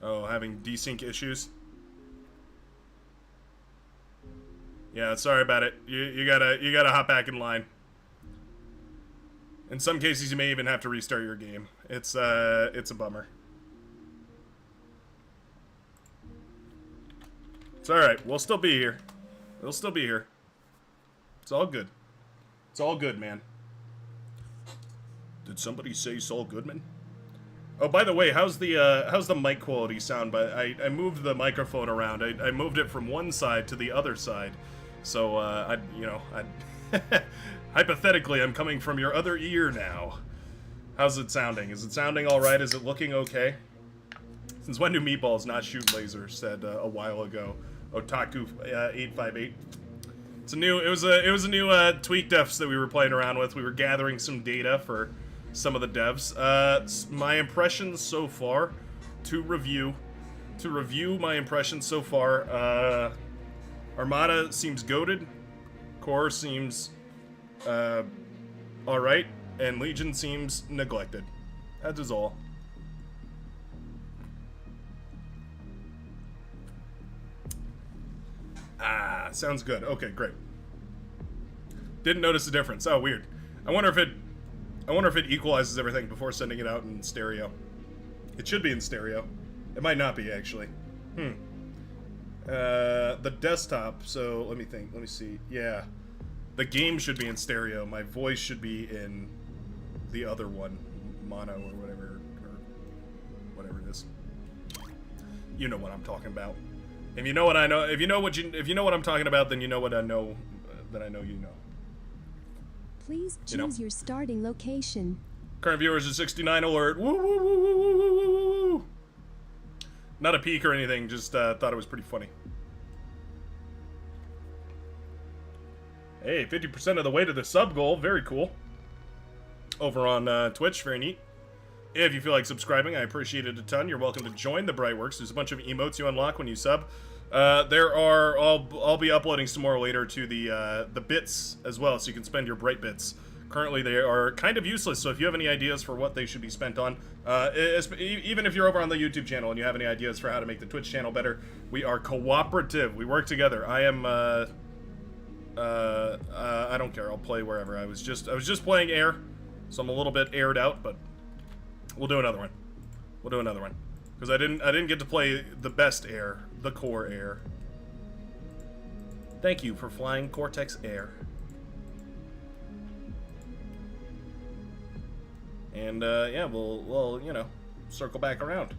Oh, having desync issues? Yeah, sorry about it. You gotta hop back in line. In some cases, you may even have to restart your game. It's a bummer. It's alright. We'll still be here. We'll still be here. It's all good. It's all good, man. Did somebody say Saul Goodman? Oh, by the way, how's the mic quality sound? But I moved the microphone around. I moved it from one side to the other side. So, hypothetically, I'm coming from your other ear now. How's it sounding? Is it sounding all right? Is it looking okay? Since when do meatballs not shoot lasers? Said a while ago. Otaku 858. It was a new tweak defs that we were playing around with. We were gathering some data for some of the devs. My impressions so far to review my impressions so far. Armada seems goated. Core seems alright. And Legion seems neglected. That is all. Ah, sounds good. Okay, great. Didn't notice the difference. Oh, weird. I wonder if it equalizes everything before sending it out in stereo. It should be in stereo. It might not be, actually. The desktop, so let me think. Let me see. Yeah. The game should be in stereo. My voice should be in the other one. Mono or whatever it is. You know what I'm talking about. If you know what I know, if you know what I'm talking about, then you know what I know, that I know you know. Please choose your starting location. Current viewers is 69 alert. Woo, woo, woo, woo, woo, woo, woo, woo. Not a peek or anything, just thought it was pretty funny. Hey, 50% of the way to the sub goal. Very cool. Over on Twitch, very neat. If you feel like subscribing, I appreciate it a ton. You're welcome to join the Brightworks. There's a bunch of emotes you unlock when you sub. I'll be uploading some more later to the bits as well, so you can spend your Bright bits. Currently, they are kind of useless, so if you have any ideas for what they should be spent on, even if you're over on the YouTube channel and you have any ideas for how to make the Twitch channel better, we are cooperative. We work together. I am, I don't care. I'll play wherever. I was just playing air, so I'm a little bit aired out, but we'll do another one. We'll do another one. Because I didn't get to play the best air, the core air. Thank you for flying Cortex Air. And yeah, we'll you know, circle back around.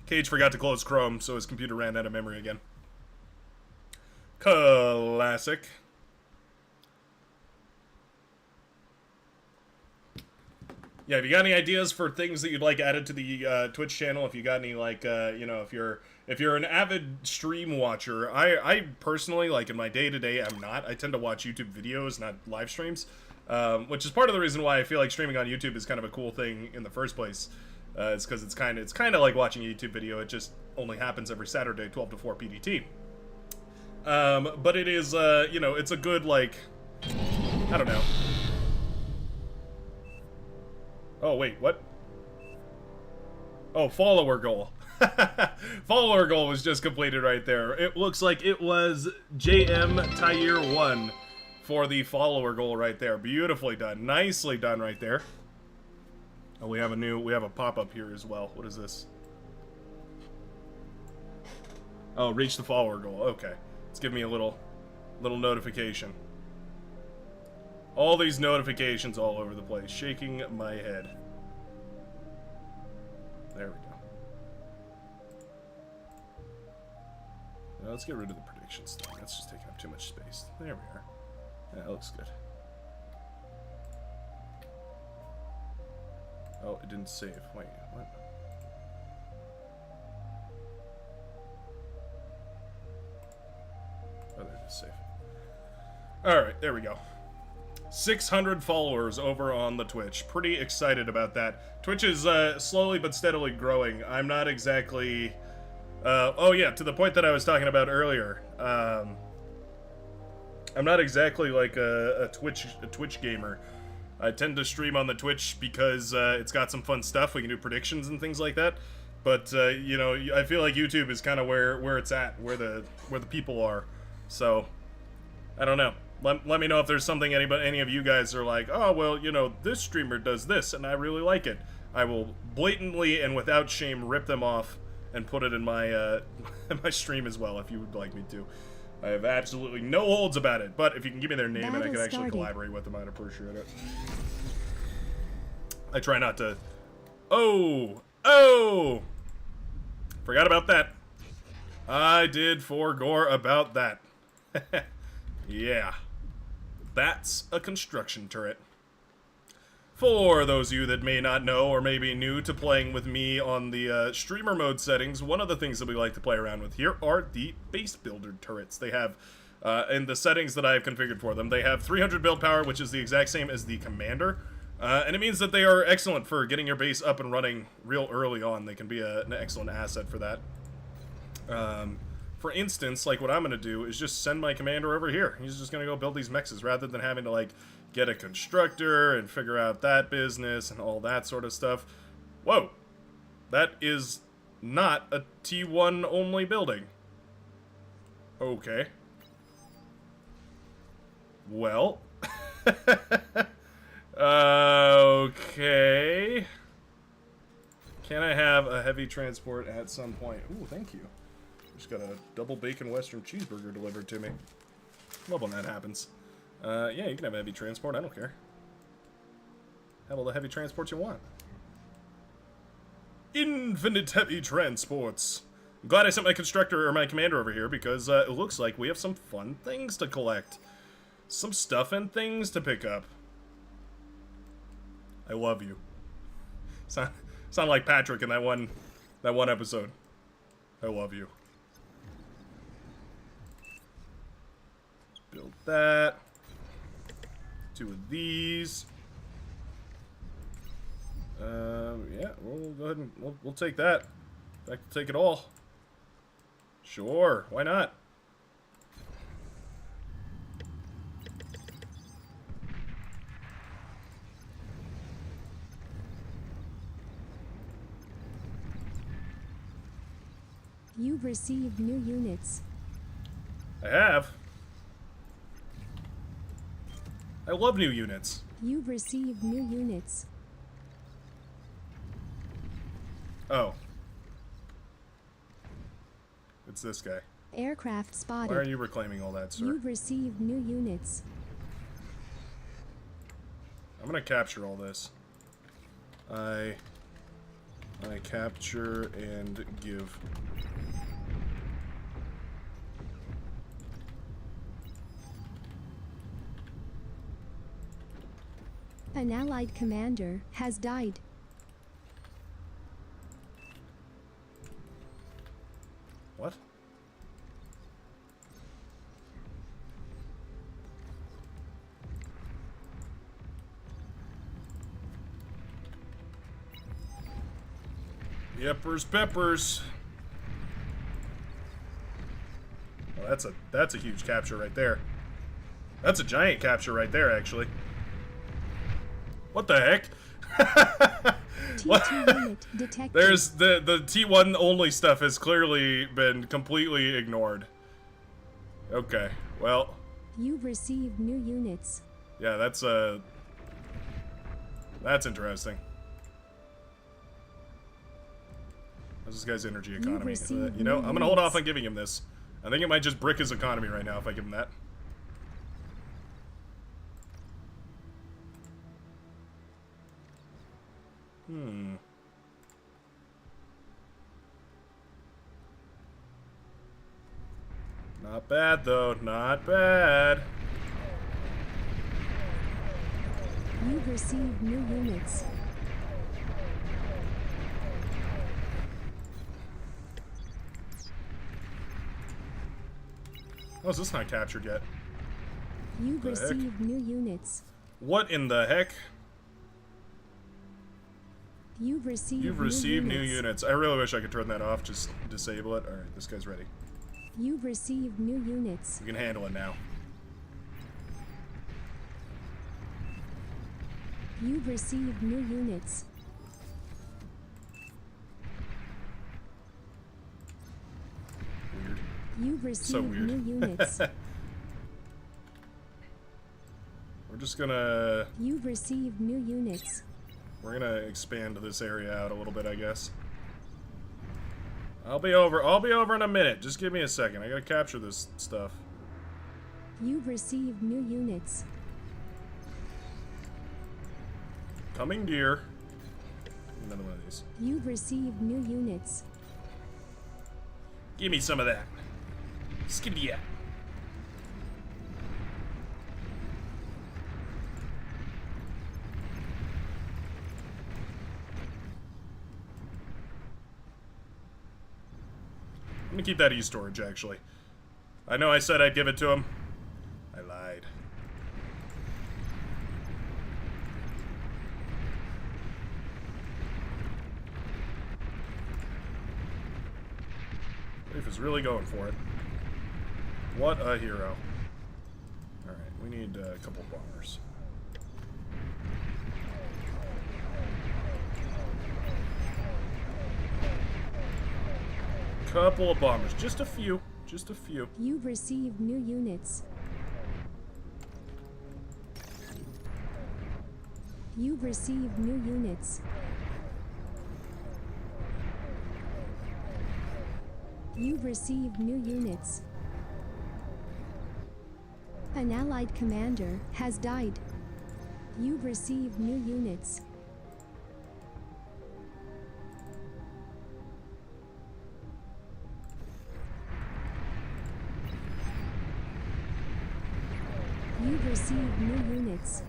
Cage forgot to close Chrome, so his computer ran out of memory again. Classic. Yeah, if you got any ideas for things that you'd like added to the Twitch channel, if you got any, like, you know, if you're an avid stream watcher, I personally, like, in my day-to-day, I'm not. I tend to watch YouTube videos, not live streams, which is part of the reason why I feel like streaming on YouTube is kind of a cool thing in the first place. It's because it's kind of like watching a YouTube video. It just only happens every Saturday, 12 to 4 PDT. But it is, you know, it's a good, like, I don't know. Oh, wait, what? Oh, follower goal. Follower goal was just completed right there. It looks like it was JM Tyre 1 for the follower goal right there. Beautifully done. Nicely done right there. Oh, we have a pop-up here as well. What is this? Oh, reach the follower goal. Okay. It's giving me a little notification. All these notifications all over the place. Shaking my head. There we go. Now let's get rid of the predictions thing. That's just taking up too much space. There we are. Yeah, that looks good. Oh, it didn't save. Wait, what? Oh, there it is. Save. Alright, there we go. 600 followers over on the Twitch. Pretty excited about that. Twitch is slowly but steadily growing. I'm not exactly... oh yeah, to the point that I was talking about earlier. I'm not exactly like a Twitch gamer. I tend to stream on the Twitch because it's got some fun stuff. We can do predictions and things like that. But you know, I feel like YouTube is kind of where it's at, where the people are. So I don't know. Let me know if there's something any of you guys are like, oh well, you know, this streamer does this and I really like it. I will blatantly and without shame rip them off and put it in my my stream as well if you would like me to. I have absolutely no holds about it, but if you can give me their name and I can actually collaborate with them, I'd appreciate it. I try not to... Oh! Forgot about that. I did forgore about that. Yeah. That's a construction turret. For those of you that may not know or may be new to playing with me on the streamer mode settings, one of the things that we like to play around with here are the base builder turrets. They have, in the settings that I have configured for them, they have 300 build power, which is the exact same as the commander. And it means that they are excellent for getting your base up and running real early on. They can be an excellent asset for that. For instance, like what I'm going to do is just send my commander over here. He's just going to go build these mexes rather than having to, like, get a constructor and figure out that business and all that sort of stuff. Whoa. That is not a T1 only building. Okay. Well. Okay. Can I have a heavy transport at some point? Ooh, thank you. Just got a double bacon western cheeseburger delivered to me. Love when that happens. Yeah, you can have heavy transport. I don't care. Have all the heavy transports you want. Infinite heavy transports. I'm glad I sent my constructor or my commander over here because it looks like we have some fun things to collect. Some stuff and things to pick up. I love you. Sound like Patrick in that one episode. I love you. Build that. 2 of these. Yeah, we'll go ahead and we'll take that. In fact, we'll take it all. Sure, why not? You've received new units. I have. I love new units. You've received new units. Oh. It's this guy. Aircraft spotted. Why are you reclaiming all that, sir? You've received new units. I'm gonna capture all this. I capture and give. An allied commander has died. What? Yepers peppers. Well, that's a huge capture right there. That's a giant capture right there, actually. What the heck? T2 unit detected. There's the T1 only stuff has clearly been completely ignored. Okay, well. You've received new units. Yeah, that's interesting. How's this guy's energy economy? You know, I'm gonna hold off on giving him this. I think it might just brick his economy right now if I give him that. Not bad, though. Not bad. You've received new units. Oh, is this not captured yet? You've received new units. What in the heck? You've received new units. I really wish I could turn that off. Just disable it. Alright, this guy's ready. You've received new units. We can handle it now. You've received new units. Weird. You've received So weird. new units. We're just gonna... You've received new units. We're gonna expand this area out a little bit, I guess. I'll be over in a minute. Just give me a second. I gotta capture this stuff. You've received new units. Coming, dear. Another one of these. You've received new units. Give me some of that. Skiddy ya. I'm gonna keep that e-storage, actually. I know I said I'd give it to him. I lied. Rafe is really going for it. What a hero. Alright, we need a couple bombers. Couple of bombers. Just a few. Just a few. You've received new units. You've received new units. You've received new units. An allied commander has died. You've received new units. You've received new units.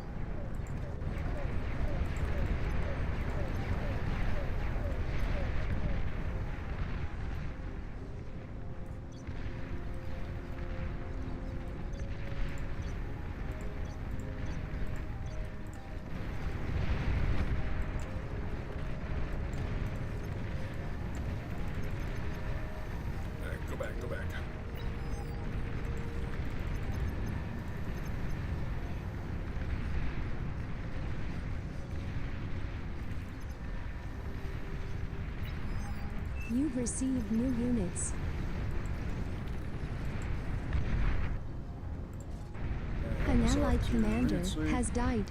Go back. You've received new units. An allied commander has died.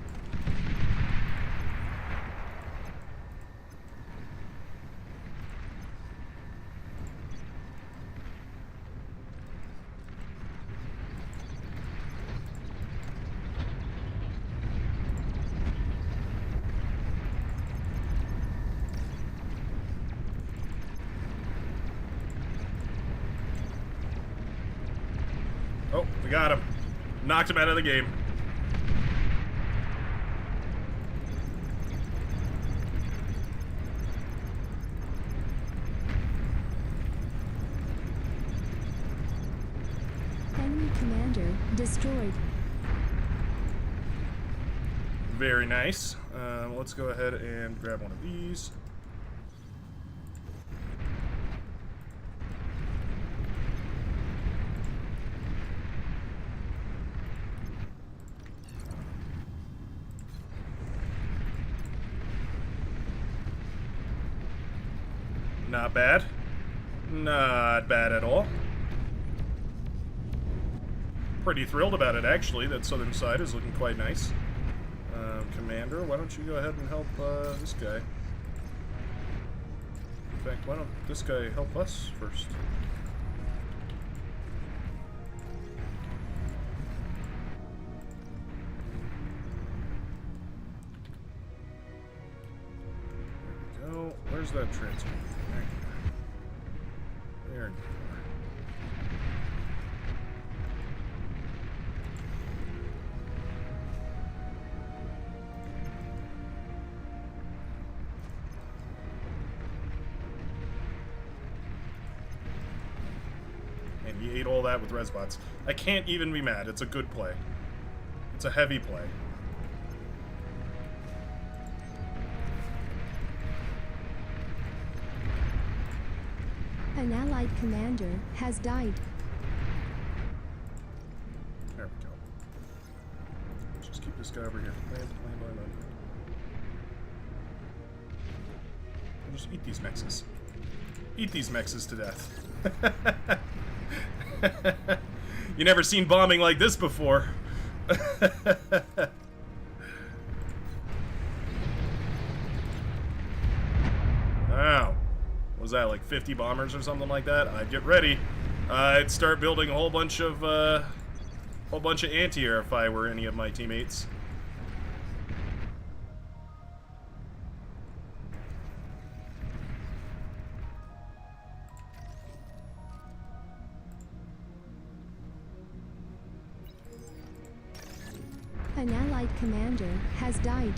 Oh, we got him. Knocked him out of the game. Enemy commander destroyed. Very nice. Let's go ahead and grab one of these. Not bad. Not bad at all. Pretty thrilled about it, actually. That southern side is looking quite nice. Commander, why don't you go ahead and help this guy? In fact, why don't this guy help us first? There we go. Where's that transfer? There you are. And he ate all that with resbots. I can't even be mad. It's a good play. It's a heavy play. An allied commander has died. There we go. Just keep this guy over here. Land. I'll just eat these mexes. Eat these mexes to death. You never seen bombing like this before. Wow. What was that, like 50 bombers or something like that? I'd get ready. I'd start building a whole bunch of anti-air if I were any of my teammates. An allied commander has died.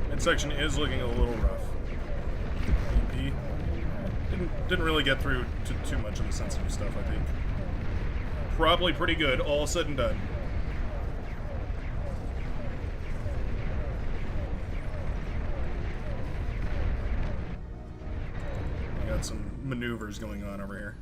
Midsection is looking a little rough. EP didn't really get through to too much of the sensitive stuff, I think. Probably pretty good, all said and done. We got some maneuvers going on over here.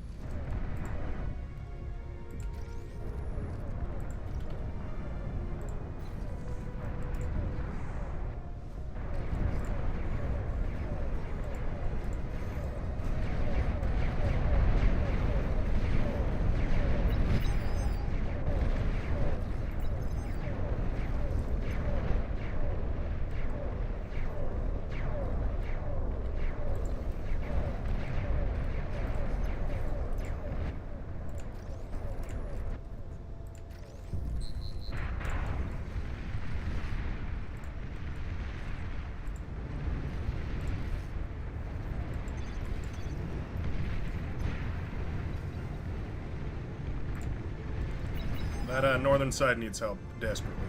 That northern side needs help desperately.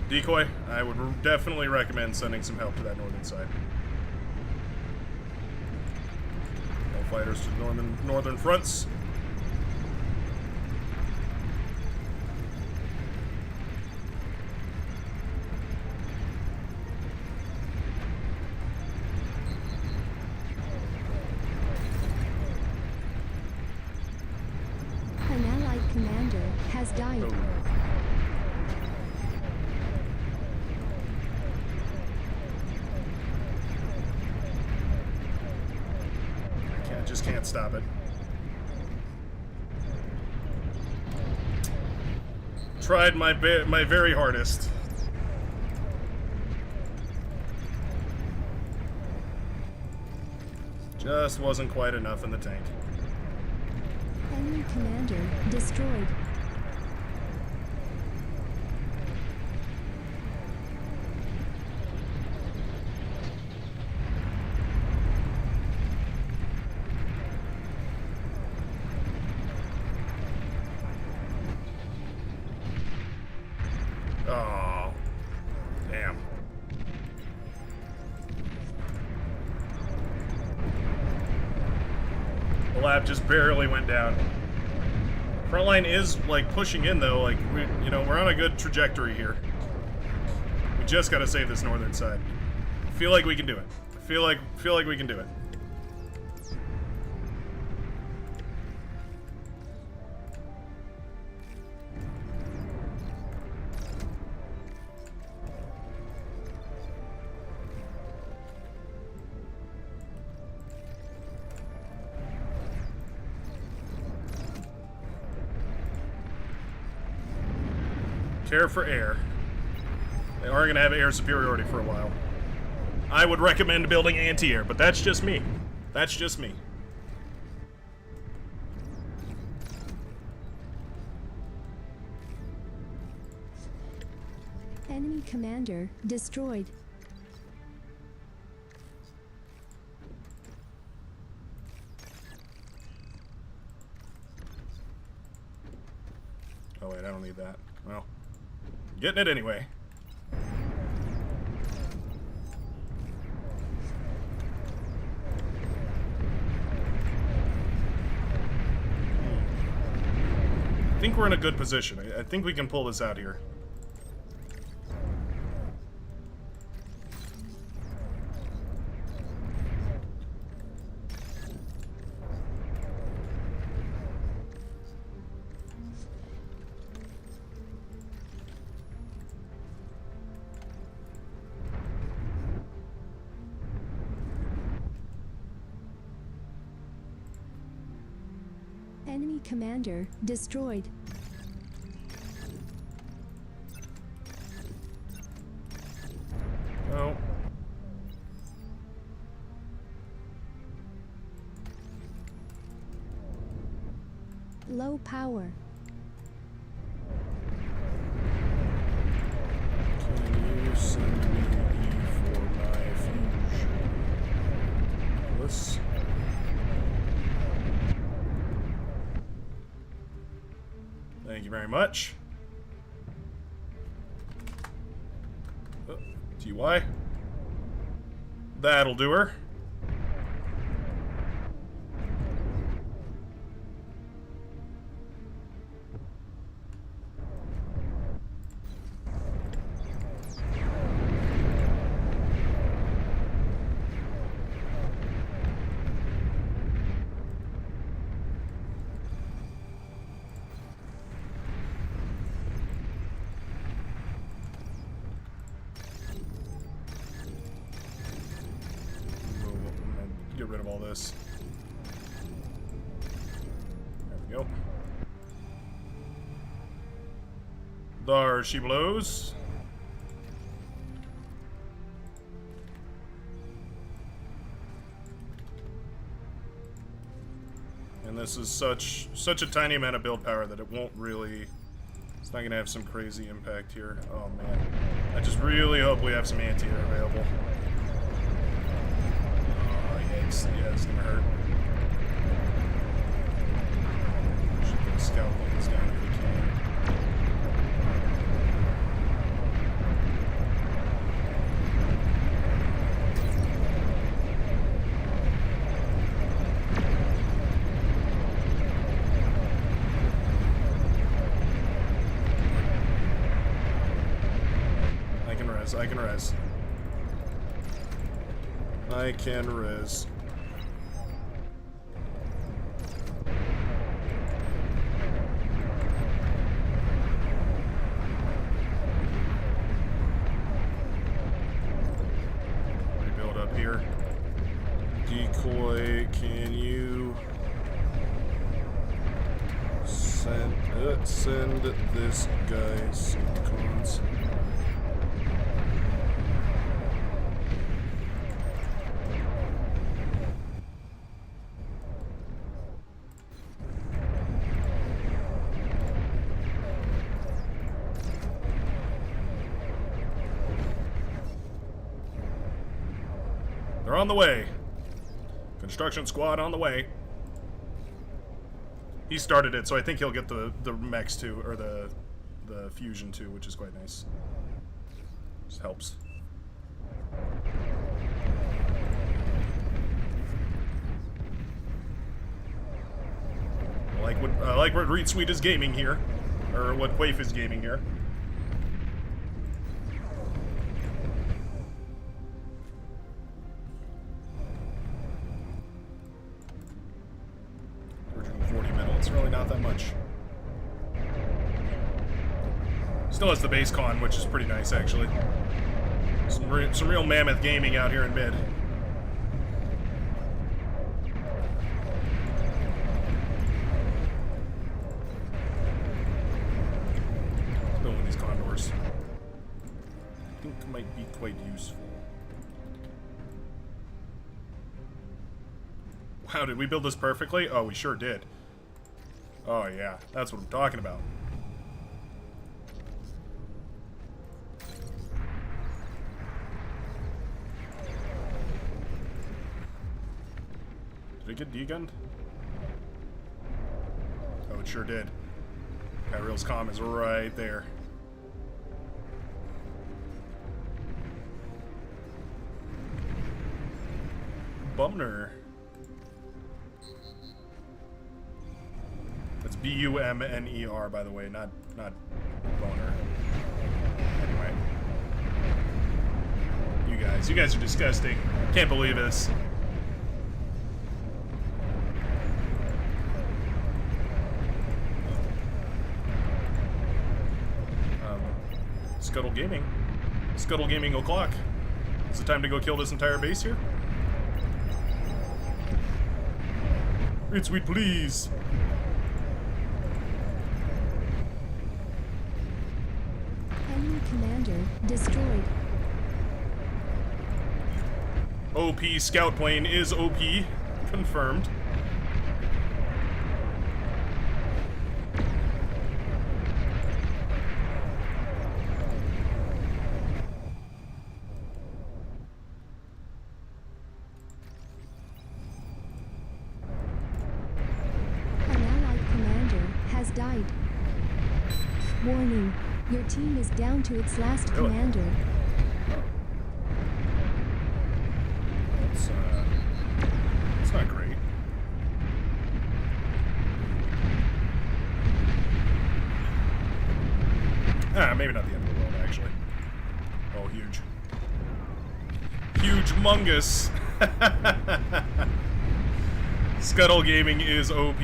Decoy, I would definitely recommend sending some help to that northern side. All fighters to the northern fronts. An allied commander has died. Oh. Just can't stop it. Tried my very hardest. Just wasn't quite enough in the tank. Enemy commander destroyed. Oh, damn. The lab just barely went down. Frontline is like pushing in though. Like we're on a good trajectory here. We just got to save this northern side. I feel like we can do it. I feel like we can do it. Care for air. They are going to have air superiority for a while. I would recommend building anti-air, but that's just me. That's just me. Enemy commander destroyed. Oh wait, I don't need that. Well, getting it anyway. I think we're in a good position. I think we can pull this out here. Enemy commander destroyed. Oh. Low power. Can you send me E for my fusion? Let's... Thank you very much. TY. That'll do her. Get rid of all this. There we go. There she blows. And this is such a tiny amount of build power that it won't really... It's not gonna have some crazy impact here. Oh man. I just really hope we have some anti-air available. Yeah, it's gonna hurt. Should get a scout things down if we can. I can res. I can res. I can res. Rebuild up here. Decoy, can you send this guy some cons? They're on the way. Construction squad on the way. He started it, so I think he'll get the mechs too, or the fusion too, which is quite nice. Just helps. I like what Reed Sweet is gaming here, or what Quaif is gaming here. It's really not that much. Still has the base con, which is pretty nice, actually. Some real mammoth gaming out here in mid. Building these condors, I think, might be quite useful. Wow, did we build this perfectly? Oh, we sure did. Oh yeah, that's what I'm talking about. Did it get degunned? Oh, it sure did. Kyriel's comm is right there. Bumner. It's B-U-M-N-E-R, by the way, not boner. Anyway. You guys are disgusting. Can't believe this. Scuttle Gaming. Scuttle Gaming o'clock. Is it time to go kill this entire base here? Reed Sweet, please. commander destroyed. OP scout plane is OP. Confirmed. An allied commander has died. Warning, your team is down to its last Really? commander. It's not great. Maybe not the end of the world, actually. Oh, huge. Huge mungus. Scuttle Gaming is OP.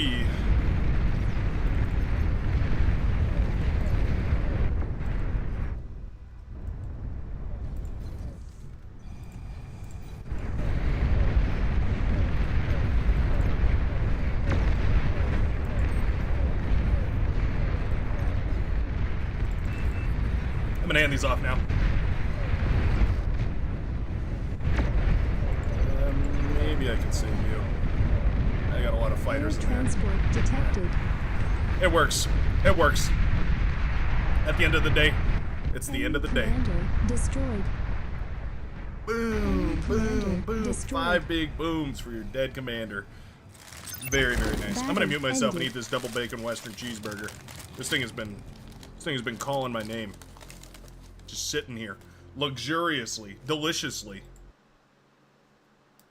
I'm gonna hand these off now. Maybe I can save you. I got a lot of fighters in there. Transport detected. It works. It works. At the end of the day, it's the end of the day. Commander destroyed. Boom, boom, boom. Destroyed. 5 big booms for your dead commander. Very, very nice. I'm gonna mute myself and eat this double bacon Western cheeseburger. This thing has been calling my name. Just sitting here, luxuriously, deliciously.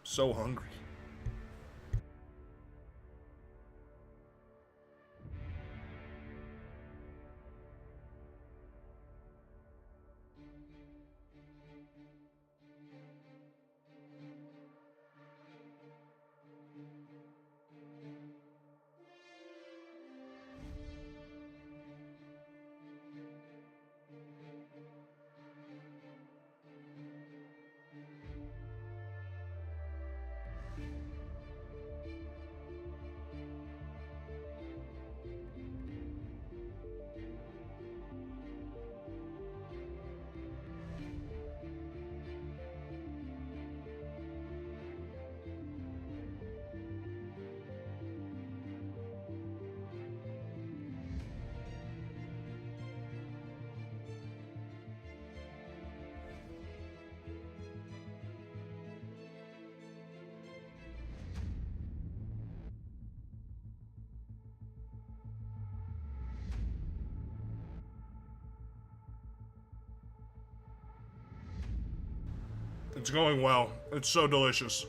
So hungry. It's going well. It's so delicious.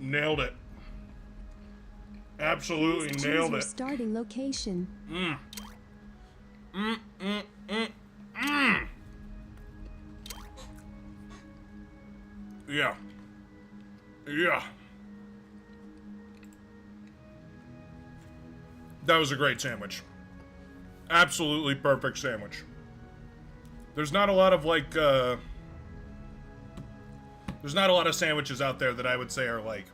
Nailed it. Absolutely Choose nailed your it. starting location. Yeah. Yeah. That was a great sandwich. Absolutely perfect sandwich. There's not a lot of like, there's not a lot of sandwiches out there that I would say are like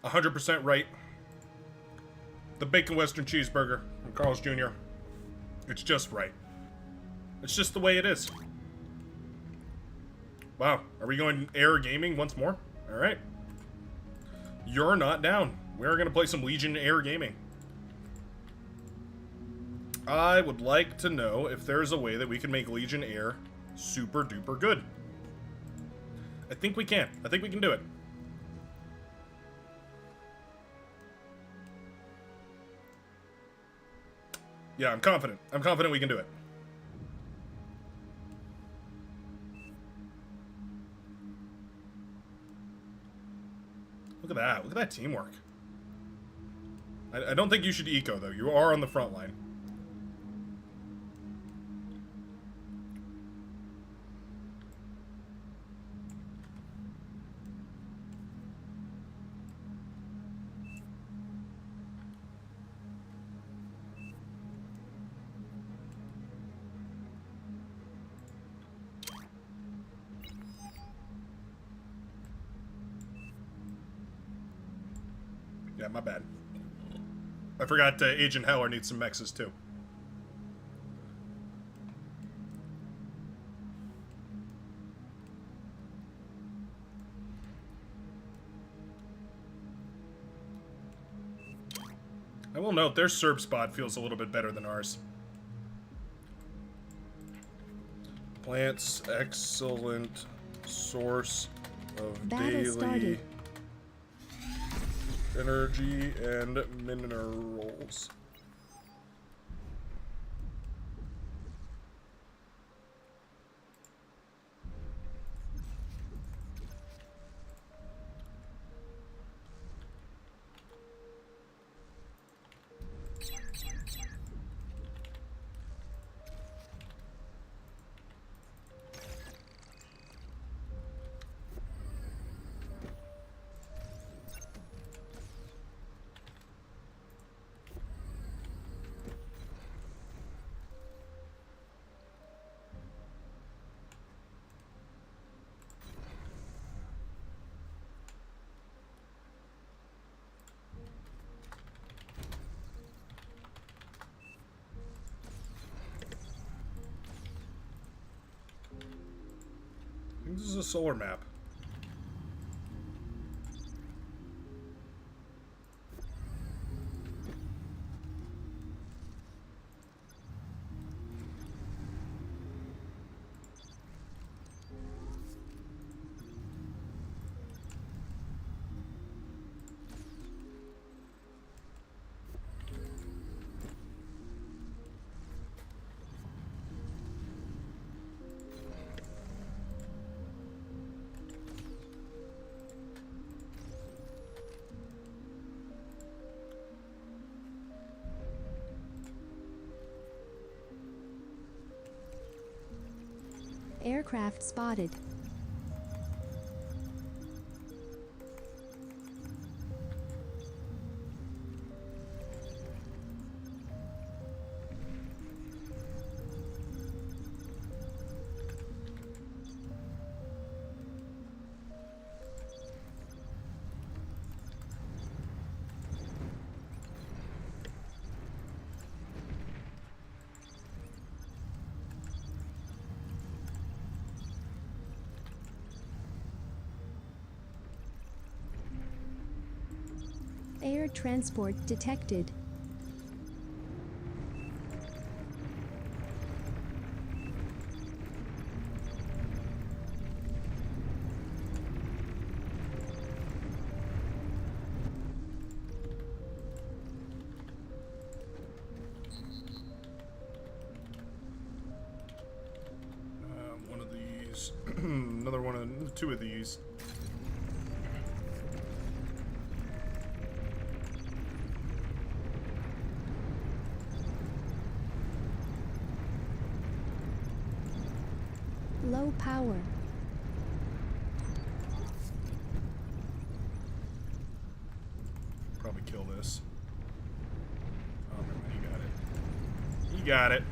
100% right. The bacon western cheeseburger from Carl's Jr. It's just right. It's just the way it is. Wow, are we going air gaming once more? All right. You're not down. We're gonna play some Legion Air Gaming. I would like to know if there's a way that we can make Legion Air super duper good. I think we can. I think we can do it. Yeah, I'm confident. I'm confident we can do it. Look at that. Look at that teamwork. I don't think you should eco, though. You are on the front line. Yeah, my bad. I forgot Agent Heller needs some mexes, too. I will note, their Serb spot feels a little bit better than ours. Plants, excellent source of Battle daily started. energy and minerals. I think this is a solar map. Aircraft spotted. Air transport detected. One of these. Another one of two of these. Low power. Probably kill this. Oh, never mind, you got it. You got it.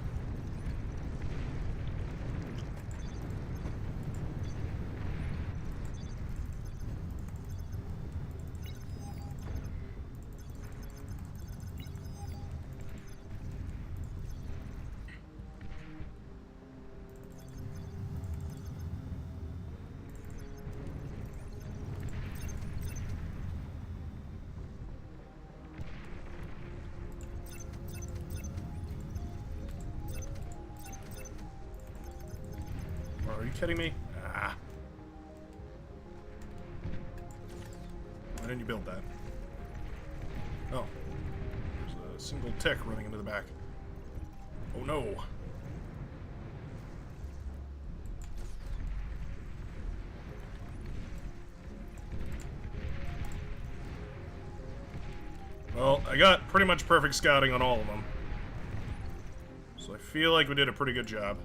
Are you kidding me? Ah. Why didn't you build that? Oh. There's a single tick running into the back. Oh no. Well, I got pretty much perfect scouting on all of them. So I feel like we did a pretty good job.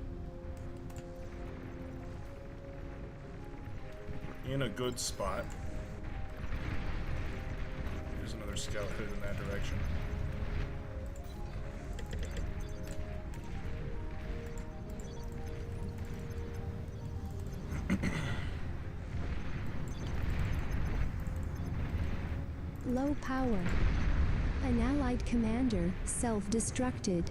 In a good spot. There's another scout headed in that direction. Low power. An allied commander self-destructed.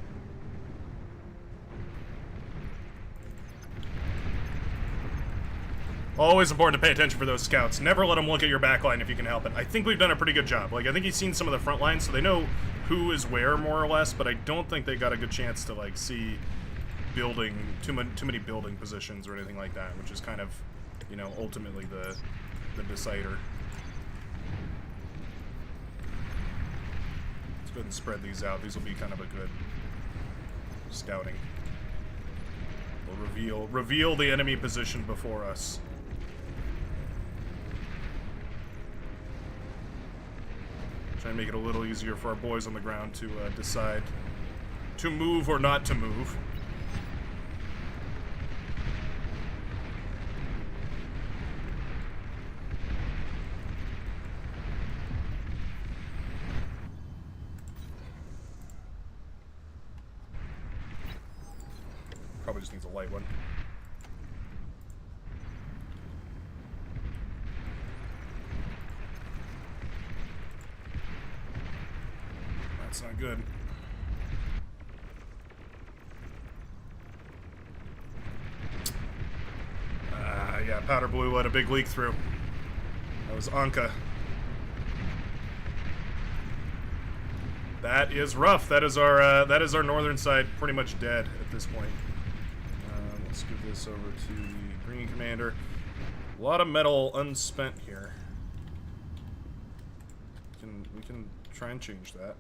Always important to pay attention for those scouts. Never let them look at your backline if you can help it. I think we've done a pretty good job. Like, I think he's seen some of the front lines, so they know who is where, more or less, but I don't think they got a good chance to, like, see building, too many building positions or anything like that, which is kind of, you know, ultimately the decider. Let's go ahead and spread these out. These will be kind of a good scouting. We'll reveal the enemy position before us. Try and make it a little easier for our boys on the ground to decide to move or not to move. Probably just needs a light one. That's not good. Yeah, powder blue let a big leak through. That was Anka. That is rough. That is our northern side pretty much dead at this point. Let's give this over to the green commander. A lot of metal unspent here. We can try and change that.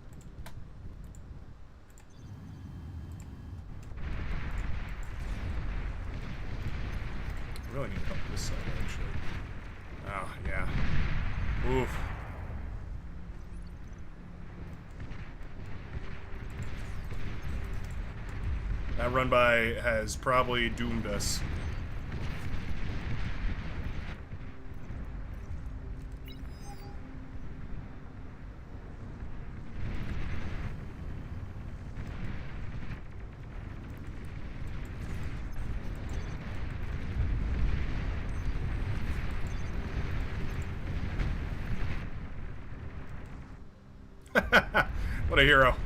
I really need help this side, actually. Oh, yeah. Oof. That run by has probably doomed us. What a hero.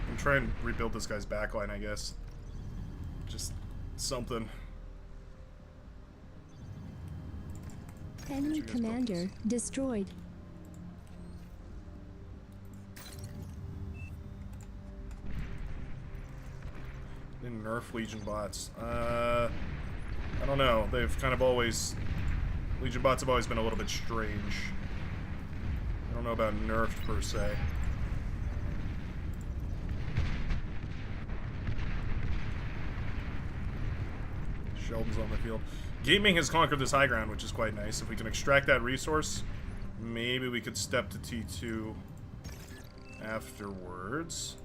I'm trying to rebuild this guy's backline, I guess. Just something. Enemy commander destroyed. Didn't nerf Legion bots. I don't know. They've kind of always... Legion bots have always been a little bit strange. I don't know about nerfed per se. Sheldon's on the field. Gaming has conquered this high ground, which is quite nice. If we can extract that resource, maybe we could step to T2 afterwards.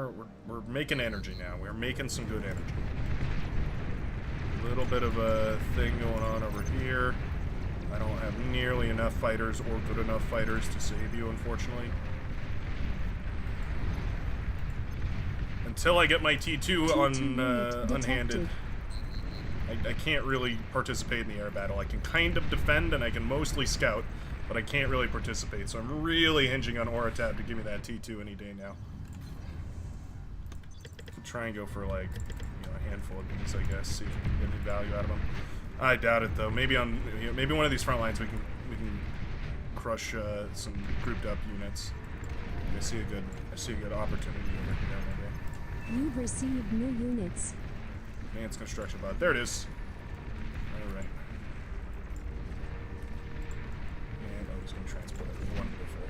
we're making energy now. We're making some good energy. A little bit of a thing going on over here. I don't have nearly enough fighters or good enough fighters to save you, unfortunately. Until I get my T2 on unhanded, I can't really participate in the air battle. I can kind of defend and I can mostly scout, but I can't really participate. So I'm really hinging on Oratab to give me that T2 any day now. Could try and go for like, you know, a handful of these, I guess. See if we can get any value out of them. I doubt it though. Maybe on, you know, maybe one of these front lines we can crush some grouped up units. I see a good opportunity over here. Maybe. You've received new units. Advanced construction bot. There it is. All right. And I was going to transport it. Wonderful.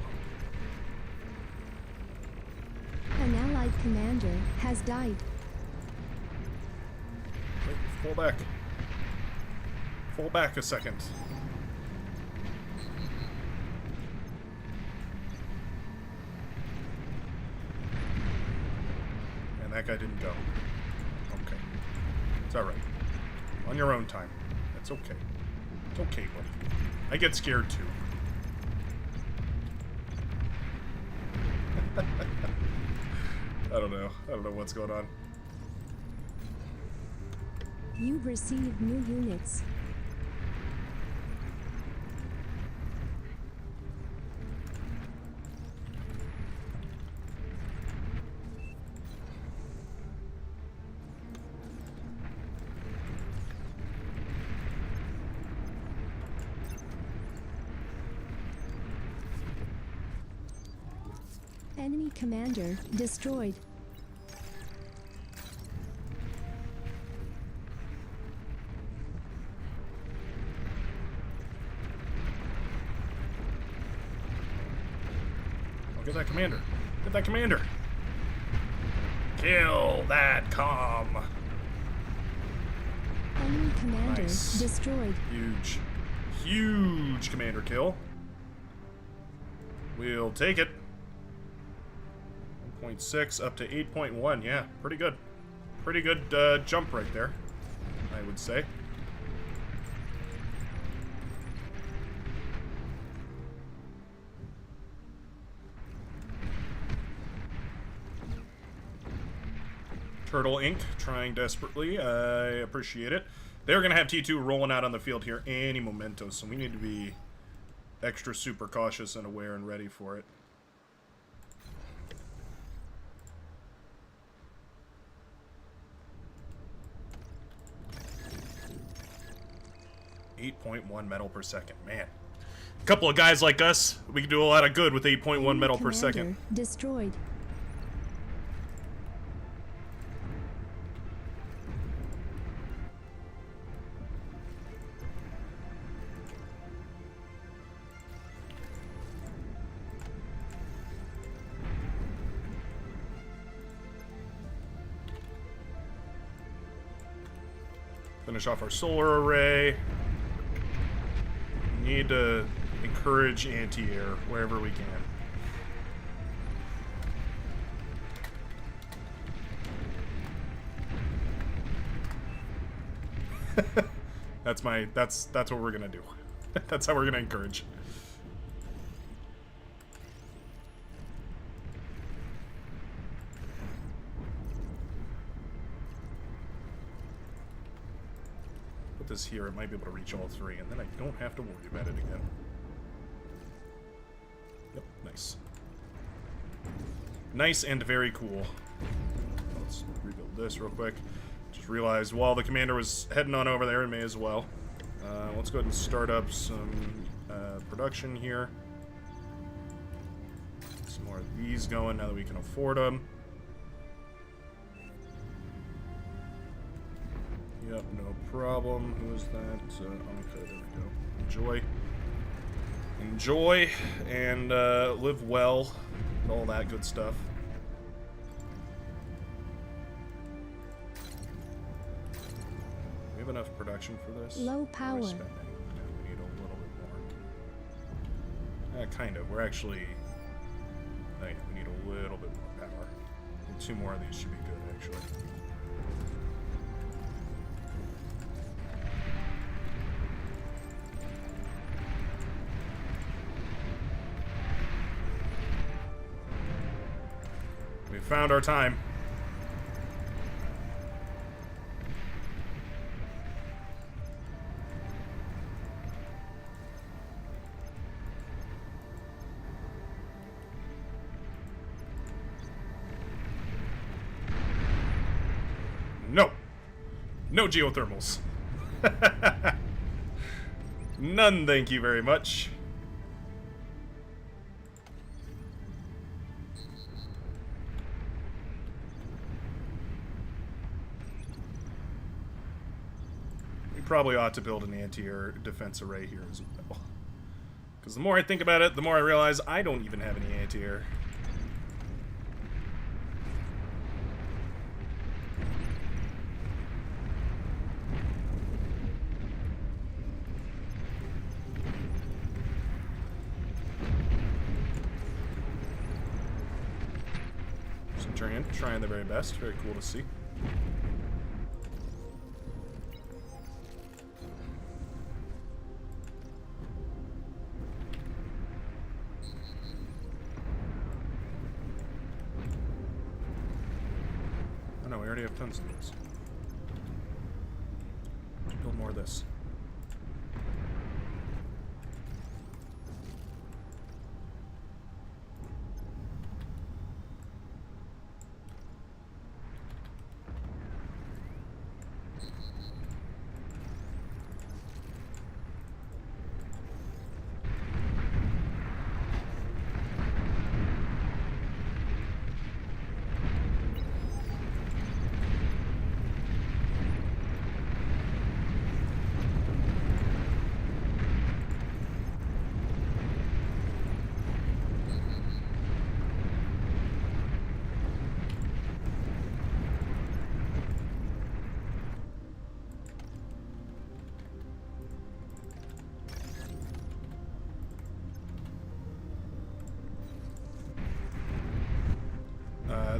An allied commander has died. Wait, fall back. Fall back a second. And that guy didn't go. Okay. It's alright. On your own time. That's okay. It's okay, buddy. I get scared too. I don't know. I don't know what's going on. You've received new units. Enemy commander destroyed. Oh, get that commander. Get that commander. Kill that comm. Enemy commander Nice. destroyed. Huge. Huge commander kill. We'll take it. 1.6 up to 8.1. Yeah, pretty good. Pretty good jump right there, I would say. Turtle Inc. trying desperately. I appreciate it. They're going to have T2 rolling out on the field here any momento, so we need to be extra super cautious and aware and ready for it. .1 metal per second. Man. A couple of guys like us, we can do a lot of good with 8.1 metal per second. Destroyed. Finish off our solar array. We need to encourage anti-air wherever we can. That's what we're gonna do. That's how we're gonna encourage. Put this here, it might be able to reach all three, and then I don't have to worry about it again. Yep, nice. Nice and very cool. Let's rebuild this real quick. Just realized while the commander was heading on over there, we may as well. Let's go ahead and start up some production here. Some more of these going now that we can afford them. Yep, no problem. Who is that? Okay, there we go. Enjoy. Enjoy and live well and all that good stuff. We have enough production for this? Low power. We're spending. Yeah, we need a little bit more. Kind of. We're actually... Oh yeah, we need a little bit more power. 2 more of these should be good, actually. We found our time. No. No geothermals. None, thank you very much. We probably ought to build an anti-air defense array here as well. Because the more I think about it, the more I realize I don't even have any anti-air. Trying the very best. Very cool to see. Oh no, we already have tons of these. Let's build more of this.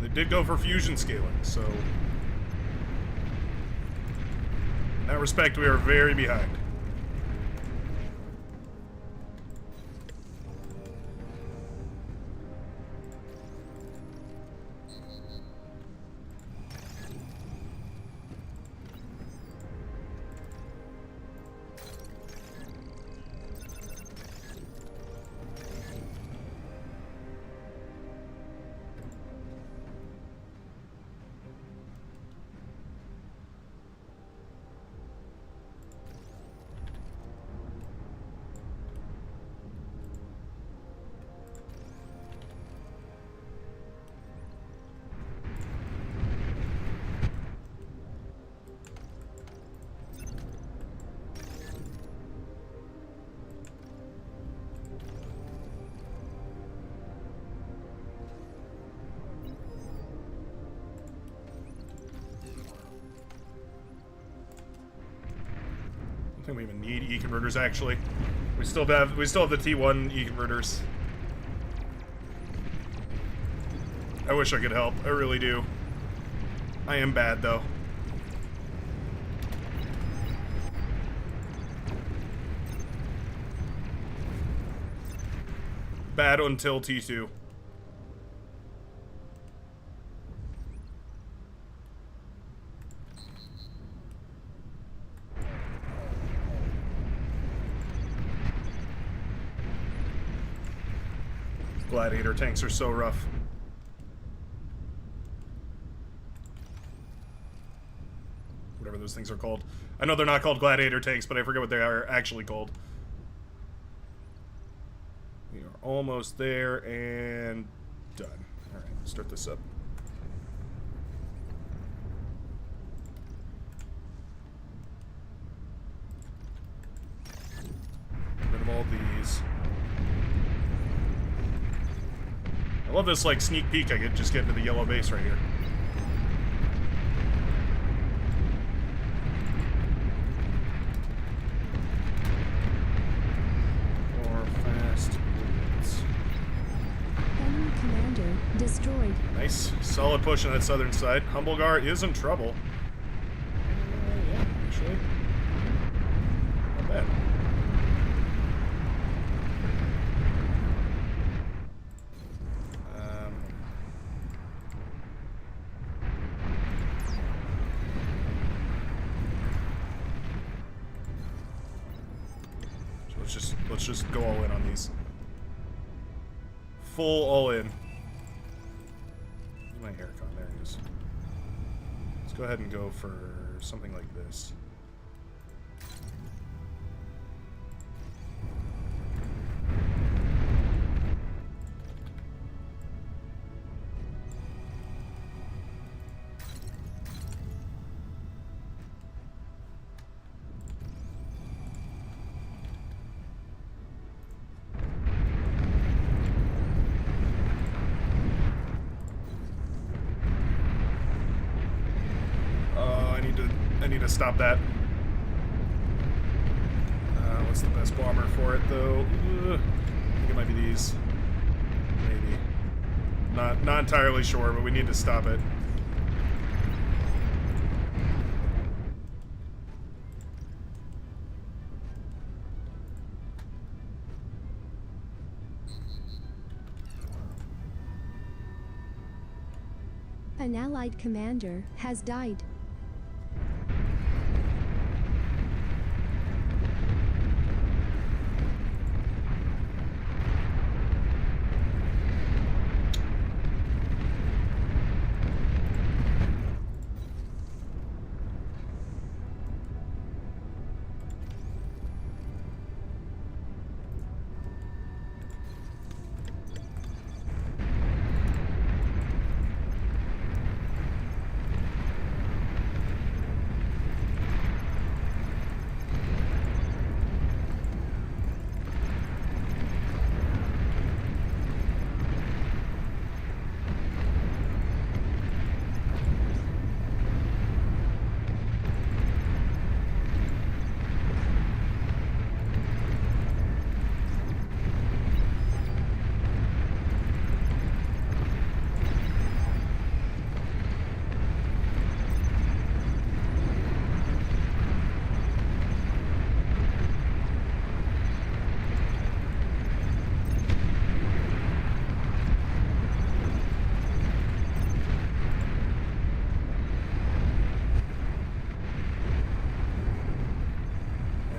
They did go for fusion scaling, so in that respect, we are very behind. I don't think we even need E-converters, actually. We still have the T1 E-converters. I wish I could help. I really do. I am bad, though. Bad until T2. Gladiator tanks are so rough. Whatever those things are called. I know they're not called gladiator tanks, but I forget what they are actually called. We are almost there and done. Alright, start this up. Get rid of all these. I love this, like, sneak peek I just get into the yellow base right here. Enemy command commander destroyed. Nice. Solid push on that southern side. Humblegar is in trouble. Yeah, actually. Not bad. So let's just go all in on these. Full all in. My haircut, there it is. Let's go ahead and go for something like this. I need to stop that. What's the best bomber for it, though? I think it might be these. Maybe. Not entirely sure, but we need to stop it. An allied commander has died.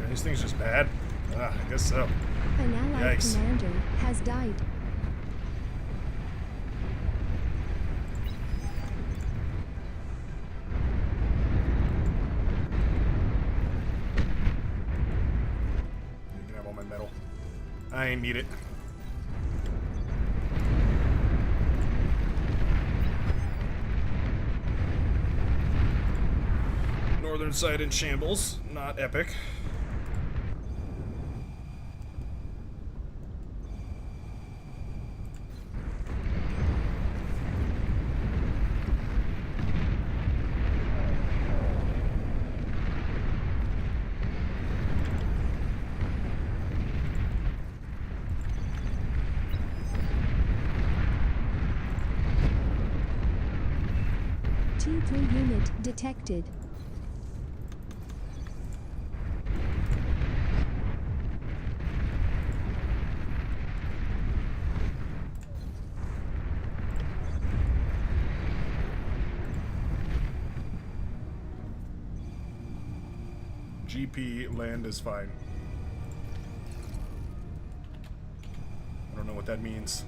This thing's just bad? I guess so. An allied Yikes. commander has died. You can have all my metal. I ain't need it. Northern side in shambles. Not epic. T3 unit detected. GP land is fine. I don't know what that means.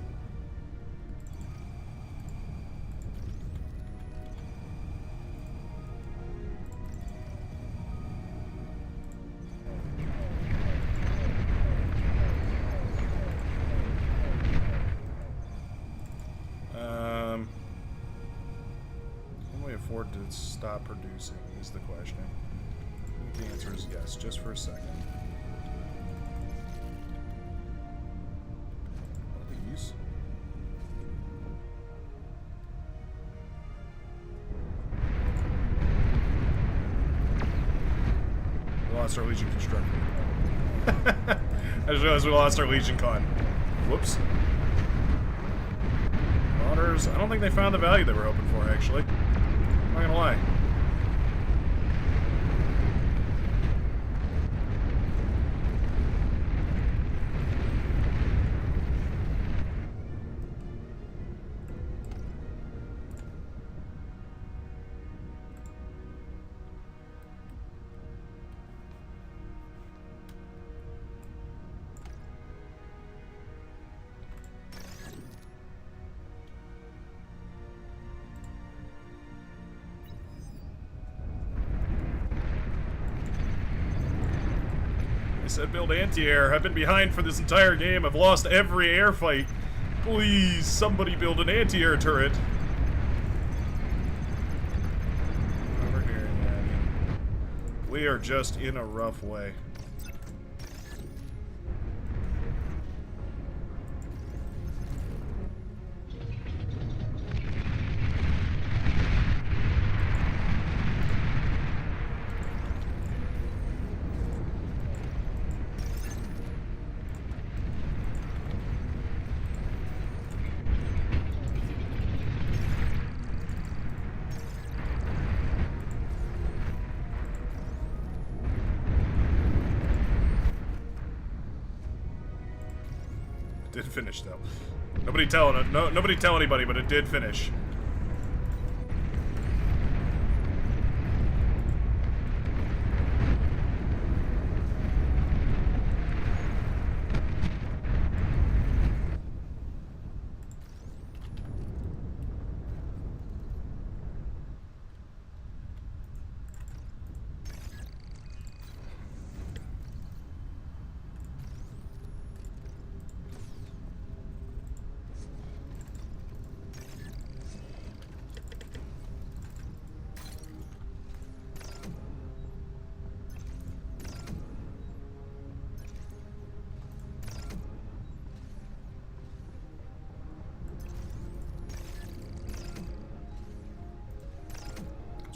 Can we afford to stop producing is the question. I think the answer is yes, just for a second. These. We lost our Legion constructor. I just realized we lost our Legion con. Whoops. stores. I don't think they found the value they were hoping for, actually. I'm not gonna lie. I said build anti-air. I've been behind for this entire game. I've lost every air fight. Please, somebody build an anti-air turret. Over here, yeah, I mean, we are just in a rough way. Did finish though. Nobody tell anybody, but it did finish.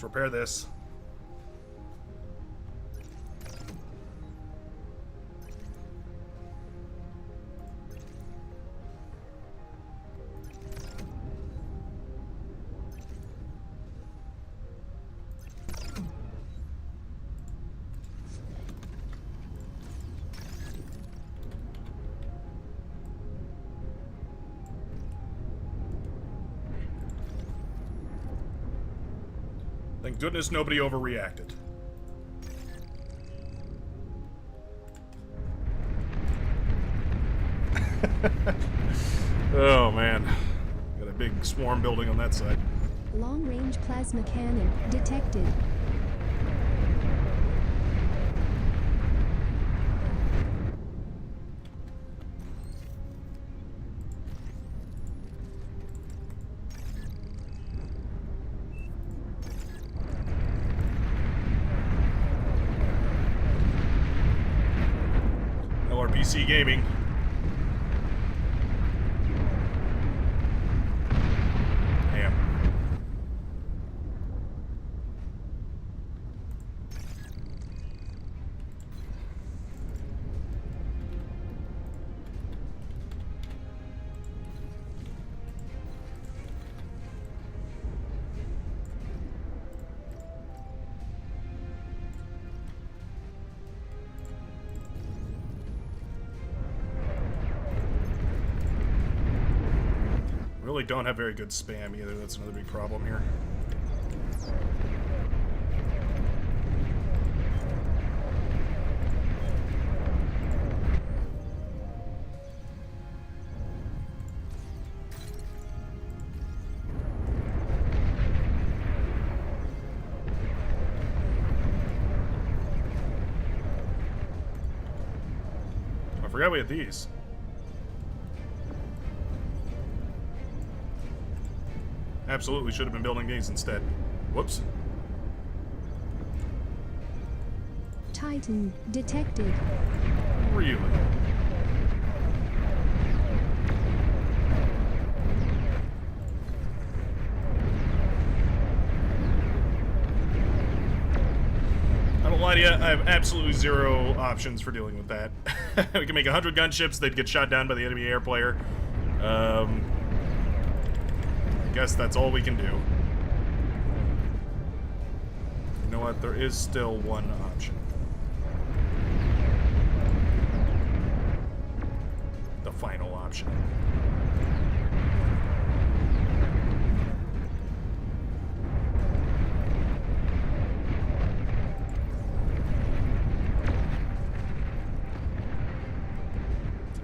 Let's repair this. Thank goodness nobody overreacted. Oh man. Got a big swarm building on that side. Long-range plasma cannon detected. LRPC Gaming. Damn. Really don't have very good spam either. That's another big problem here. I forgot we had these. Absolutely should have been building these instead. Whoops. Titan detected. Really? I don't lie to you, I have absolutely zero options for dealing with that. We can make 100 gunships, they'd get shot down by the enemy air player. guess that's all we can do. You know what? There is still one option. The final option.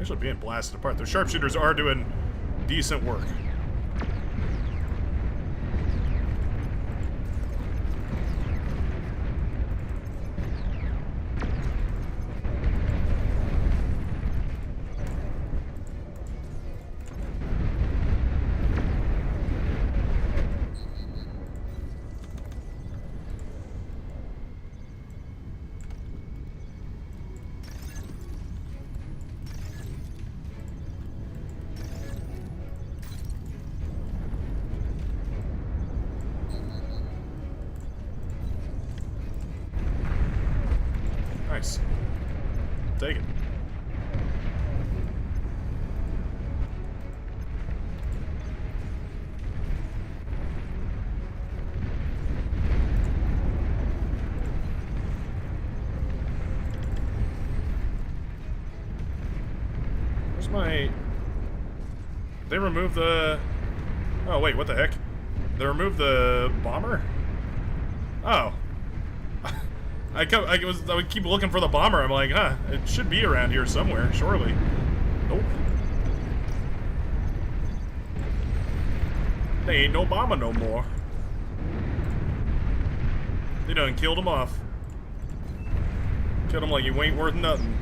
Actually being blasted apart. The sharpshooters are doing decent work. Nice. Take it. Where's my... They removed the... Oh, wait, what the heck? They removed the bomber? Oh. I would keep looking for the bomber. I'm like, huh, it should be around here somewhere, surely. Nope. They ain't no bomber no more. They done killed him off. Killed him like you ain't worth nothing.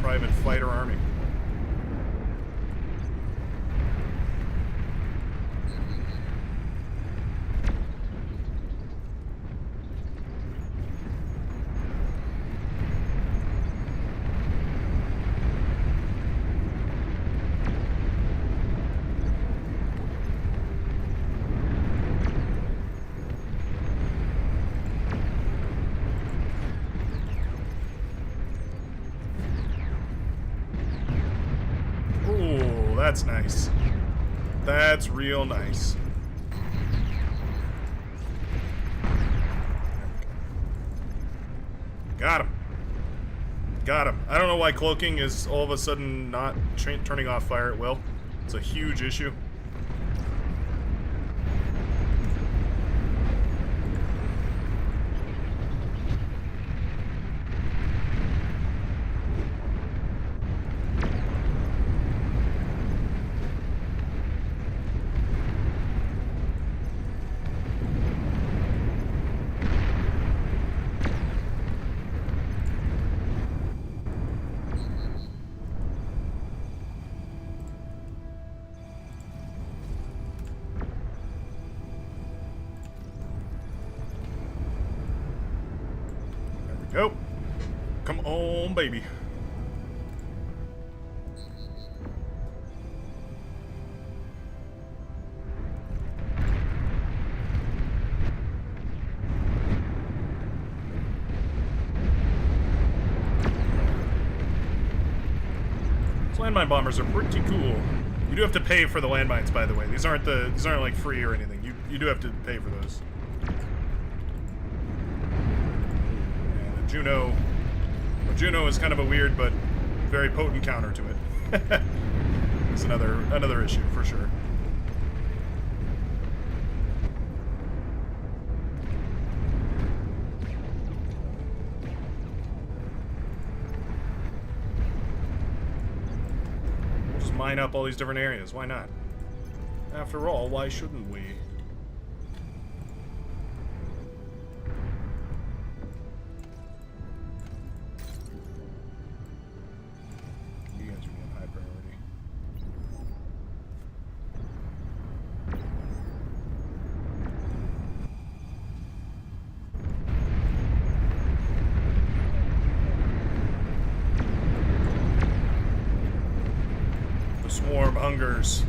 Private fighter army. That's nice. That's real nice. Got him. Got him. I don't know why cloaking is all of a sudden not turning off fire at will. It's a huge issue. Go. Come on, baby. These landmine bombers are pretty cool. You do have to pay for the landmines, by the way. These aren't like free or anything. You do have to pay for those. Juno is kind of a weird but very potent counter to it. It's another issue for sure. We'll just mine up all these different areas. Why not? After all, why shouldn't we? The swarm hungers.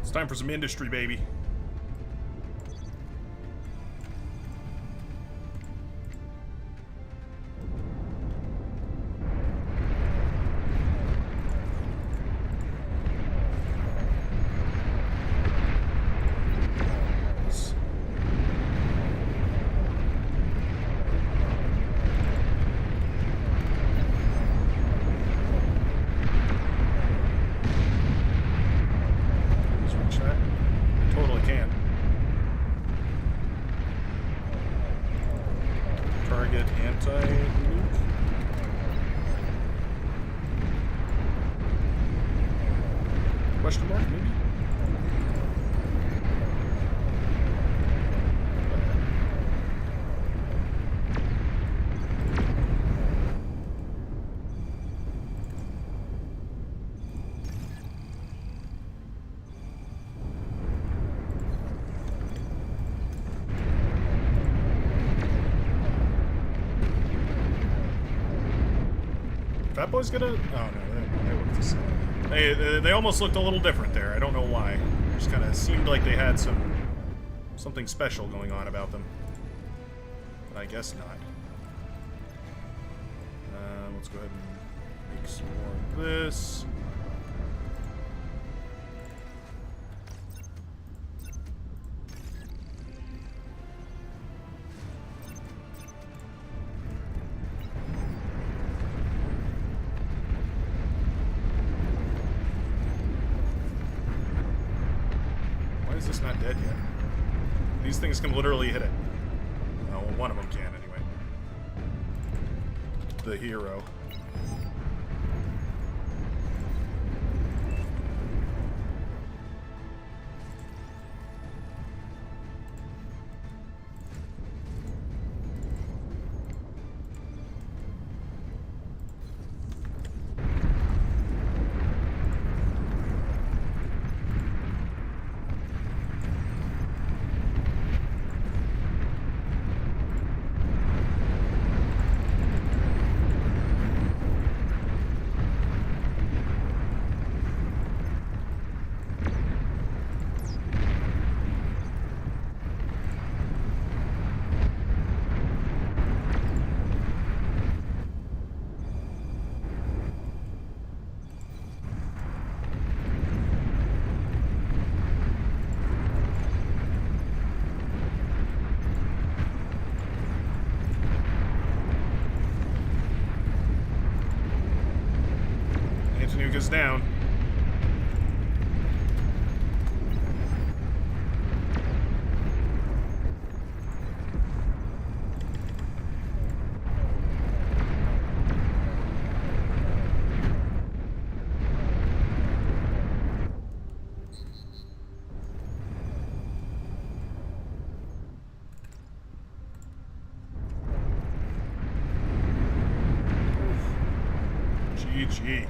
It's time for some industry, baby. Question mark, maybe? Fat Boy's gonna... Oh, no, they look the same. They almost looked a little different there. I don't know why. It just kind of seemed like they had something special going on about them. But I guess not. Let's go ahead and make some more of this. Is this not dead yet? These things can literally hit it. Oh, well, one of them can anyway. The hero. Nuke down. GG.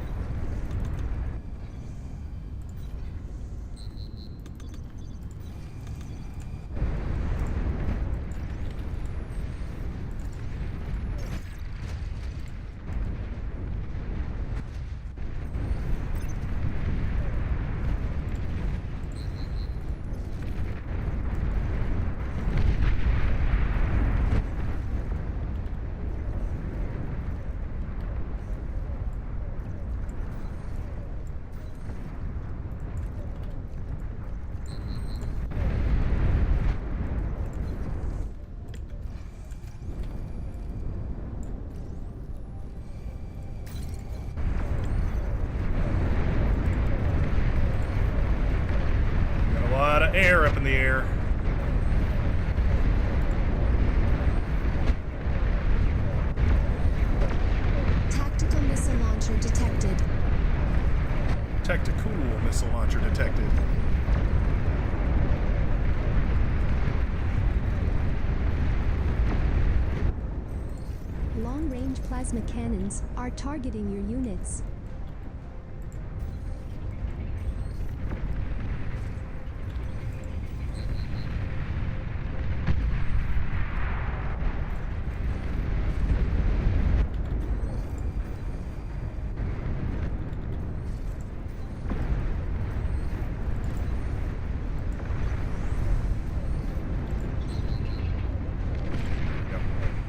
air up in the air. Tactical missile launcher detected. Tactical missile launcher detected. Long-range plasma cannons are targeting your units.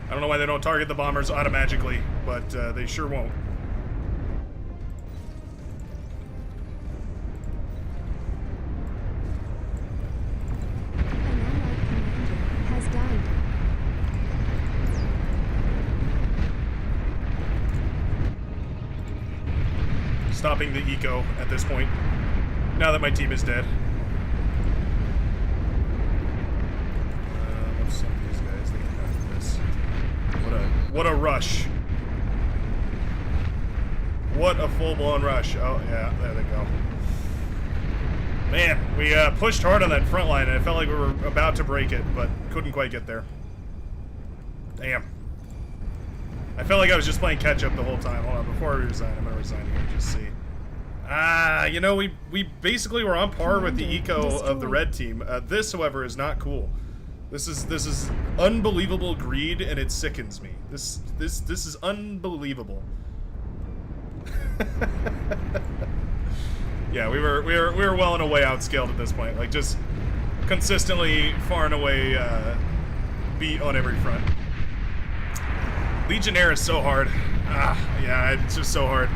I don't know why they don't target the bombers automatically, but they sure won't. An allied commander has died. Stopping the eco at this point, now that my team is dead. Let's send these guys. They can have this. What a rush. What a full-blown rush. Oh, yeah, there they go. Man, we pushed hard on that front line, and it felt like we were about to break it, but couldn't quite get there. Damn. I felt like I was just playing catch-up the whole time. Hold on, before I resign, I'm going to resign here and just see. You know, we basically were on par with the eco of the red team. This, however, is not cool. This is unbelievable greed, and it sickens me. This is unbelievable. Yeah, we were well and away outscaled at this point. Like, just consistently far and away beat on every front. Legionnaire is so hard. Yeah, it's just so hard.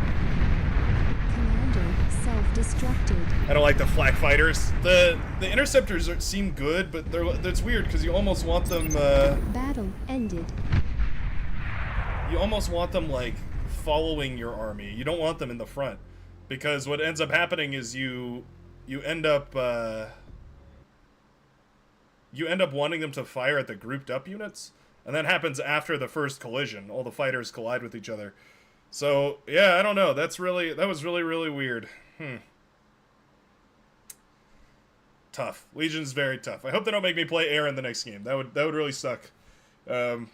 Commander self-destructed. I don't like the flak fighters. The interceptors seem good, but it's weird because you almost want them. Battle ended. You almost want them like following your army. You don't want them in the front, because what ends up happening is you end up wanting them to fire at the grouped up units, and that happens after the first collision. All the fighters collide with each other. So yeah, I don't know. That was really weird. Tough. Legion's very tough. I hope they don't make me play air in the next game. That would really suck. I'm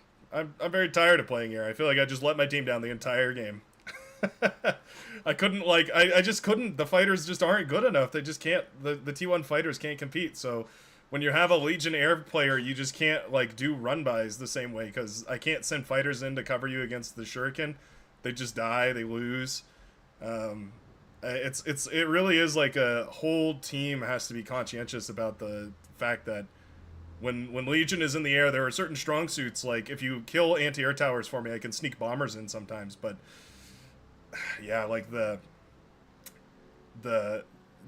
very tired of playing air. I feel like I just let my team down the entire game. I couldn't, like, I just couldn't. The fighters just aren't good enough. They just can't. The T1 fighters can't compete. So when you have a Legion air player, you just can't, like, do run-bys the same way, because I can't send fighters in to cover you against the Shuriken. They just die. They lose. It really is like a whole team has to be conscientious about the fact that when Legion is in the air, there are certain strong suits. Like, if you kill anti-air towers for me, I can sneak bombers in sometimes. But yeah, like the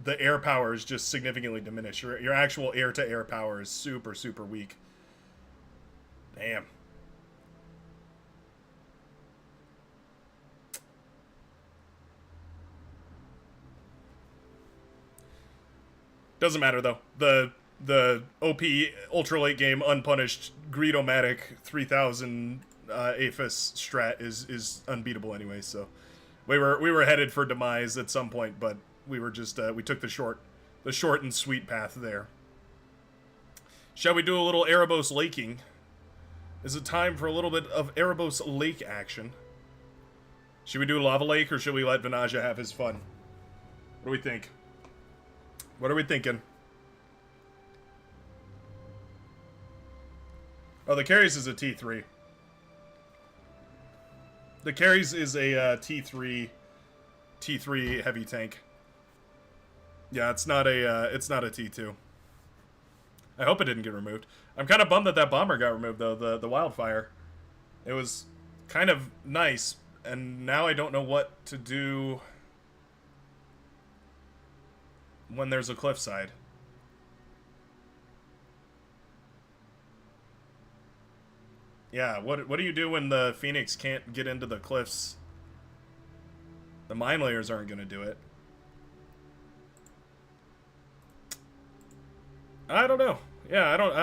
air power is just significantly diminished. Your actual air-to-air power is super weak. Damn. Doesn't matter though. The OP ultra late game unpunished Greedomatic 3000 Aphis strat is unbeatable anyway. So we were headed for demise at some point, but we were just we took the short and sweet path there. Shall we do a little Arabos Laking? Is it time for a little bit of Arabos Lake action? Should we do Lava Lake, or should we let Vanaja have his fun? What do we think? What are we thinking? Oh, the Carries is a T3. The Carries is a T3 heavy tank. Yeah, it's not a T2. I hope it didn't get removed. I'm kind of bummed that bomber got removed though. The wildfire. It was kind of nice, and now I don't know what to do when there's a cliffside. Yeah, what do you do when the Phoenix can't get into the cliffs? The mine layers aren't going to do it. I don't know. Yeah, I don't.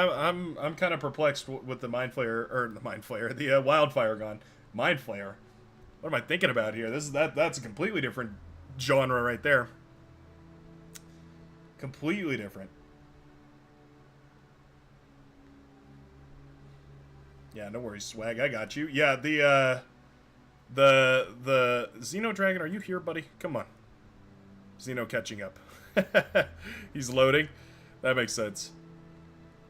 I'm kind of perplexed with the mind flayer or the mind flayer, the wildfire gun, mind flayer. What am I thinking about here? That's a completely different genre right there. Completely different. Yeah, no worries, swag. I got you. Yeah, the Xeno Dragon. Are you here, buddy? Come on. Xeno catching up. He's loading. That makes sense.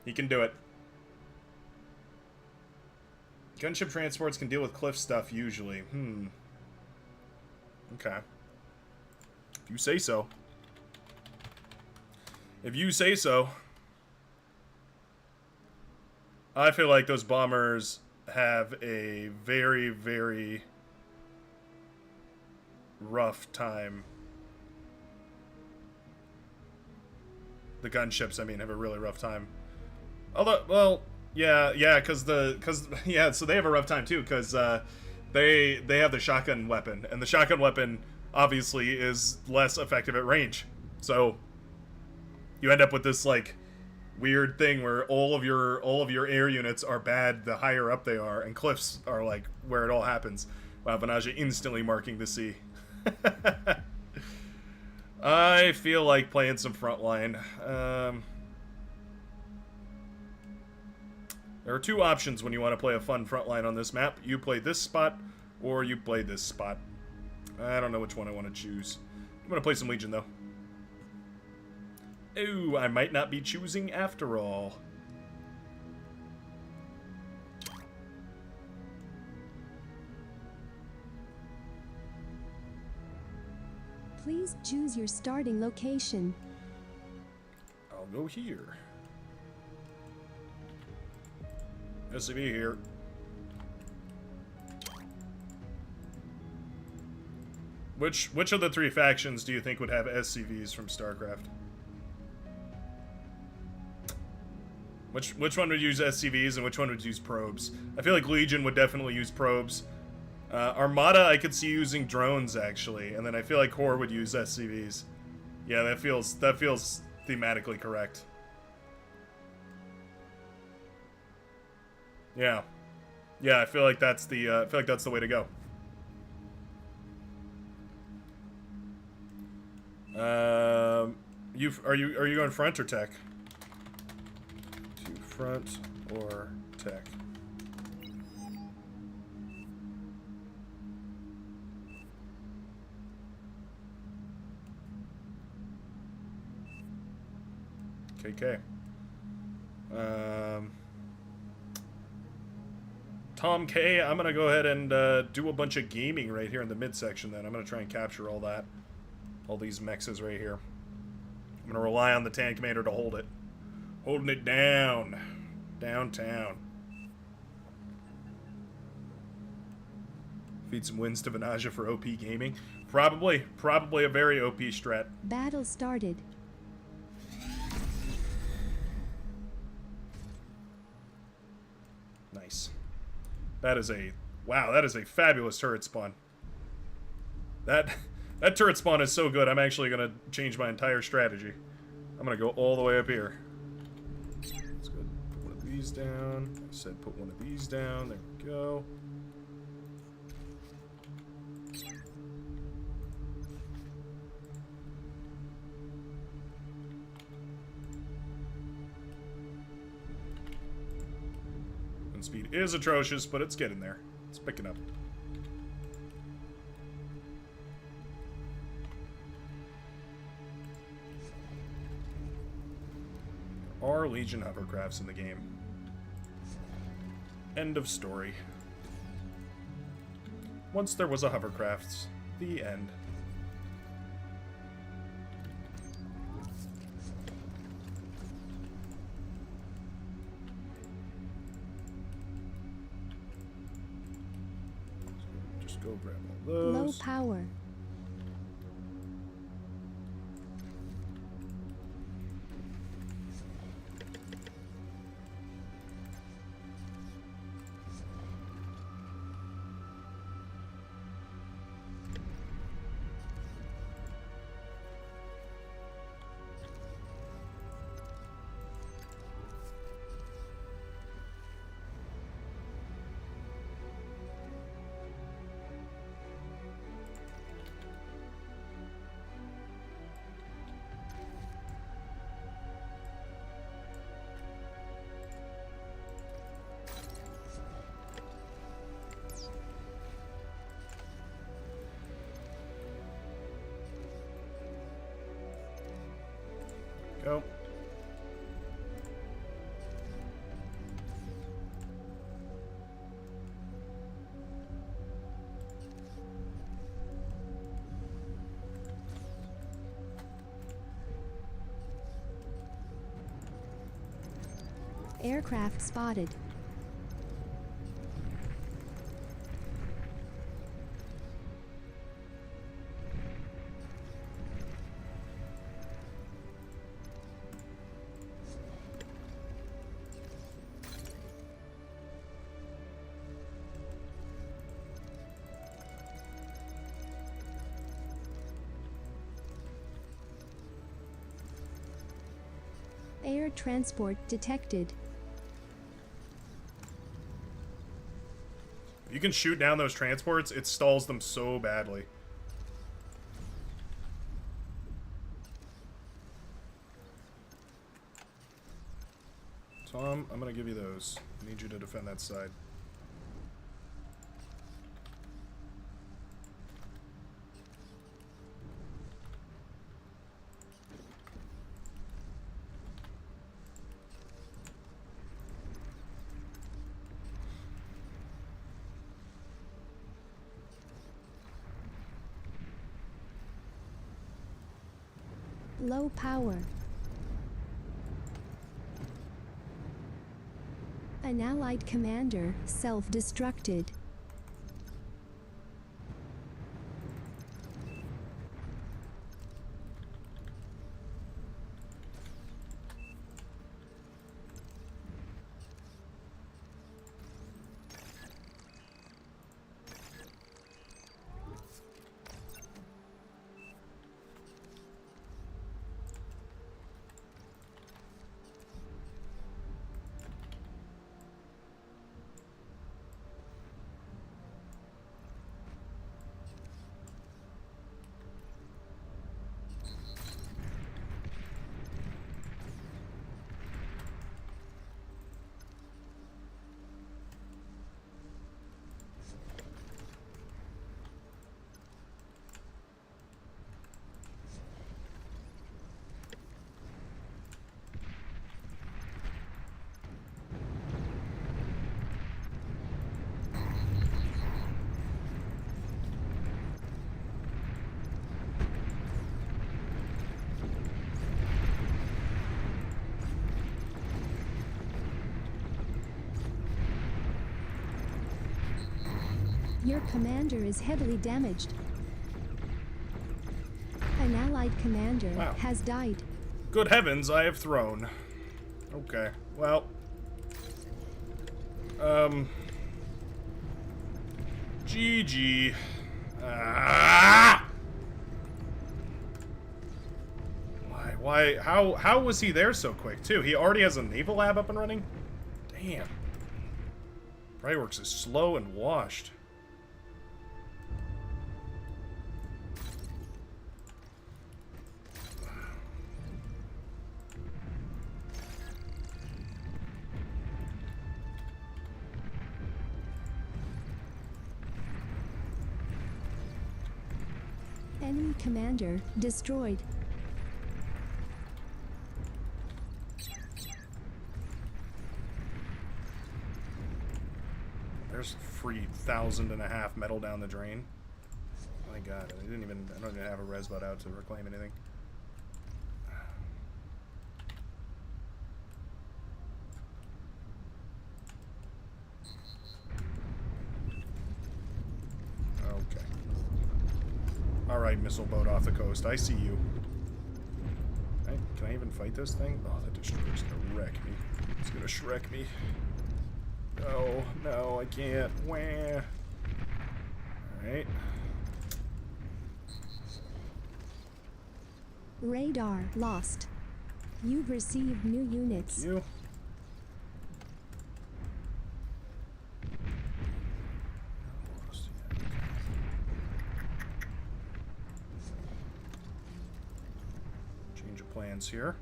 He can do it. Gunship transports can deal with cliff stuff usually. Okay. If you say so. If you say so. I feel like those bombers have a very, very rough time. The gunships, I mean, have a really rough time. Although, well, yeah, so they have a rough time too, because they have the shotgun weapon, and the shotgun weapon obviously is less effective at range. So you end up with this like weird thing where all of your air units are bad the higher up they are, and cliffs are like where it all happens. Wow, Vanaja instantly marking the sea. I feel like playing some frontline. There are two options when you want to play a fun frontline on this map. You play this spot, or you play this spot. I don't know which one I want to choose. I'm going to play some Legion, though. Ooh, I might not be choosing after all. Please choose your starting location. I'll go here. SCV here. Which of the three factions do you think would have SCVs from StarCraft? Which one would use SCVs and which one would use probes? I feel like Legion would definitely use probes. Armada I could see using drones actually, and then I feel like Core would use SCVs. Yeah, that feels thematically correct. Yeah, yeah, I feel like that's the way to go. Are you going front or tech? To front or tech? KK. Tom K, I'm gonna go ahead and do a bunch of gaming right here in the midsection then. I'm gonna try and capture all that. All these mexes right here. I'm gonna rely on the tank commander to hold it. Holding it down. Downtown. Feed some wins to Vanaja for OP gaming. Probably a very OP strat. Battle started. Nice. That is a fabulous turret spawn. That turret spawn is so good, I'm actually gonna change my entire strategy. I'm gonna go all the way up here. Let's go put one of these down. I said put one of these down. There we go. Speed is atrocious, but it's getting there. It's picking up. There are Legion hovercrafts in the game. End of story. Once there was a hovercraft. The end. Go grab all those. Low power. Go. Aircraft spotted. Air transport detected. You can shoot down those transports, it stalls them so badly. Tom, I'm gonna give you those. I need you to defend that side. Low power. An allied commander self-destructed. Your commander is heavily damaged. An allied commander has died. Good heavens, I have thrown. Okay, well. GG. Why, how was he there so quick, too? He already has a naval lab up and running? Damn. Brightworks is slow and washed. Enemy commander destroyed. There's 3,500 metal down the drain. My god, I don't even have a res bot out to reclaim anything. Okay. Alright, missile boat off the coast. I see you. Can I even fight this thing? Oh, that destroyer's gonna wreck me. It's gonna Shrek me. No, no, I can't. Wah. Alright. Radar lost. You've received new units. Thank you. Change of plans here.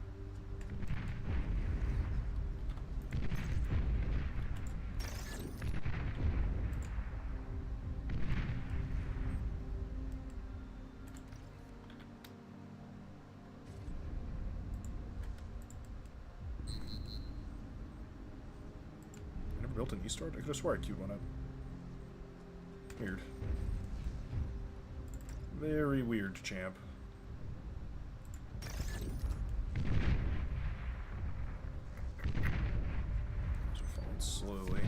built an east ward? I could have swore I queued one up. Weird. Very weird, champ. Those are falling slowly.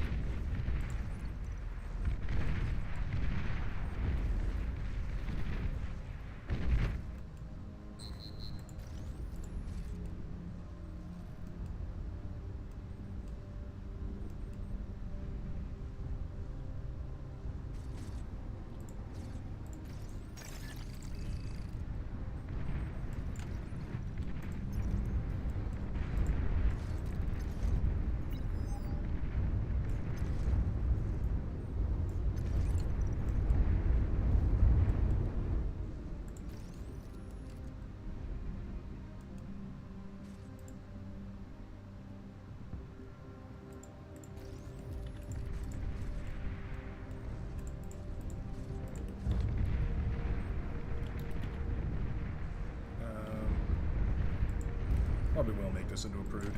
Probably will make this into a prude.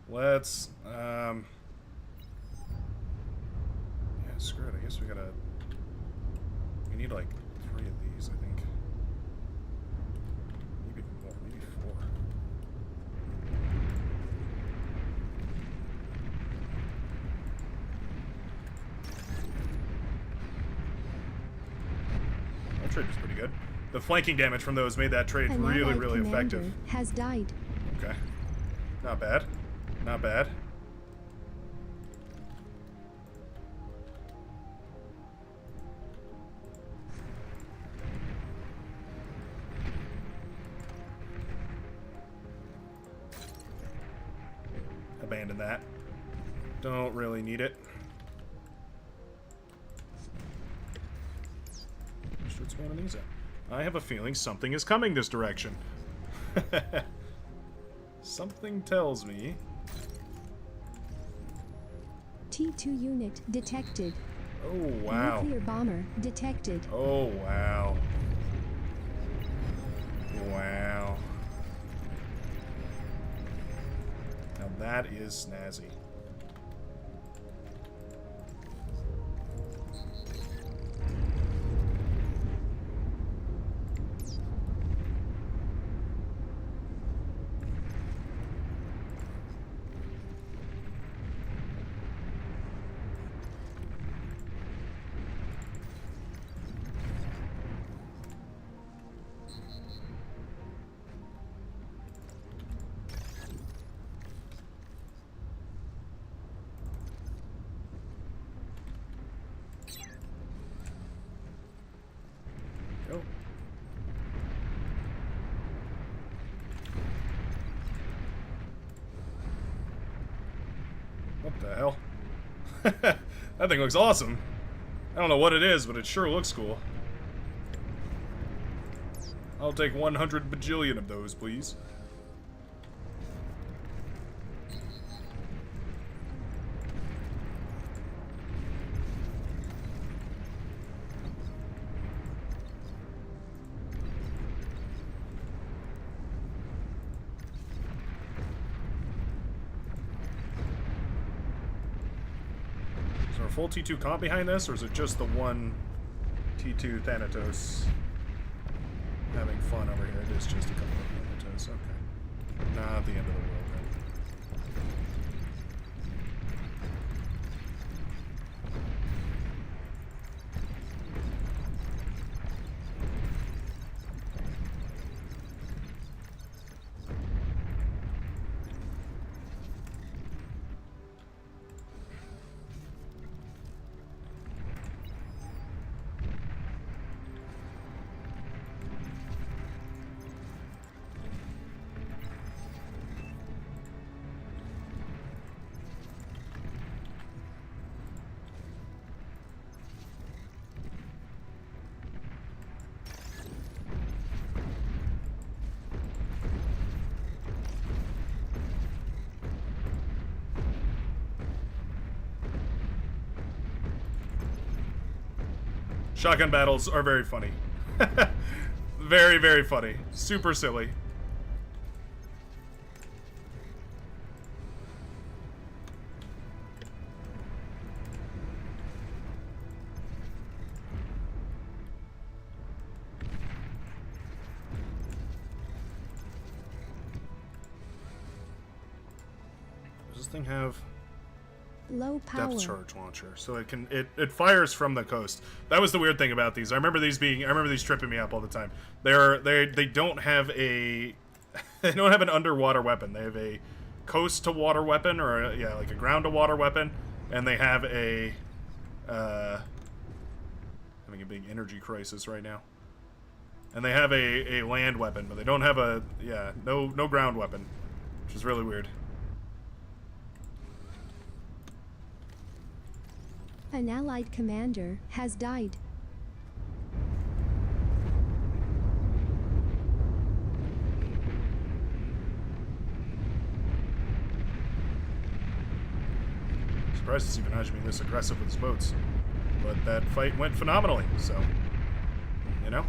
Let's, yeah, screw it. I guess we need like 3 of these, I think. Maybe more, maybe 4. That trade was pretty good. The flanking damage from those made that trade An really, allied really commander effective. has died. Okay. Not bad. Not bad. Abandon that. Don't really need it. What's one of these at? I have a feeling something is coming this direction. Something tells me. T2 unit detected. Oh, wow. Nuclear bomber detected. Oh, wow. Wow. Now that is snazzy. Go. What the hell? That thing looks awesome. I don't know what it is, but it sure looks cool. I'll take 100 bajillion of those, please. Is there a full T2 comp behind this, or is it just the one T2 Thanatos having fun over here? It is just a couple of Thanatos, okay. Not the end of the world, then. Shotgun battles are very funny. Very, very funny. Super silly. Does this thing have Low power. depth charge launcher? So it fires from the coast. That was the weird thing about these. I remember these tripping me up all the time. They don't have a they don't have an underwater weapon. They have a coast to water weapon, or like a ground to water weapon, and they have a having a big energy crisis right now. And they have a land weapon, but they don't have no ground weapon, which is really weird. An allied commander has died. Surprised to see Benaj being this aggressive with his boats. But that fight went phenomenally, so, you know,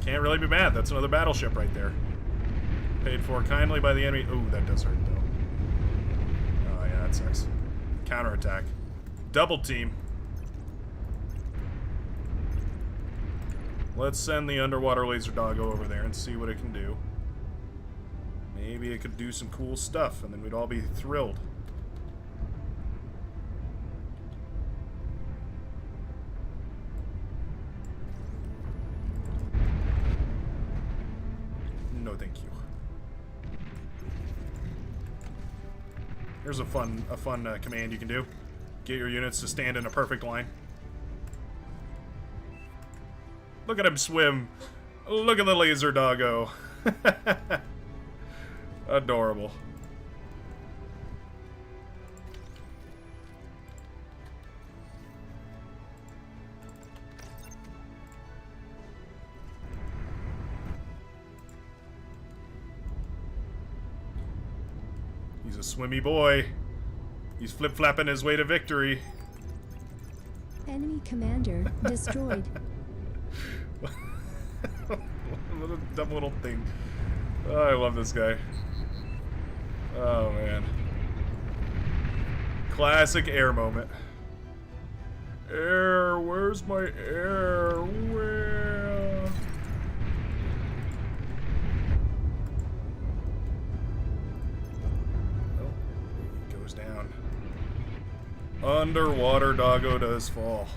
can't really be mad. That's another battleship right there. Paid for kindly by the enemy. Ooh, that does hurt, though. Oh, yeah, that sucks. Counterattack. Double team. Let's send the underwater laser doggo over there and see what it can do. Maybe it could do some cool stuff, and then we'd all be thrilled. No, thank you. Here's a fun command you can do. Get your units to stand in a perfect line. Look at him swim. Look at the laser doggo. Adorable. He's a swimmy boy. He's flip-flapping his way to victory. Enemy commander destroyed. What a dumb little thing. Oh, I love this guy. Oh, man. Classic air moment. Air, where's my air? Where? Oh, he goes down. Underwater doggo does fall.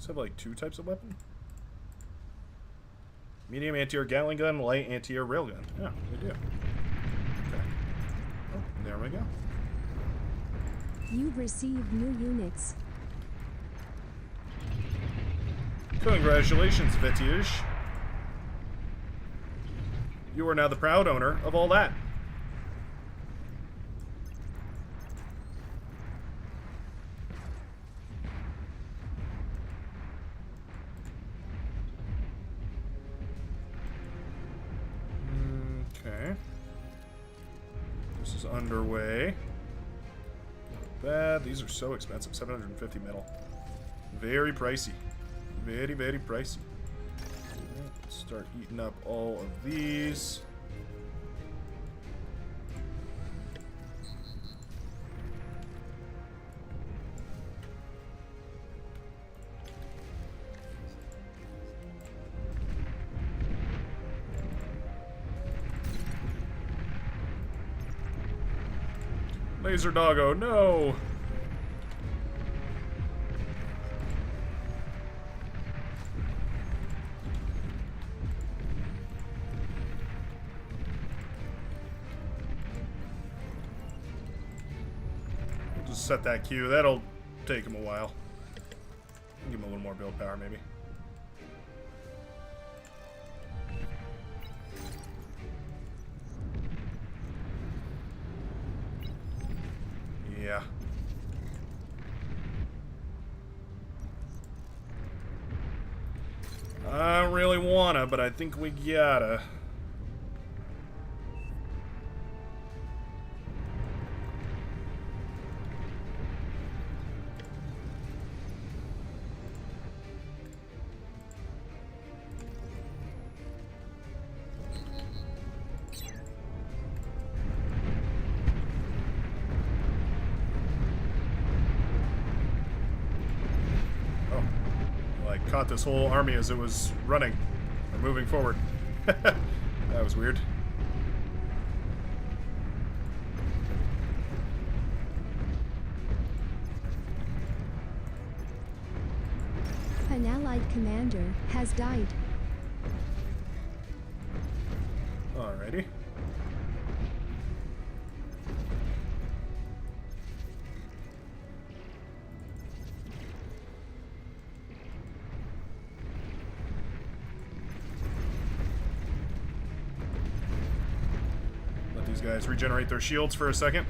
Have like two types of weapon? Medium anti-air Gatling gun, light anti-air railgun. Yeah, they do. Okay. Oh, there we go. You've received new units. Congratulations, Vitish. You are now the proud owner of all that. Okay. This is underway. Not bad. These are so expensive. 750 metal. Very pricey. Very, very pricey. Alright, let's start eating up all of these. Laser doggo, no! We'll just set that queue. That'll take him a while. Give him a little more build power, maybe. Yeah. I don't really wanna, but I think we gotta. caught this whole army as it was running or moving forward. That was weird. An allied commander has died. Alrighty. Let these guys regenerate their shields for a second.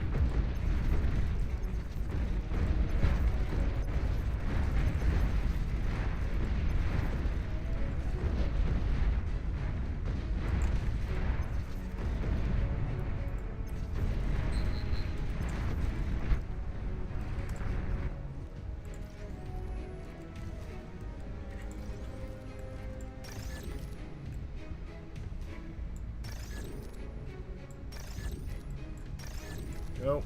Go.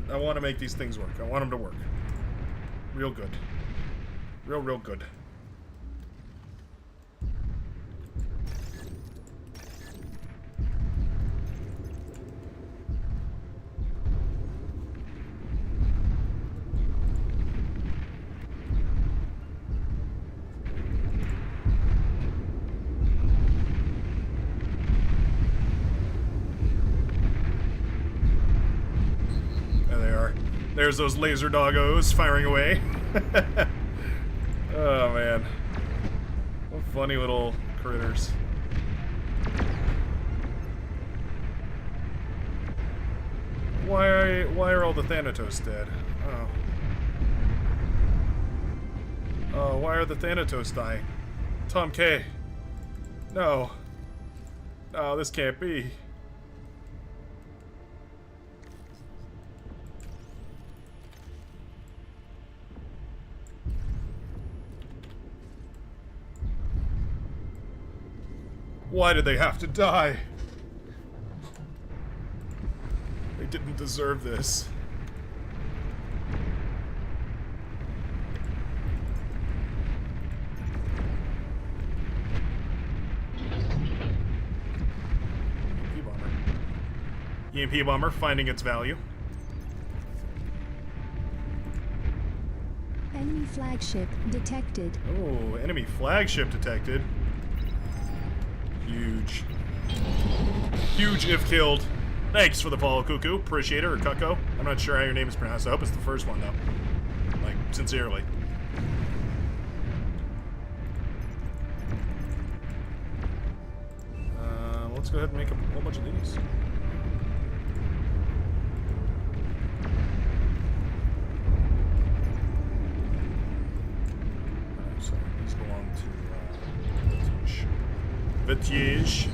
I wanna make these things work. I want them to work. Real good. Real good. There's those laser doggos firing away. Oh man. What funny little critters. Why are all the Thanatos dead? Oh. Oh, why are the Thanatos dying? Tom K. No. No, this can't be. Why did they have to die? They didn't deserve this. EMP bomber finding its value. Enemy flagship detected. Oh, enemy flagship detected. Huge. Huge if killed. Thanks for the follow, Cuckoo. Appreciate it, or Cucko. I'm not sure how your name is pronounced. I hope it's the first one, though. Like, sincerely. Let's go ahead and make a whole bunch of these. So, these belong to Vitiage.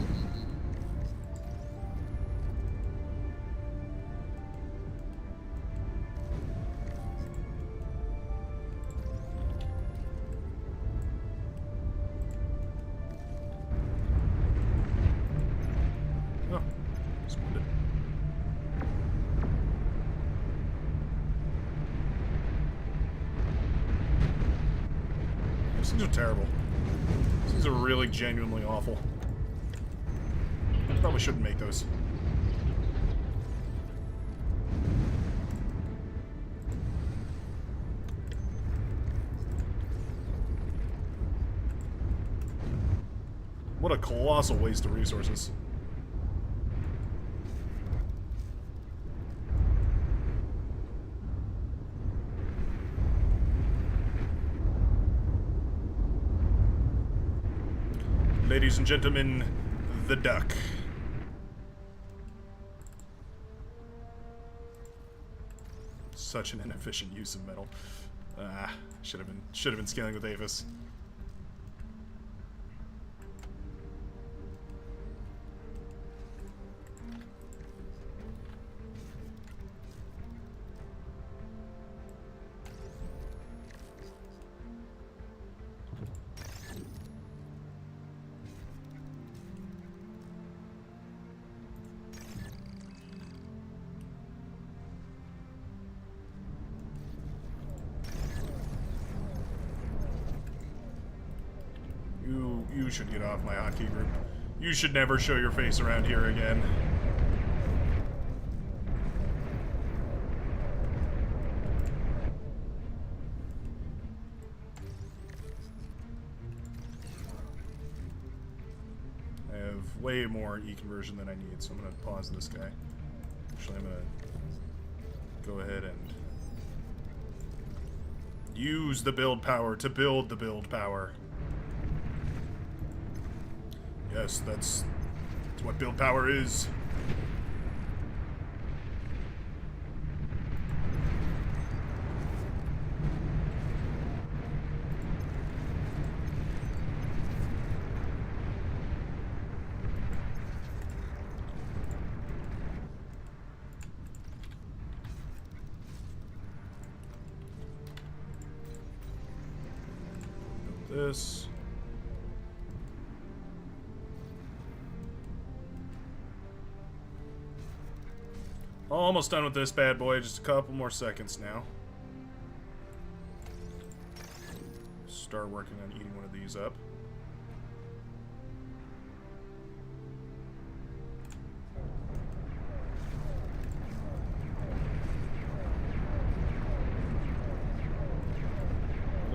Oh, splendid. These things are terrible. These things are really genuinely awful. Probably shouldn't make those. What a colossal waste of resources. Ladies and gentlemen, the duck. Such an inefficient use of metal. Should have been scaling with Avis. You should get off my hotkey group. You should never show your face around here again. I have way more E-conversion than I need, so I'm going to pause this guy. Actually, I'm going to go ahead and use the build power to build the build power. Yes, that's what build power is. This. Almost done with this bad boy. Just a couple more seconds now. Start working on eating one of these up.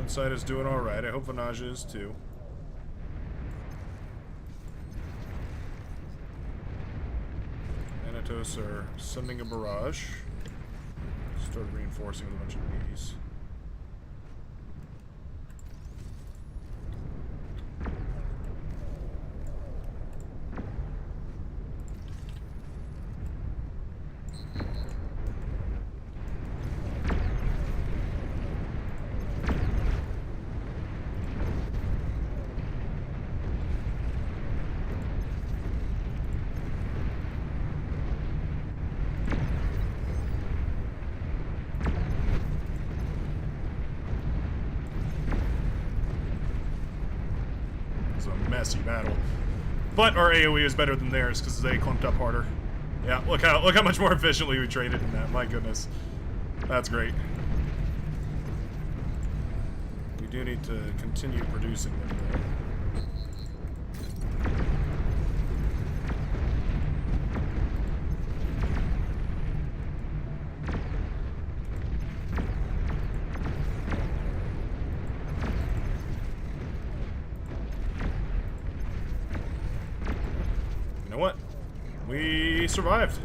Side is doing alright. I hope Vanage is too. Thanatos are sending a barrage. Start reinforcing with a bunch of these. Messy battle, but our AoE is better than theirs because they clumped up harder. Yeah, look how much more efficiently we traded in that. My goodness, that's great. We do need to continue producing them though. What? We survived.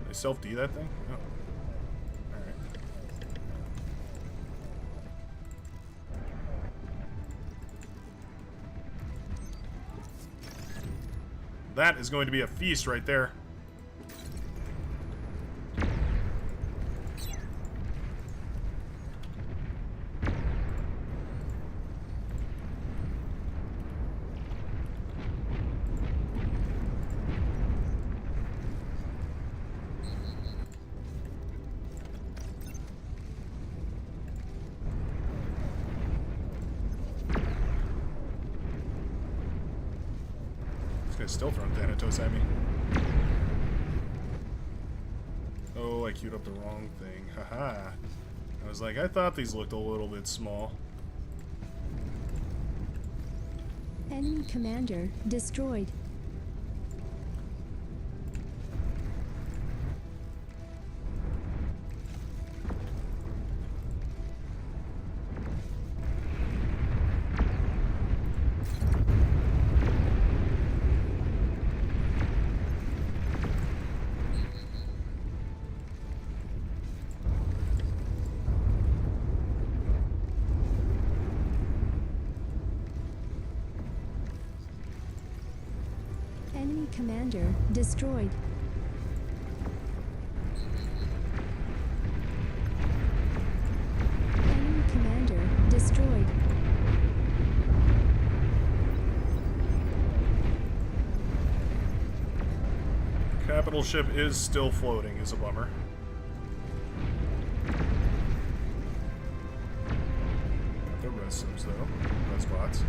They self-D that thing? Oh. That is going to be a feast right there. Still throwing Thanatos at me. Oh, I queued up the wrong thing. Haha. I was like, I thought these looked a little bit small. Enemy commander destroyed. Enemy commander destroyed. Enemy commander destroyed. Capital ship is still floating, is a bummer. Got the res sims though. Res bots.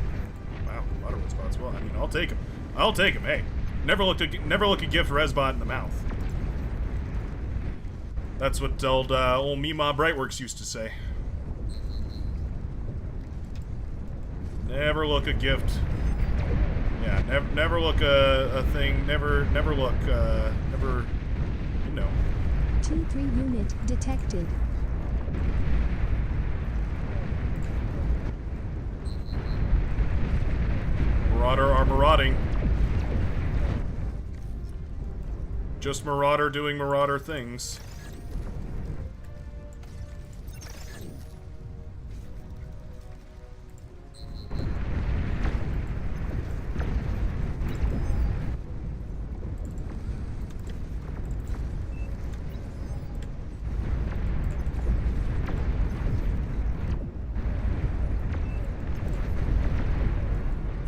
Wow, a lot of res bots. Well, I mean, I'll take them. I'll take them. Hey, never look a gift res bot in the mouth. That's what old Mima Brightworks used to say. Never look a gift. Yeah, never look a thing. Never look. Never. You know. T3 unit detected. Marauder are marauding. Just Marauder doing Marauder things.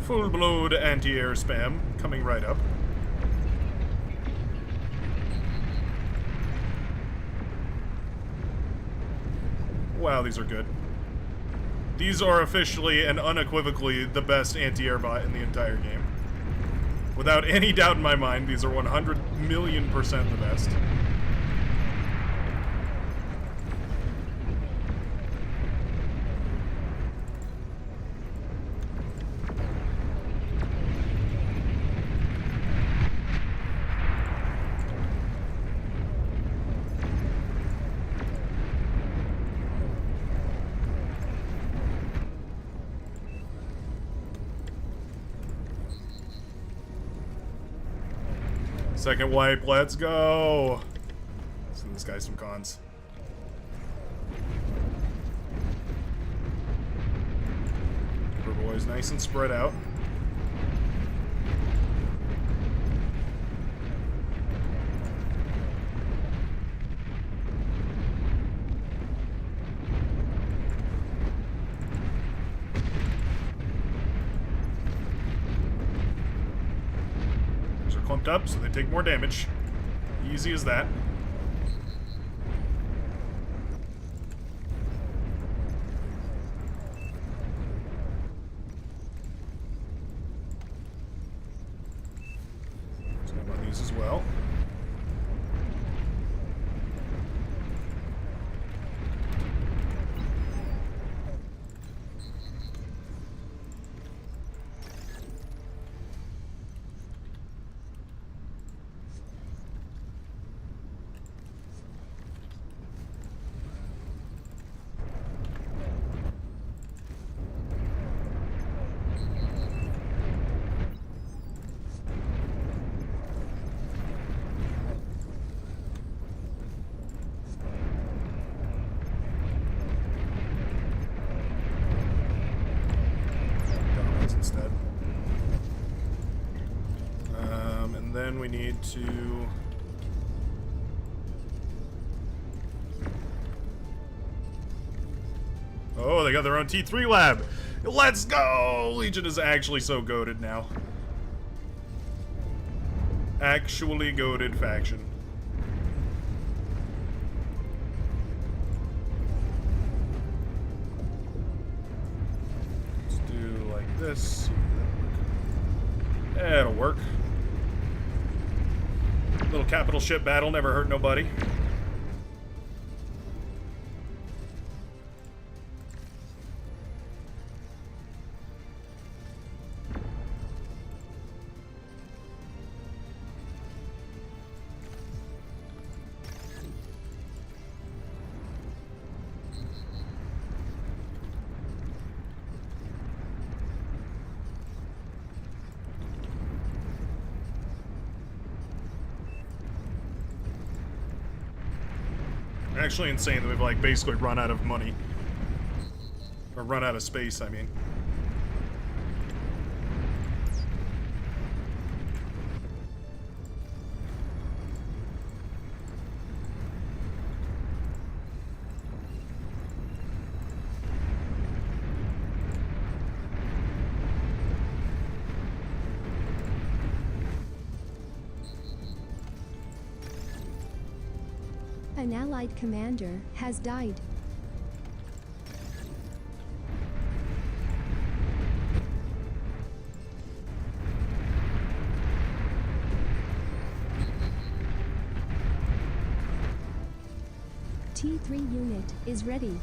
Full-blood anti-air spam coming right up. Wow, these are good. These are officially and unequivocally the best anti-air bot in the entire game. Without any doubt in my mind, these are 100,000,000% the best. Second wipe, let's go! Send this guy some cons. River boys nice and spread out. Clumped up, so they take more damage. Easy as that. Slam on these as well. Instead. And then we need to... Oh, they got their own T3 lab! Let's go! Legion is actually so goated now. Actually goated faction. This. It'll work. Little capital ship battle never hurt nobody. Actually insane that we've like basically run out of money. Or run out of space, I mean. An allied commander has died. T3 unit is ready.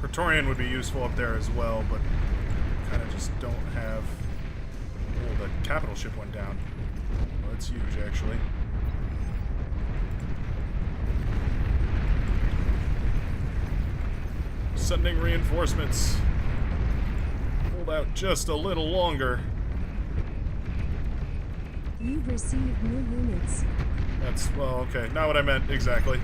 Praetorian would be useful up there as well, but kind of just don't have... Oh, the capital ship went down. Well, that's huge, actually. Sending reinforcements. Hold out just a little longer. You've received new units. That's, well, okay. Not what I meant exactly.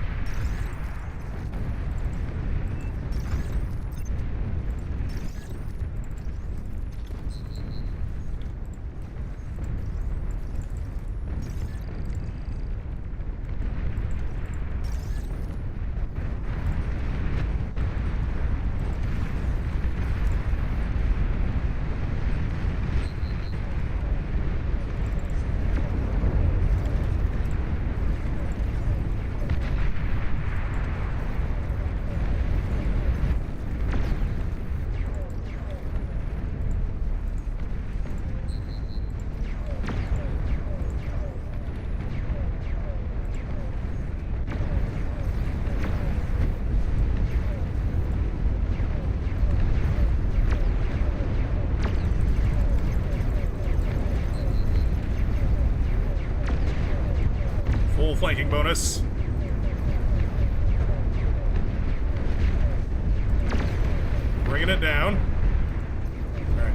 Full flanking bonus. Bringing it down. Alright.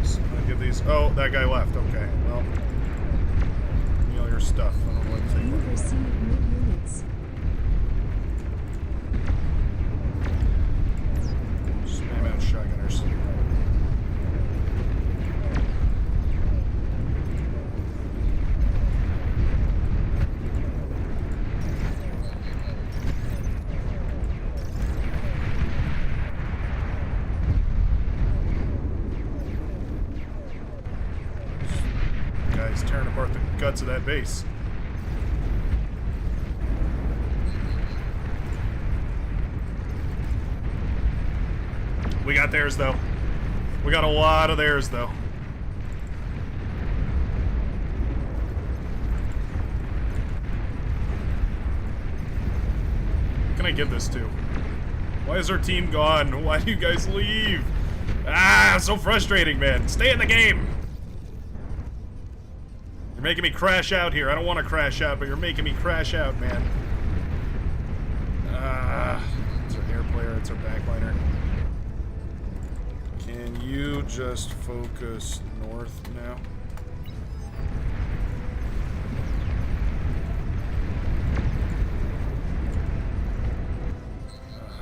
So I'm gonna give these... Oh, that guy left. Okay, well... Give me all your stuff. I don't know what to think. You've received new units. Spam out shotgunners. Guys tearing apart the guts of that base. We got theirs, though. We got a lot of theirs, though. Who can I give this to? Why is our team gone? Why do you guys leave? Ah, so frustrating, man. Stay in the game. You're making me crash out here. I don't want to crash out, but you're making me crash out, man. It's our air player. It's our backliner. Can you just focus north now?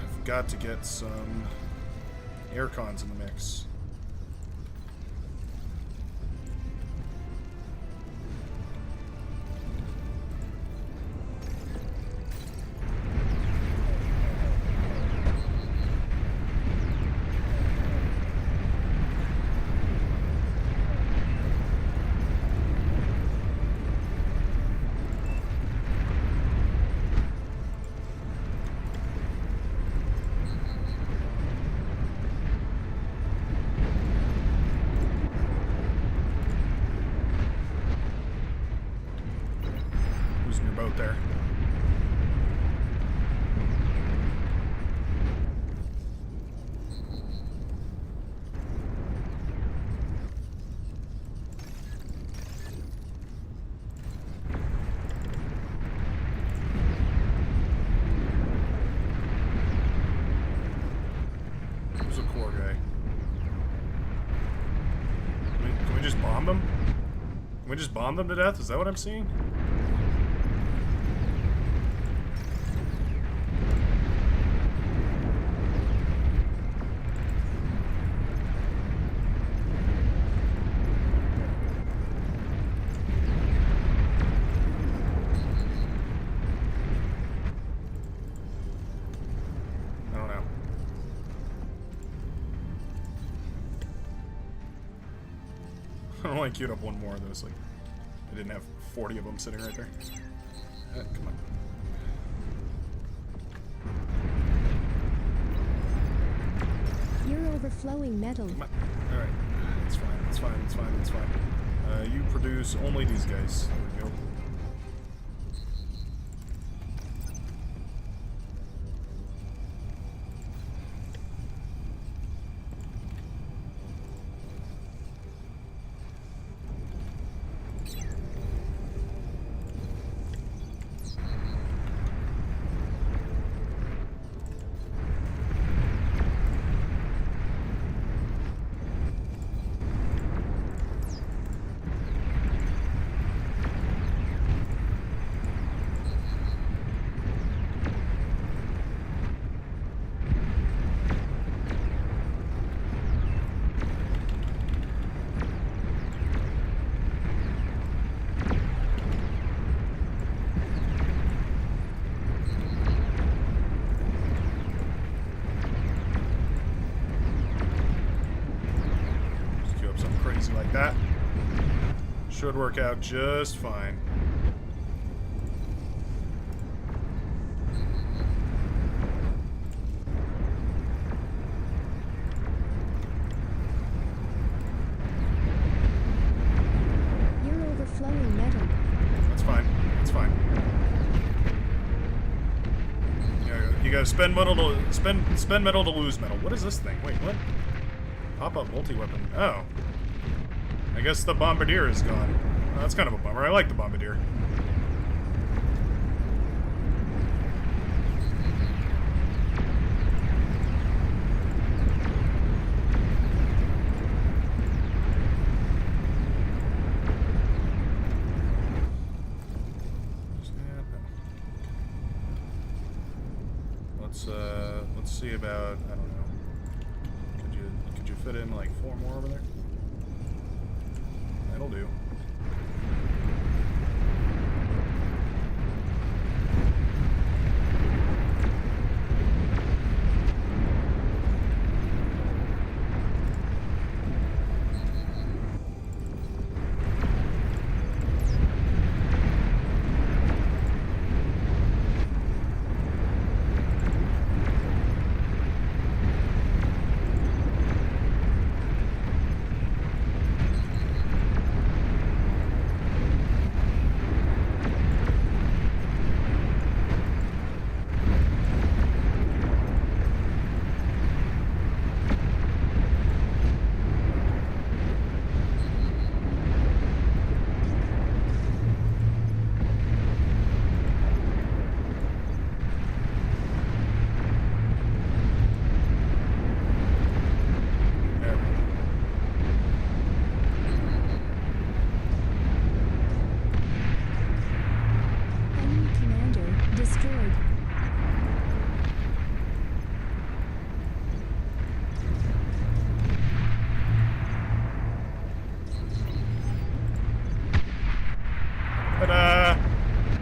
I've got to get some air cons in the mix. Who's in your boat there? Who's a core guy? Can we just bomb them? Can we just bomb them to death? Is that what I'm seeing? I only queued up one more of those. Like, I didn't have 40 of them sitting right there. Come on. You're overflowing metal. Come on. All right. It's fine. It's fine. It's fine. It's fine. You produce only these guys. There we go. Like that. Should work out just fine. You're overflowing metal. That's fine. That's fine. Yeah, you gotta spend metal to spend metal to lose metal. What is this thing? Wait, what? Pop-up multi-weapon. Oh. I guess the Bombardier is gone. Oh, that's kind of a bummer. I like the Bombardier. Let's see about, I don't know. Could you fit in like 4 more over there? That'll do.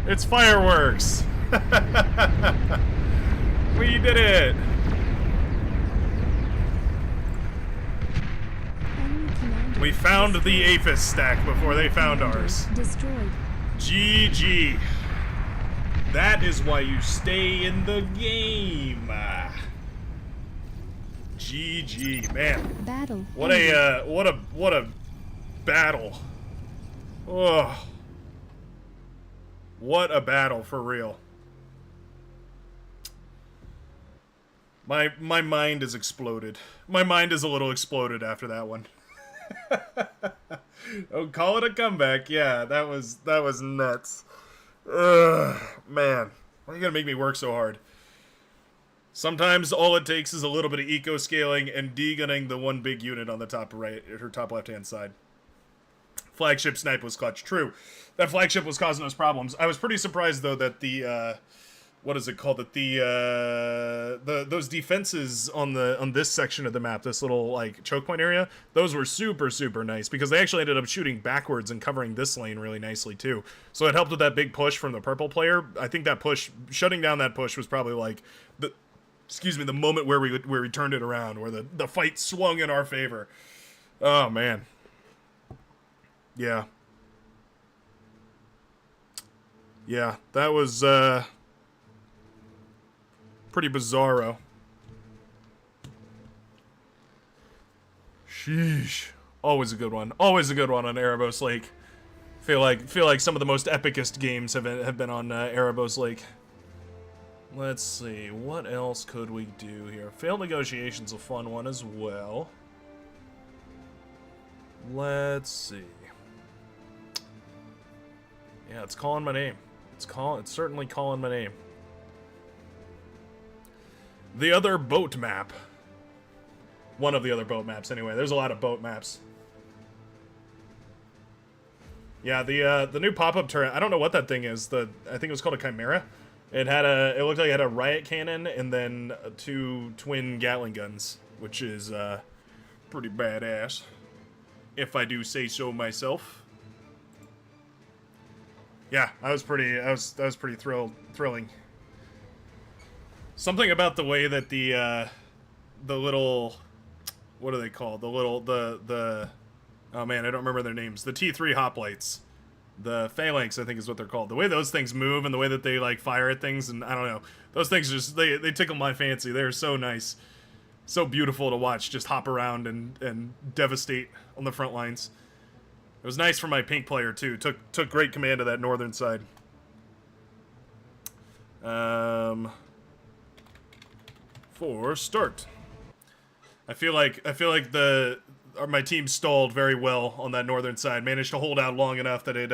It's fireworks! We did it! We found the Aphis stack before they found ours. Destroyed. GG. That is why you stay in the game. GG, man. Battle. What a battle. Oh. What a battle, for real. My mind is exploded. My mind is a little exploded after that one. Oh, call it a comeback. Yeah, that was nuts. Ugh, man. Why are you gonna make me work so hard? Sometimes all it takes is a little bit of eco scaling and de-gunning the one big unit on the top right, or top left-hand side. Flagship snipe was clutch. True. That flagship was causing us problems. I was pretty surprised, though, that the, what is it called? That those defenses on this section of the map, this little, like, choke point area, those were super, super nice, because they actually ended up shooting backwards and covering this lane really nicely, too. So it helped with that big push from the purple player. I think that push, shutting down that push was probably, like, the moment where we turned it around, where the fight swung in our favor. Oh, man. Yeah. Yeah, that was, pretty bizarro. Sheesh. Always a good one. Always a good one on Arabos Lake. Feel like some of the most epicest games have been on Arabos Lake. Let's see, what else could we do here? Failed Negotiation's a fun one as well. Let's see. Yeah, it's calling my name. It's certainly calling my name. The other boat map. One of the other boat maps, anyway. There's a lot of boat maps. Yeah, the new pop-up turret. I don't know what that thing is. I think it was called a Chimera. It looked like it had a riot cannon and then 2 twin Gatling guns, which is pretty badass, if I do say so myself. Yeah, that was pretty thrilling. Something about the way that the little, what are they called? The oh man, I don't remember their names. The T3 hoplites. The phalanx, I think is what they're called. The way those things move and the way that they like fire at things, and I don't know. Those things just they tickle my fancy. They're so nice. So beautiful to watch, just hop around and devastate on the front lines. It was nice for my pink player too. Took great command of that northern side. For start. I feel like my team stalled very well on that northern side. Managed to hold out long enough that it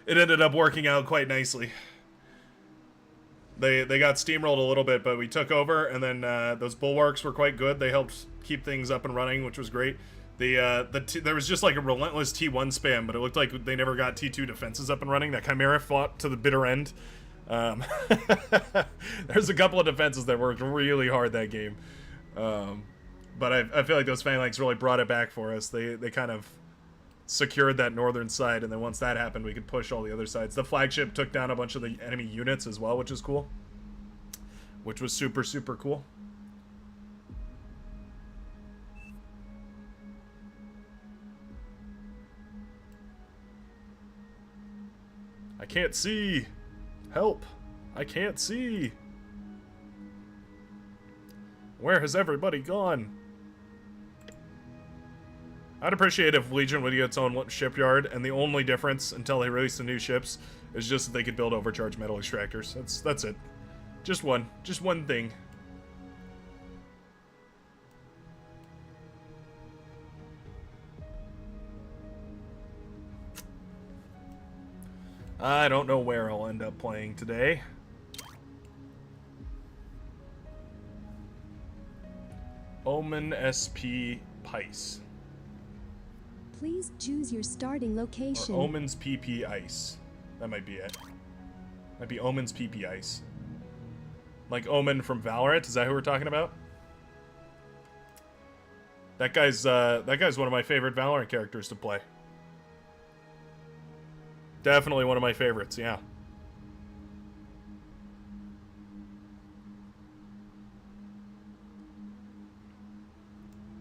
ended up working out quite nicely. They got steamrolled a little bit, but we took over, and then those bulwarks were quite good. They helped keep things up and running, which was great. There was just like a relentless T1 spam, but it looked like they never got T2 defenses up and running. That Chimera fought to the bitter end. There's a couple of defenses that worked really hard that game. But I feel like those phalanx really brought it back for us. They kind of secured that northern side, and then once that happened, we could push all the other sides. The flagship took down a bunch of the enemy units as well, which is cool. Which was super, super cool. I can't see. Help. I can't see. Where has everybody gone? I'd appreciate if Legion would get its own shipyard, and the only difference until they release the new ships is just that they could build overcharged metal extractors. That's it. Just one thing. I don't know where I'll end up playing today. Omen SP Pice. Please choose your starting location. Or Omen's PP Ice. That might be it. Might be Omen's PP Ice. Like Omen from Valorant, is that who we're talking about? That guy's one of my favorite Valorant characters to play. Definitely one of my favorites, yeah.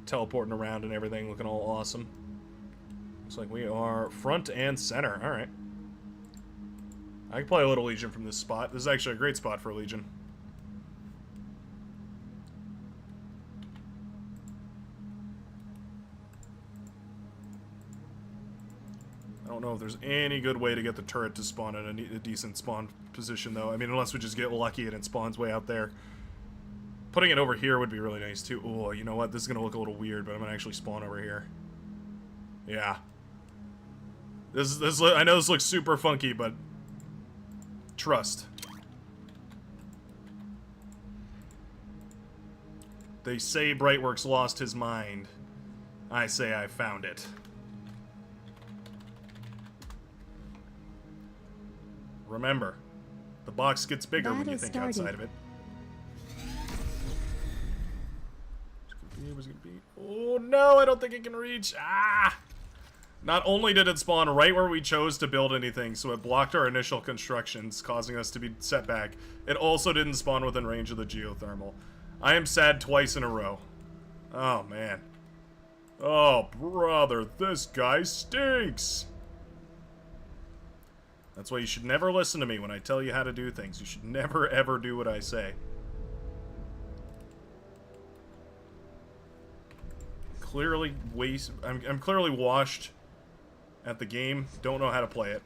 Teleporting around and everything, looking all awesome. Looks like we are front and center. Alright. I can play a little Legion from this spot. This is actually a great spot for a Legion. I don't know if there's any good way to get the turret to spawn in a decent spawn position, though. I mean, unless we just get lucky and it spawns way out there. Putting it over here would be really nice, too. Oh, you know what? This is going to look a little weird, but I'm going to actually spawn over here. Yeah. I know this looks super funky, but trust. They say Brightworks lost his mind. I say I found it. Remember, the box gets bigger when you think outside of it. Where's it gonna be? Oh no, I don't think it can reach. Ah! Not only did it spawn right where we chose to build anything, so it blocked our initial constructions, causing us to be set back, it also didn't spawn within range of the geothermal. I am sad twice in a row. Oh man. Oh brother, this guy stinks! That's why you should never listen to me when I tell you how to do things. You should never, ever do what I say. Clearly I'm clearly washed at the game. Don't know how to play it.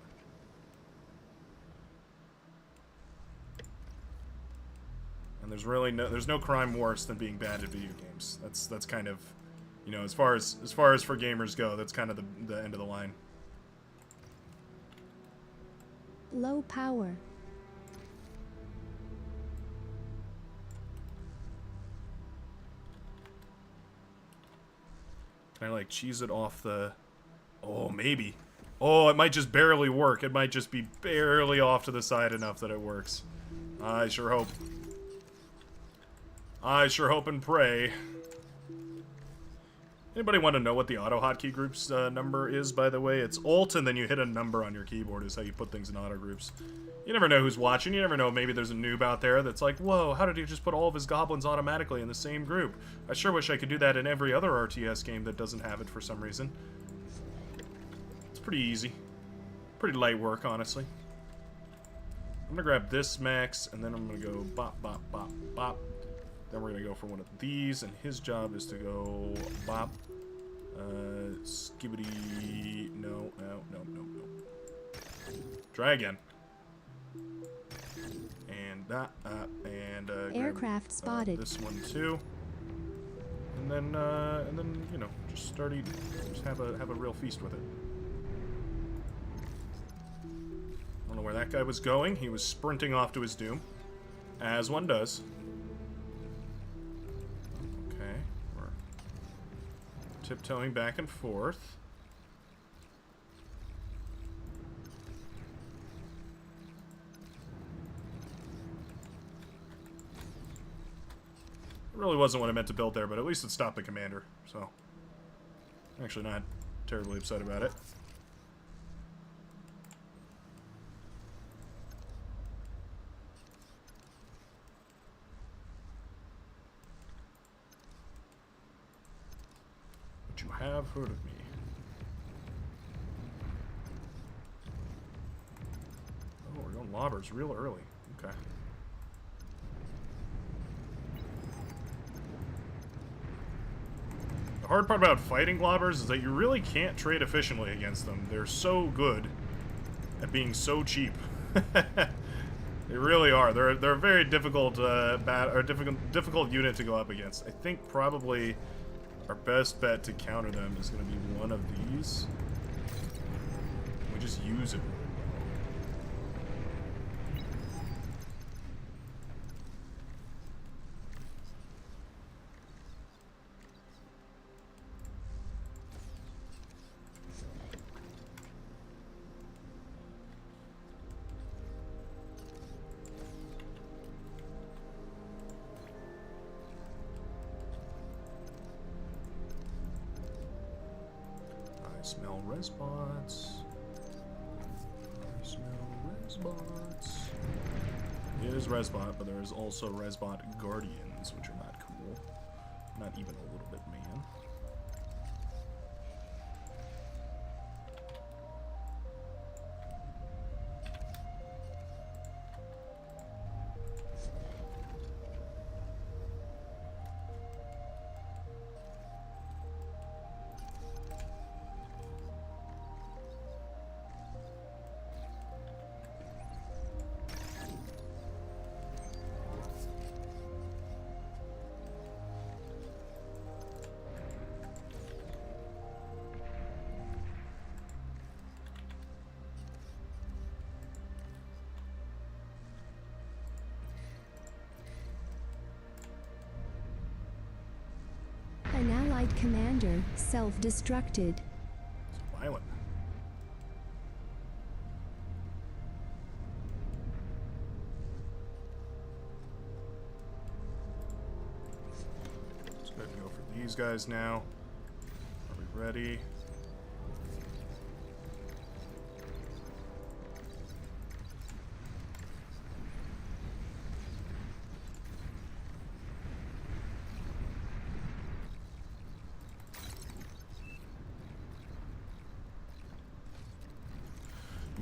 And there's no crime worse than being bad at video games. That's kind of, you know, as far as for gamers go, that's kind of the end of the line. Low power. Can I, like, cheese it off the... Oh, maybe. Oh, it might just barely work. It might just be barely off to the side enough that it works. I sure hope. I sure hope and pray. Anybody want to know what the auto hotkey group's number is, by the way? It's Alt, and then you hit a number on your keyboard is how you put things in auto groups. You never know who's watching. You never know. Maybe there's a noob out there that's like, whoa, how did he just put all of his goblins automatically in the same group? I sure wish I could do that in every other RTS game that doesn't have it for some reason. It's pretty easy. Pretty light work, honestly. I'm gonna grab this max, and then I'm gonna go bop, bop, bop, bop. Then we're gonna go for one of these, and his job is to go bop. Skibbity. No. Try again. And that, and Aircraft spotted. This one too. And then you know, just start eating. Just have a real feast with it. I don't know where that guy was going. He was sprinting off to his doom, as one does. Okay, we're tiptoeing back and forth. It really wasn't what I meant to build there, but at least it stopped the commander, so I'm actually not terribly upset about it. But you have heard of me. Oh, we're going lobbers real early. Okay. The hard part about fighting globbers is that you really can't trade efficiently against them. They're so good at being so cheap. They really are. They're a very difficult difficult unit to go up against. I think probably our best bet to counter them is going to be one of these. We just use it. I smell resbots. I smell resbots. It is resbot, but there is also resbot guardians, which are not cool. Not even a little bit, man. An allied commander self-destructed. So violent. Let's go ahead and go for these guys now. Are we ready?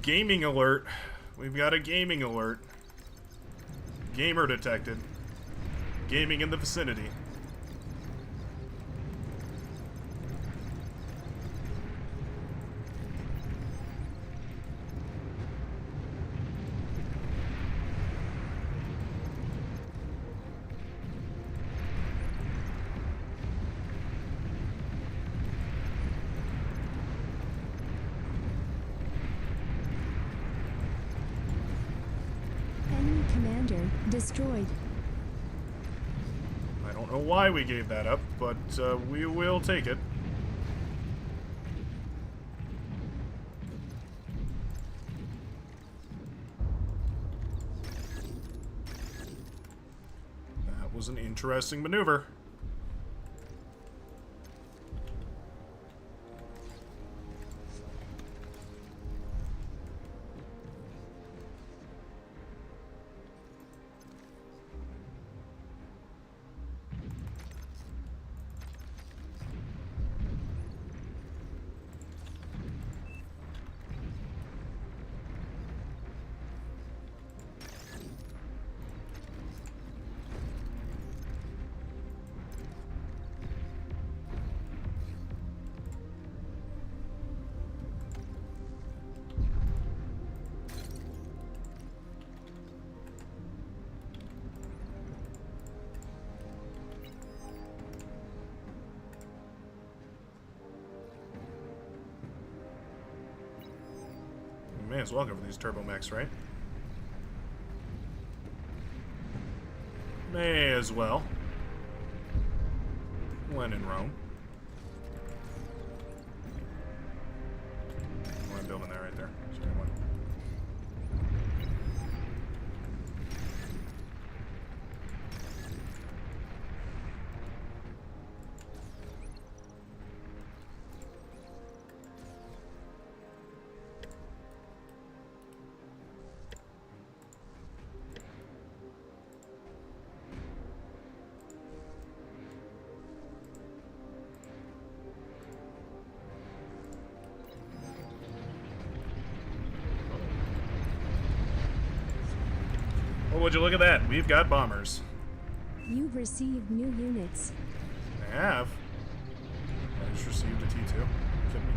Gaming alert. We've got a gaming alert. Gamer detected. Gaming in the vicinity. Enemy commander destroyed. I don't know why we gave that up, but we will take it. That was an interesting maneuver. May as well go for these turbo mechs, right? May as well. When in Rome. I'm building that right there. Sorry, one. Oh, would you look at that? We've got bombers. You've received new units. I have. I just received a T2. Kidding me?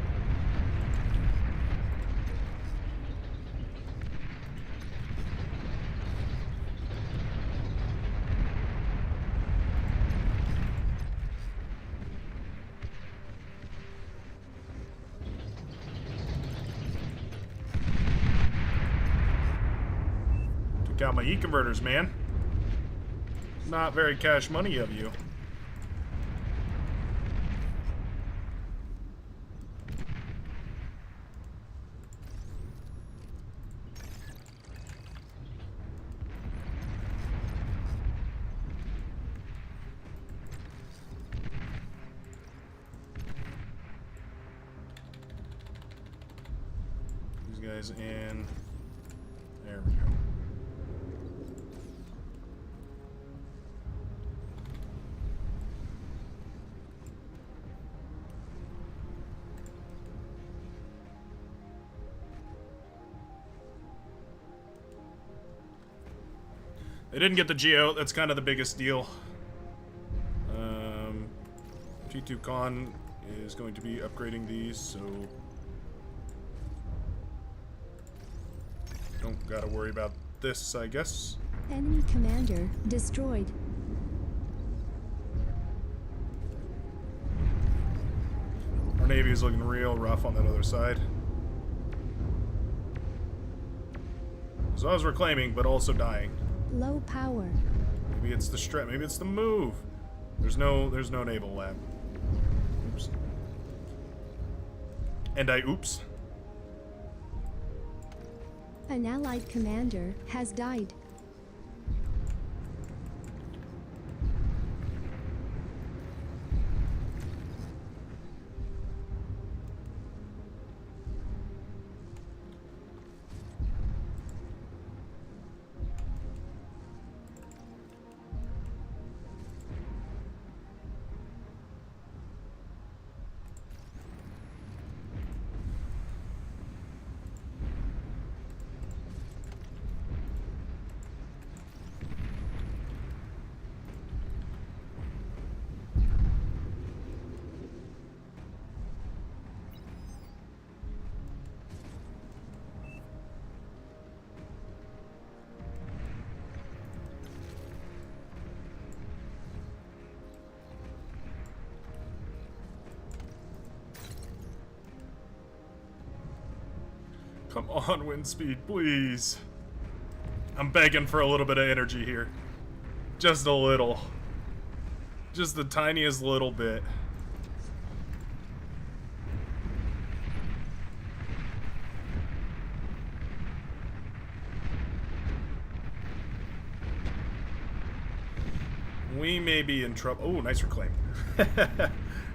Took out my E-converters, man. Not very cash money of you. These guys in. There we go. They didn't get the Geo. That's kind of the biggest deal. T2 Con is going to be upgrading these, so don't gotta worry about this, I guess. Enemy commander destroyed. Our Navy is looking real rough on that other side. As long as we're claiming, but also dying. Low power. Maybe it's the strap. Maybe it's the move. There's no naval lab. Oops. And I oops. An allied commander has died. Come on, wind speed, please. I'm begging for a little bit of energy here. Just a little. Just the tiniest little bit. We may be in trouble. Oh, nice reclaim.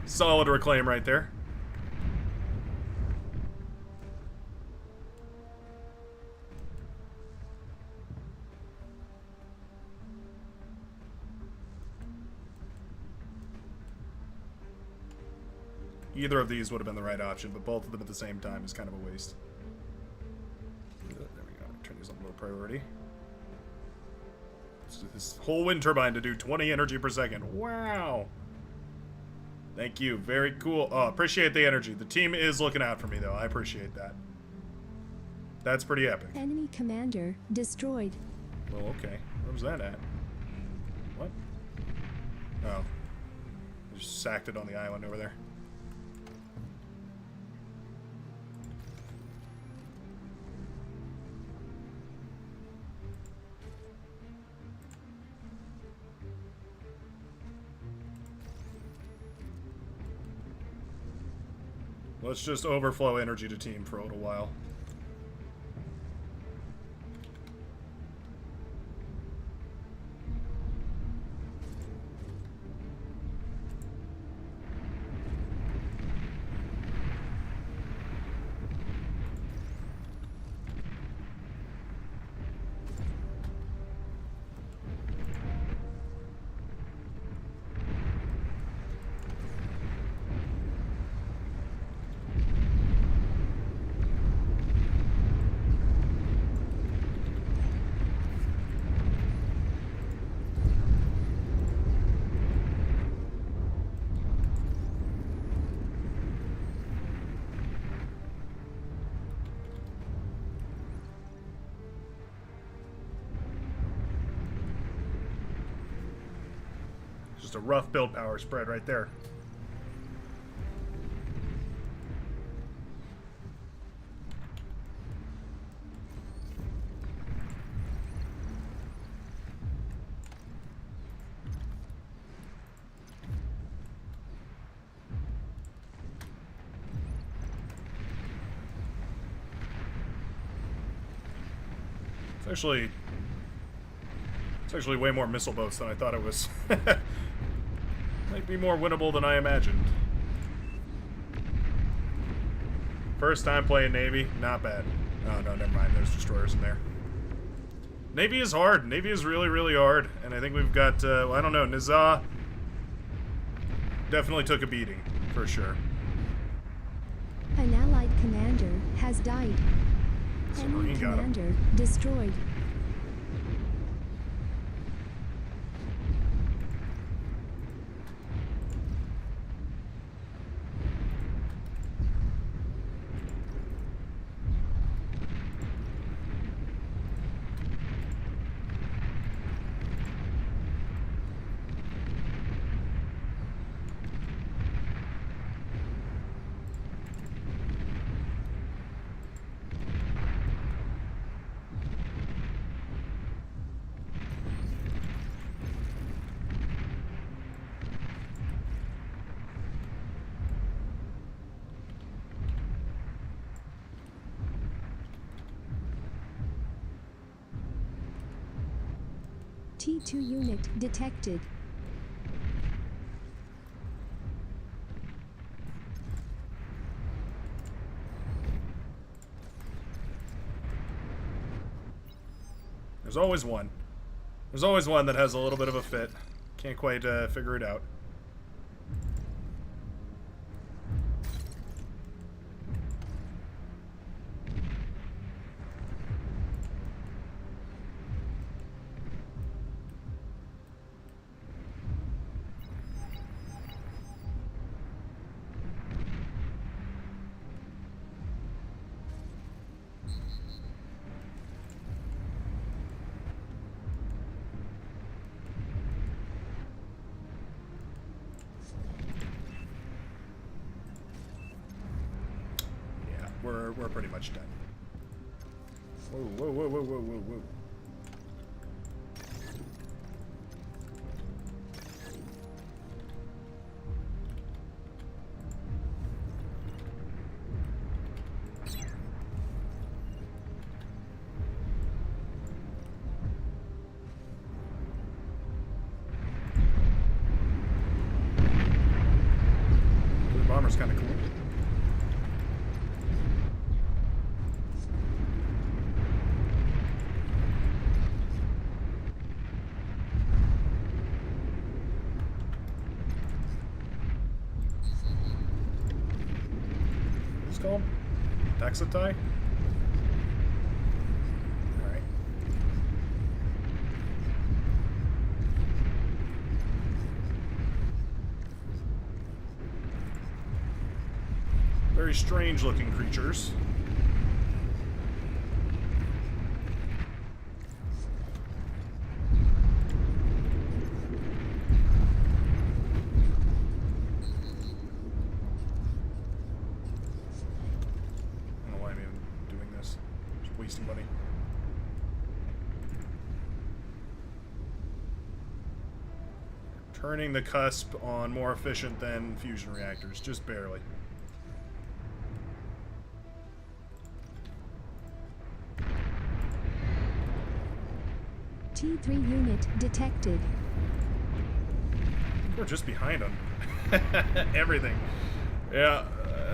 Solid reclaim right there. Either of these would have been the right option, but both of them at the same time is kind of a waste. There we go. Turn these on low priority. Let's do this whole wind turbine to do 20 energy per second. Wow. Thank you. Very cool. Oh, appreciate the energy. The team is looking out for me, though. I appreciate that. That's pretty epic. Enemy commander destroyed. Well, okay. Where was that at? What? Oh. I just sacked it on the island over there. Let's just overflow energy to team for a little while. Just a rough build power spread right there. It's actually way more missile boats than I thought it was. Might be more winnable than I imagined. First time playing Navy, not bad. Oh no, never mind, there's destroyers in there. Navy is hard. Navy is really, really hard. And I think we've got, well, I don't know, Nizah definitely took a beating, for sure. An allied commander has died. Enemy Submarine got him. commander destroyed. T2 unit detected. There's always one. There's always one that has a little bit of a fit. Can't quite figure it out. We're pretty much done. Whoa, whoa, whoa, whoa, whoa, whoa, whoa. The bomber's kind of cool. Called? Taxatai? Alright. Very strange looking creatures. Money. Turning the cusp on more efficient than fusion reactors, just barely. T3 unit detected. We're just behind on everything. Yeah,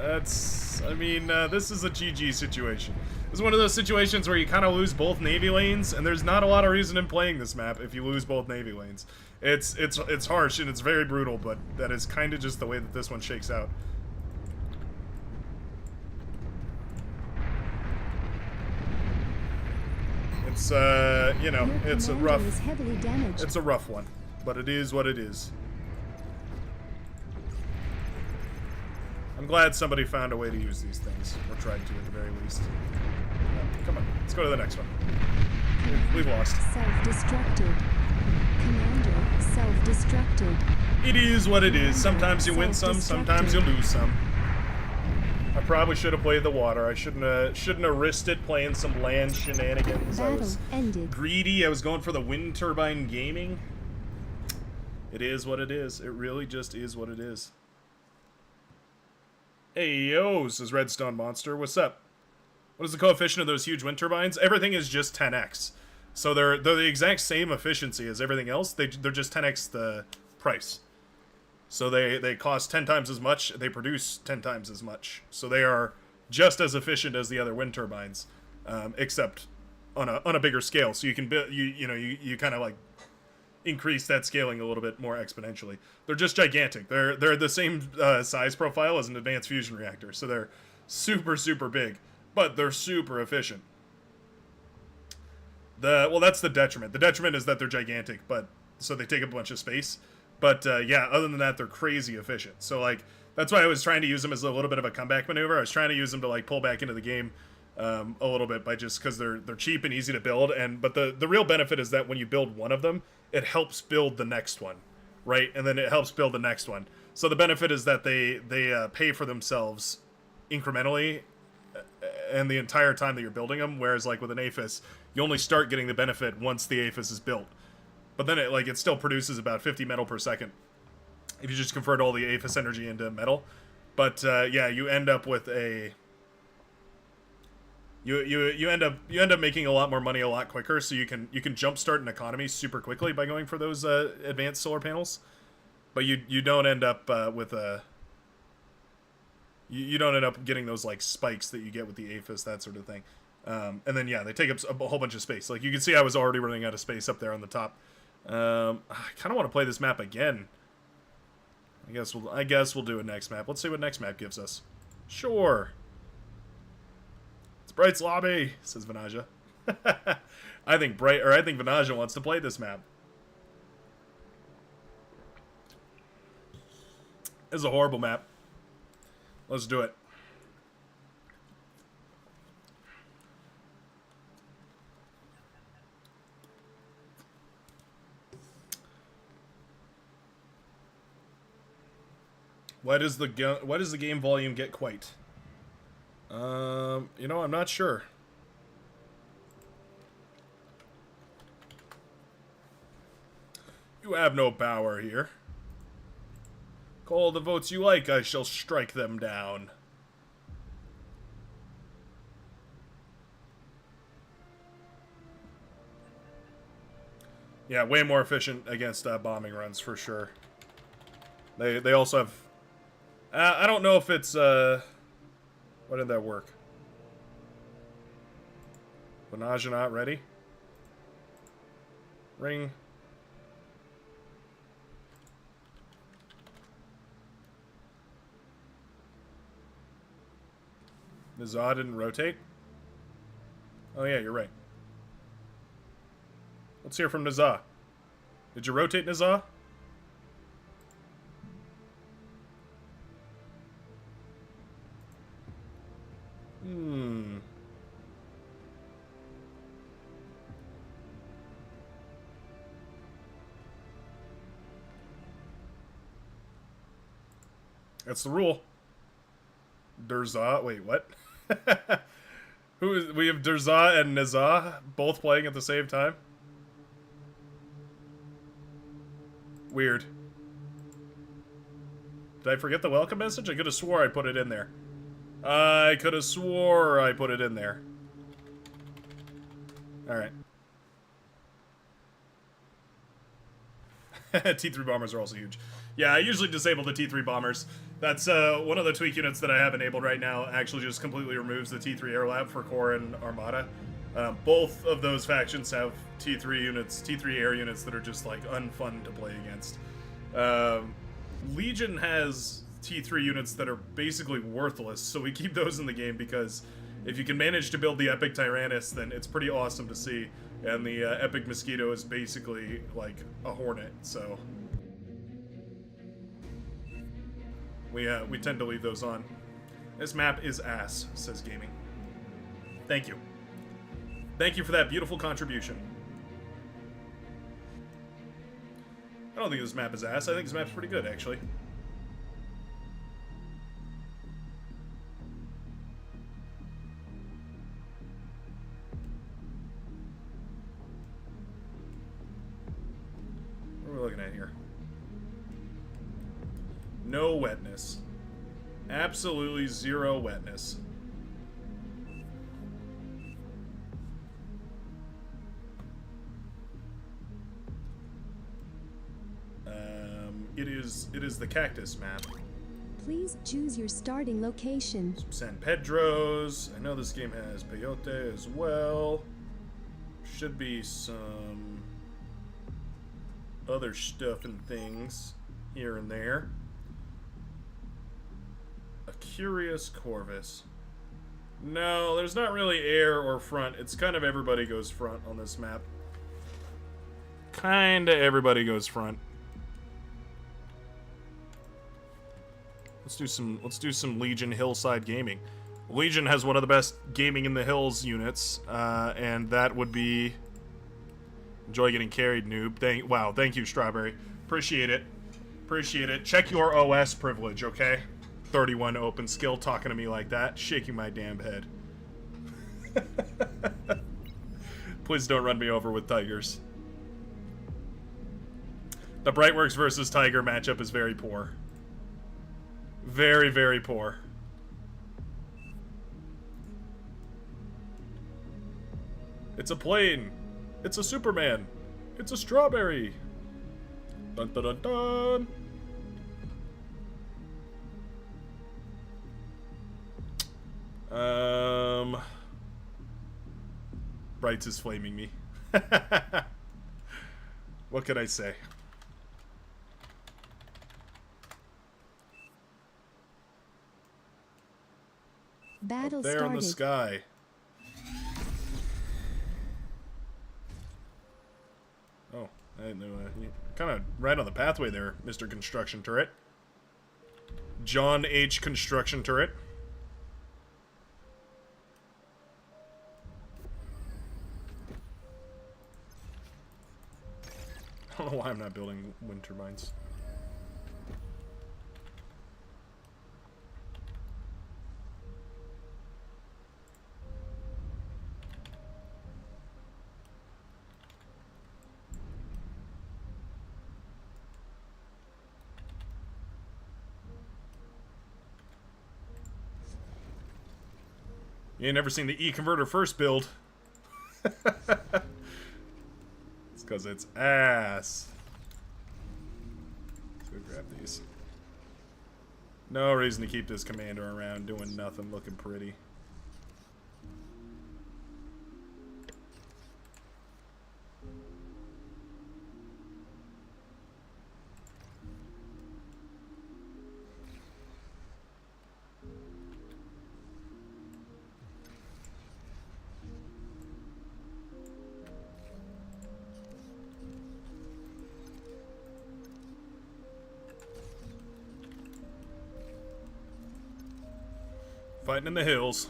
that's... I mean, this is a GG situation. This is one of those situations where you kind of lose both Navy lanes, and there's not a lot of reason in playing this map if you lose both Navy lanes. It's harsh, and it's very brutal, but that is kind of just the way that this one shakes out. It's, you know, it's a rough... It's a rough one, but it is what it is. I'm glad somebody found a way to use these things, or tried to at the very least. Come on, let's go to the next one. We've lost. Self-destructed. Commander, self-destructed. It is what it is. Sometimes you win some, sometimes you lose some. I probably should have played the water. I shouldn't have risked it playing some land shenanigans. I was greedy. I was going for the wind turbine gaming. It is what it is. It really just is what it is. Hey yo, says Redstone Monster. What's up? What is the coefficient of those huge wind turbines? Everything is just 10x. So they're the exact same efficiency as everything else. They're just 10x the price. So they cost 10 times as much. They produce 10 times as much. So they are just as efficient as the other wind turbines, except on a bigger scale. So you can build you kind of like increase that scaling a little bit more exponentially. They're just gigantic. They're the same size profile as an advanced fusion reactor. So they're super super big. But they're super efficient. Well, that's the detriment. The detriment is that they're gigantic, but so they take up a bunch of space. But yeah, other than that, they're crazy efficient. So like that's why I was trying to use them as a little bit of a comeback maneuver. I was trying to use them to like pull back into the game a little bit by just because they're cheap and easy to build. But the real benefit is that when you build one of them, it helps build the next one, right? And then it helps build the next one. So the benefit is that they pay for themselves incrementally. And the entire time that you're building them, whereas like with an APHIS, you only start getting the benefit once the APHIS is built. But then it still produces about 50 metal per second if you just convert all the APHIS energy into metal. But yeah, you end up with a you end up making a lot more money a lot quicker. So you can jumpstart an economy super quickly by going for those advanced solar panels. But you don't end up with a You don't end up getting those like spikes that you get with the APHIS, that sort of thing. And then yeah, they take up a whole bunch of space. Like you can see I was already running out of space up there on the top. I kind of want to play this map again. I guess we'll do a next map. Let's see what next map gives us. Sure. It's Bright's Lobby, says Vanaja. I think Vanaja wants to play this map. This is a horrible map. Let's do it. Why does the game volume get quite? You know, I'm not sure. have no power here. Call the votes you like, I shall strike them down. Yeah, way more efficient against bombing runs, for sure. They also have... I don't know if it's... Why did that work? Benaj not ready? Ring. Nizah didn't rotate? Oh yeah, you're right. Let's hear from Nizah. Did you rotate, Nizah? That's the rule. Durzah. Wait, what? We have Durzah and Nizah both playing at the same time? Weird. Did I forget the welcome message? I could have swore I put it in there. I could have swore I put it in there. Alright. T3 bombers are also huge. Yeah, I usually disable the T3 bombers. That's one of the tweak units that I have enabled right now. Actually just completely removes the T3 air lab for Core and Armada. Both of those factions have T3 units, T3 air units that are just like unfun to play against. Legion has T3 units that are basically worthless, so we keep those in the game because if you can manage to build the Epic Tyrannus, then it's pretty awesome to see. And the Epic Mosquito is basically like a Hornet, so we tend to leave those on. This map is ass, says Gaming. Thank you. Thank you for that beautiful contribution. I don't think this map is ass. I think this map's pretty good, actually. What are we looking at here? No wetness. Absolutely zero wetness. It is the cactus map. Please choose your starting location. Some San Pedros. I know this game has peyote as well. Should be some other stuff and things here and there. A curious Corvus. No, there's not really air or front. It's kind of everybody goes front on this map. Kinda everybody goes front. Let's do some Legion Hillside Gaming. Legion has one of the best Gaming in the Hills units, and that would be Enjoy Getting Carried, noob. Wow, thank you, Strawberry. Appreciate it. Appreciate it. Check your OS privilege, okay? 31 open skill talking to me like that, shaking my damn head. Please don't run me over with tigers. The Brightworks versus Tiger matchup is very poor. Very, very poor. It's a plane. It's a Superman. It's a strawberry. Dun dun dun dun. Brights is flaming me. What can I say? Battle Up there started. in the sky. Oh, I didn't know. Kind of right on the pathway there, Mr. Construction Turret. John H. Construction Turret. I don't know why I'm not building wind turbines. You ain't never seen the E-converter first build. It's because it's ass. Let's go grab these. No reason to keep this commander around doing nothing, looking pretty. Fighting in the hills.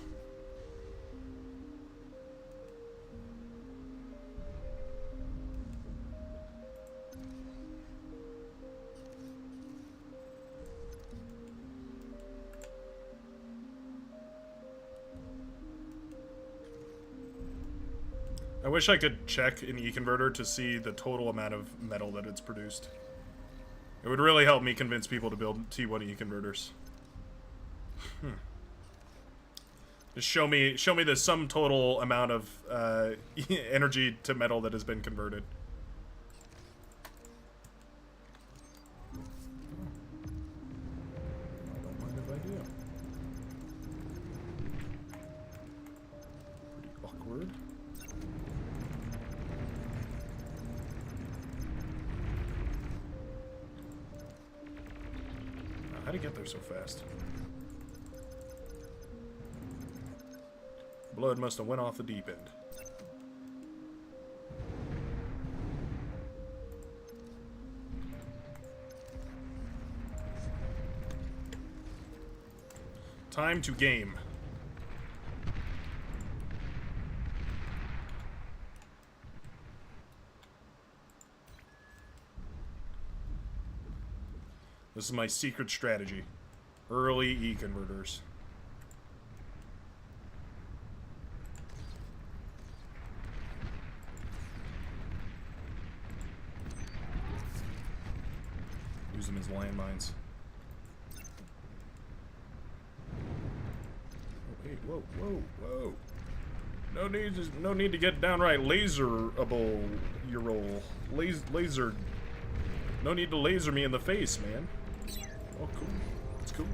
I wish I could check an E-converter to see the total amount of metal that it's produced. It would really help me convince people to build T1 E-converters. Just show me the sum total amount of energy to metal that has been converted. I don't mind if I do. Pretty awkward. How'd he get there so fast? Blood must have went off the deep end. Time to game. This is my secret strategy. Early E-converters. Use them as landmines. Oh, hey, whoa, whoa, whoa. No need to get downright laserable your roll. Laser. No need to laser me in the face, man. Oh, cool. It's cool.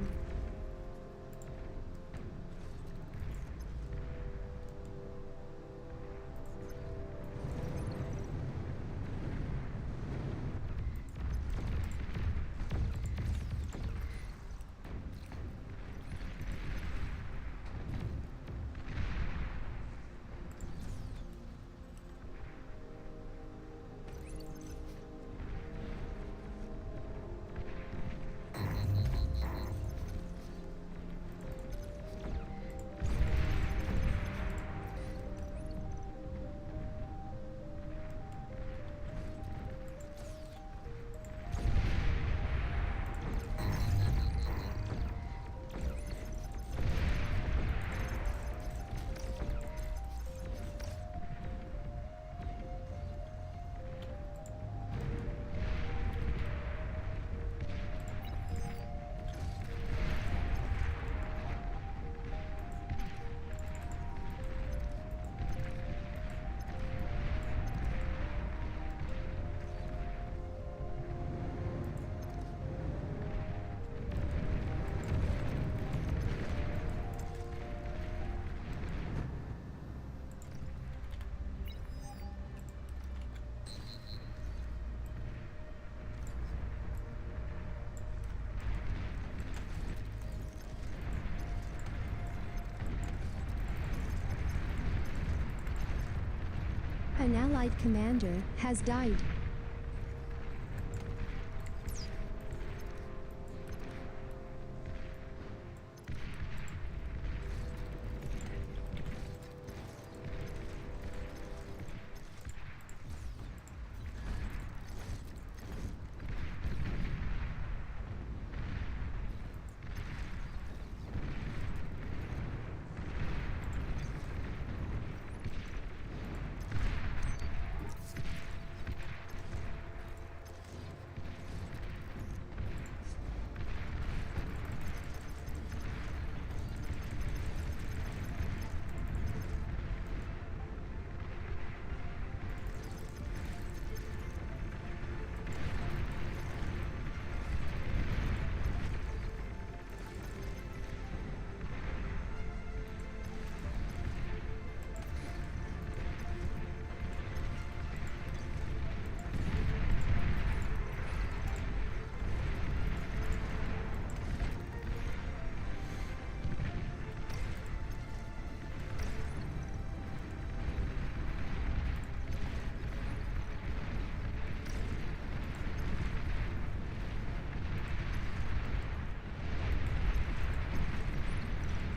An allied commander has died.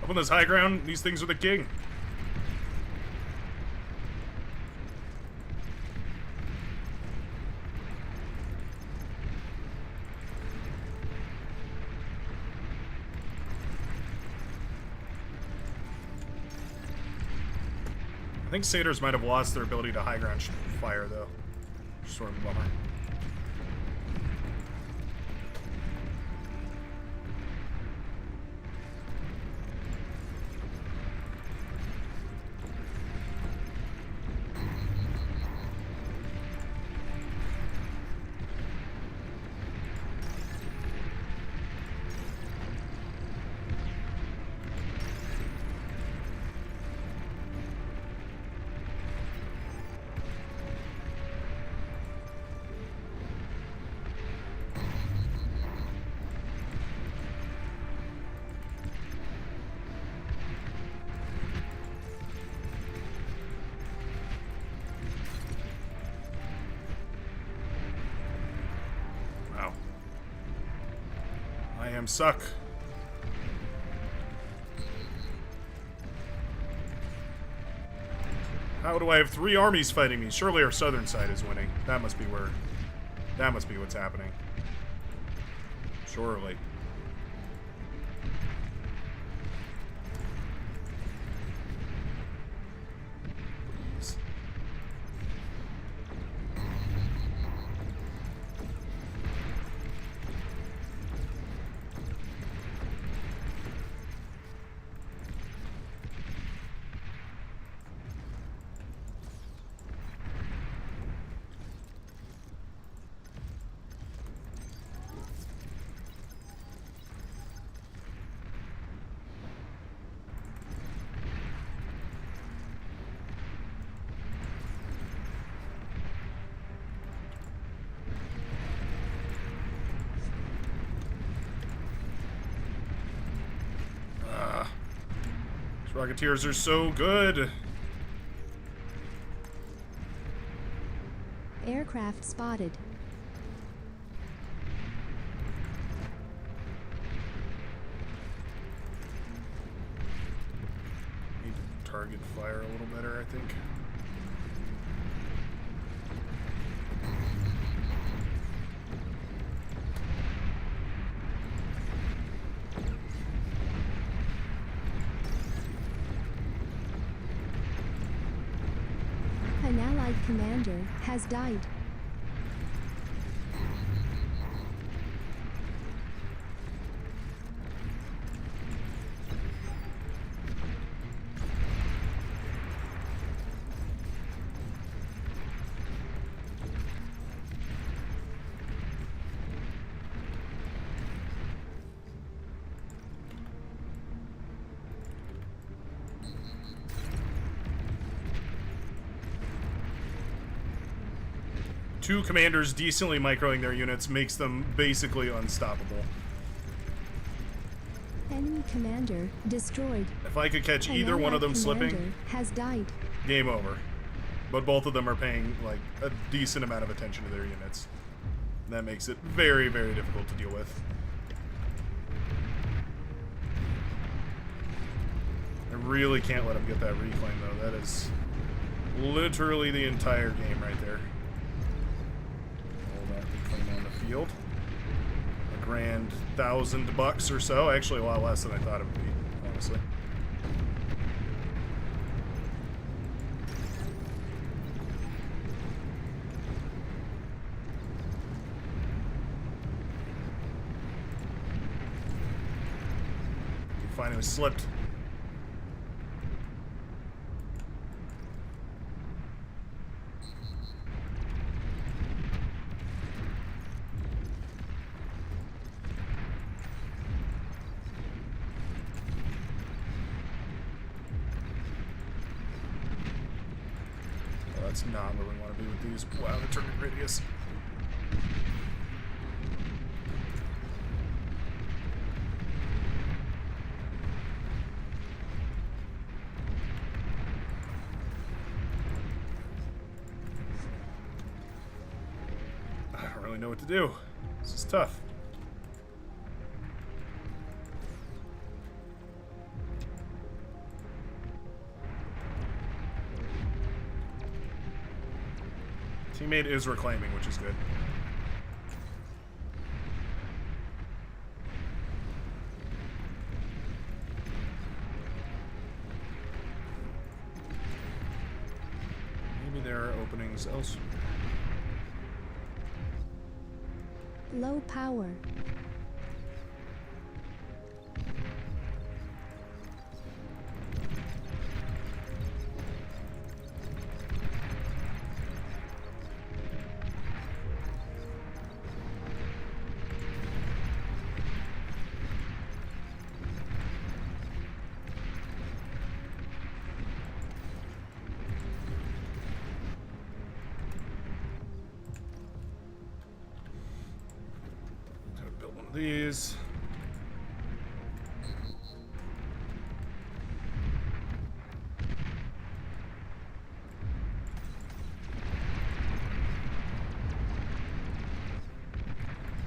Up on this high ground, these things are the king. I think satyrs might have lost their ability to high ground fire, though. Sort of a bummer. Suck. How do I have 3 armies fighting me? Surely our southern side is winning. That must be where... That must be what's happening. Surely. Rocketeers are so good. Aircraft spotted. Need to target fire a little better, I think. An allied commander has died. Two commanders decently microing their units makes them basically unstoppable. Enemy commander destroyed. If I could catch either one of them slipping, has died. Game over. But both of them are paying like a decent amount of attention to their units. That makes it very, very difficult to deal with. I really can't let them get that reclaim though. That is literally the entire game right there. On the field. A grand $1,000 or so. Actually, a lot less than I thought it would be, honestly. He finally slipped. That's not where we want to be with these. Wow, the turning radius. I don't really know what to do. This is tough. Teammate is reclaiming, which is good. Maybe there are openings elsewhere. Low power. Build one of these.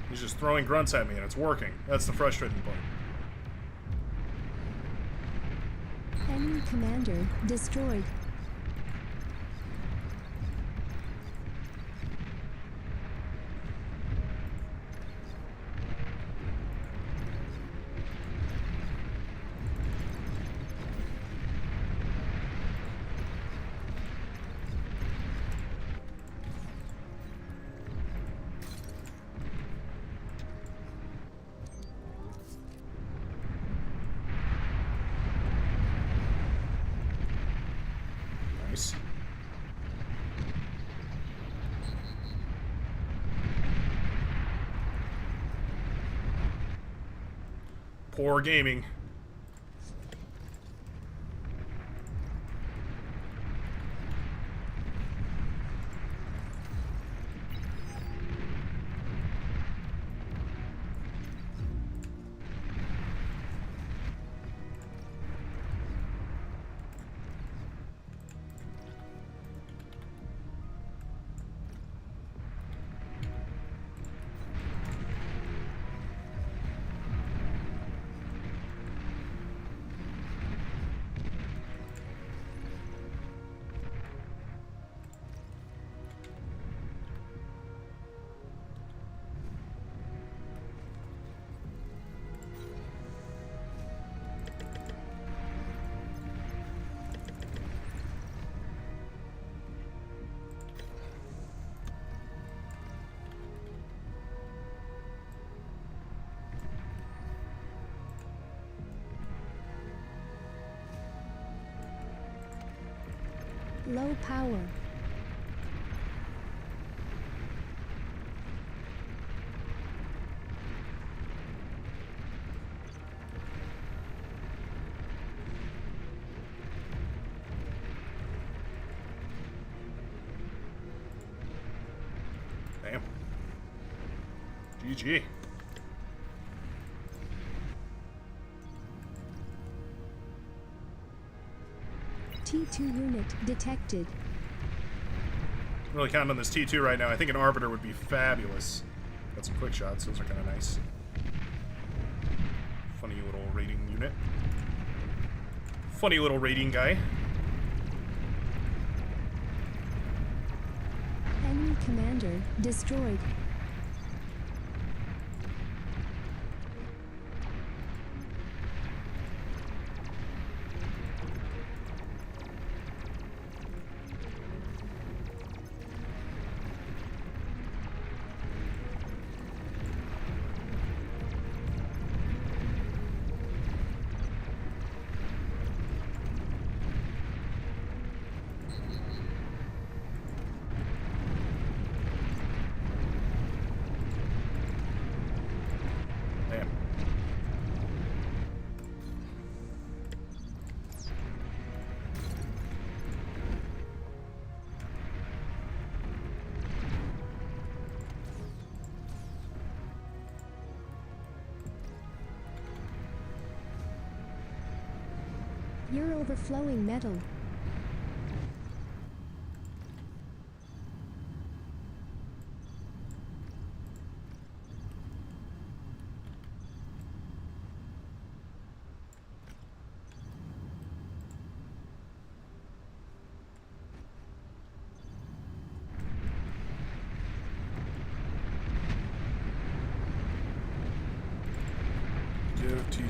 He's just throwing grunts at me and it's working. That's the frustrating part. Enemy commander destroyed. Nice. Poor gaming. Low power. Damn. GG. T2 unit detected. Really counting on this T2 right now. I think an Arbiter would be fabulous. Got some quick shots. Those are kind of nice. Funny little raiding unit. Funny little raiding guy. Enemy commander destroyed. Damn. You're overflowing metal.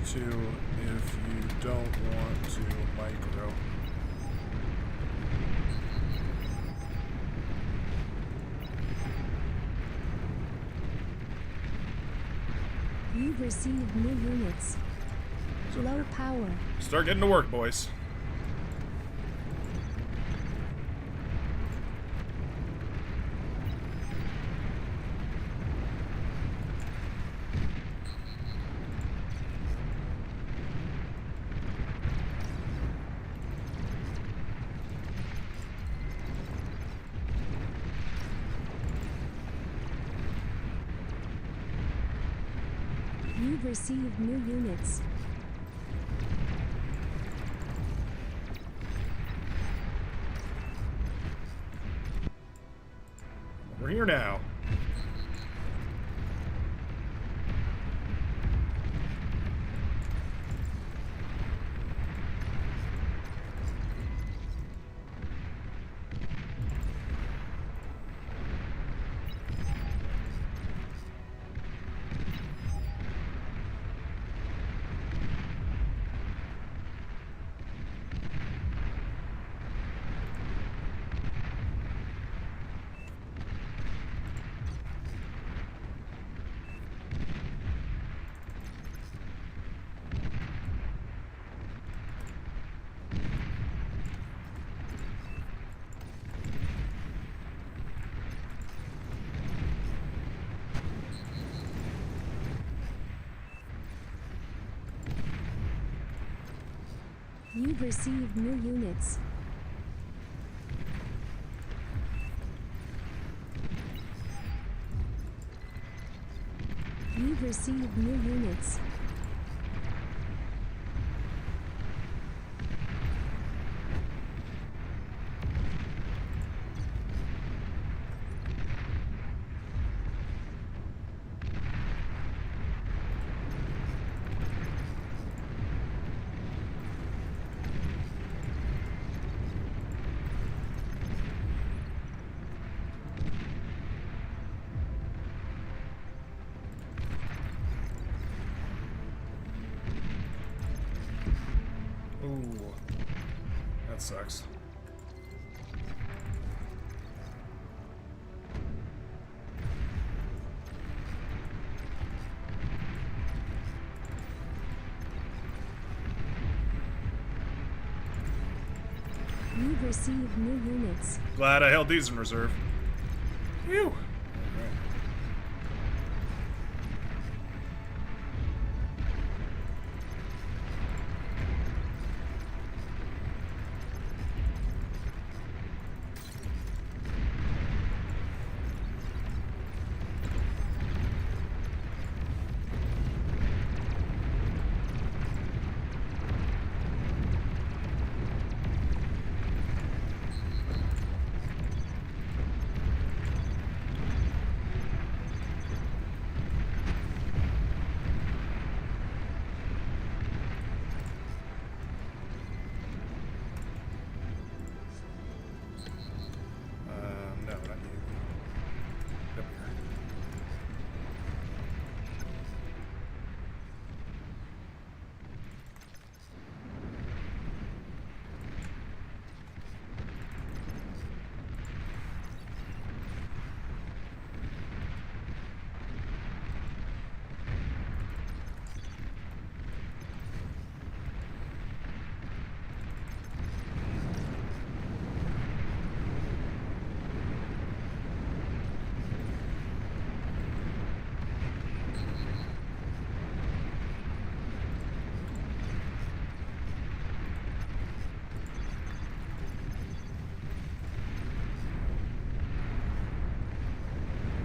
C2 if you don't want to micro. You've received new units. Low power. Start getting to work, boys. You've received new units. We're here now. You've received new units. You've received new units. Ooh, that sucks. You've received new units. Glad I held these in reserve. Phew. No, not you. Up here.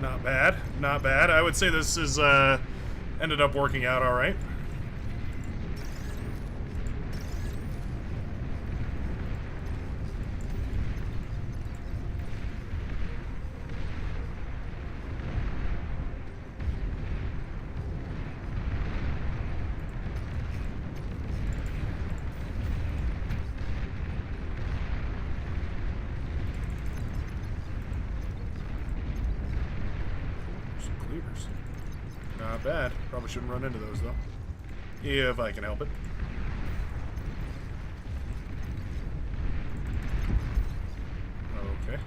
Not bad, not bad. I would say this is ended up working out all right. Some cleavers. Not bad. Probably shouldn't run into those though. if I can help it. Okay.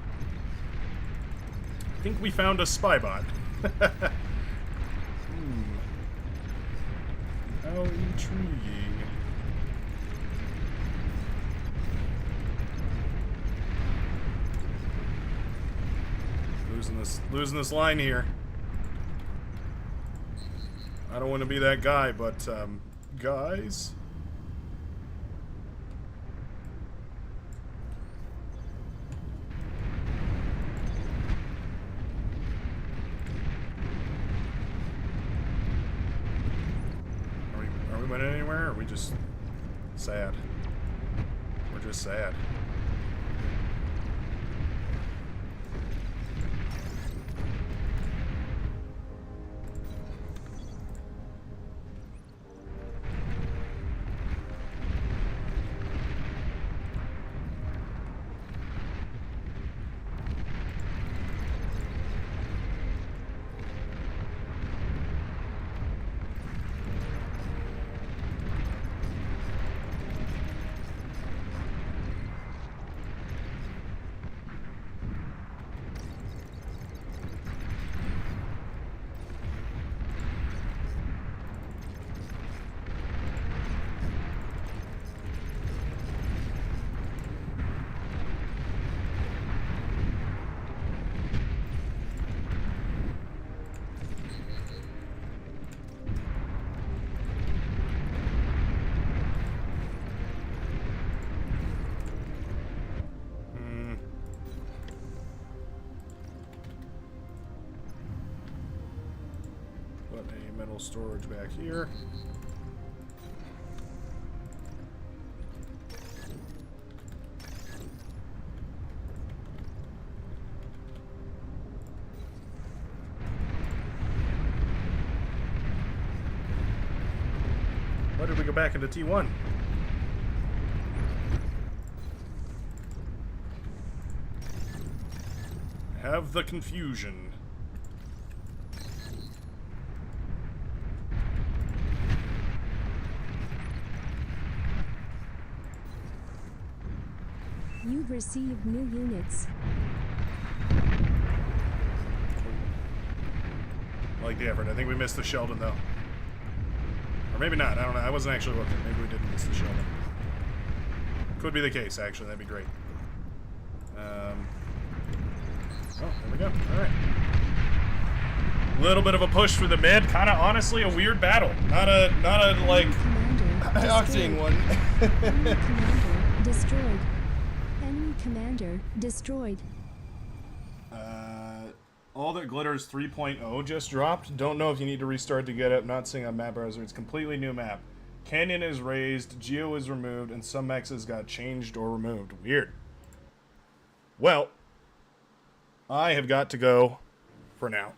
I think we found a spy bot. How intriguing. Losing this line here. I don't want to be that guy, but guys. Are we winning anywhere, or are we just sad? We're just sad. Metal storage back here. Why did we go back into T1? Have the confusion. You've received new units. I like the effort. I think we missed the Sheldon, though. Or maybe not. I don't know. I wasn't actually looking. Maybe we didn't miss the Sheldon. Could be the case, actually. That'd be great. Oh, there we go. All right. Little bit of a push through the mid. Kind of, honestly, a weird battle. Not a like, octane one. Enemy commander destroyed. Enemy commander destroyed. All That Glitters 3.0 just dropped. Don't know if you need to restart to get it. I'm not seeing on map browser. It's a completely new map. Canyon is raised, Geo is removed, and some mexes got changed or removed. Weird. Well, I have got to go for now.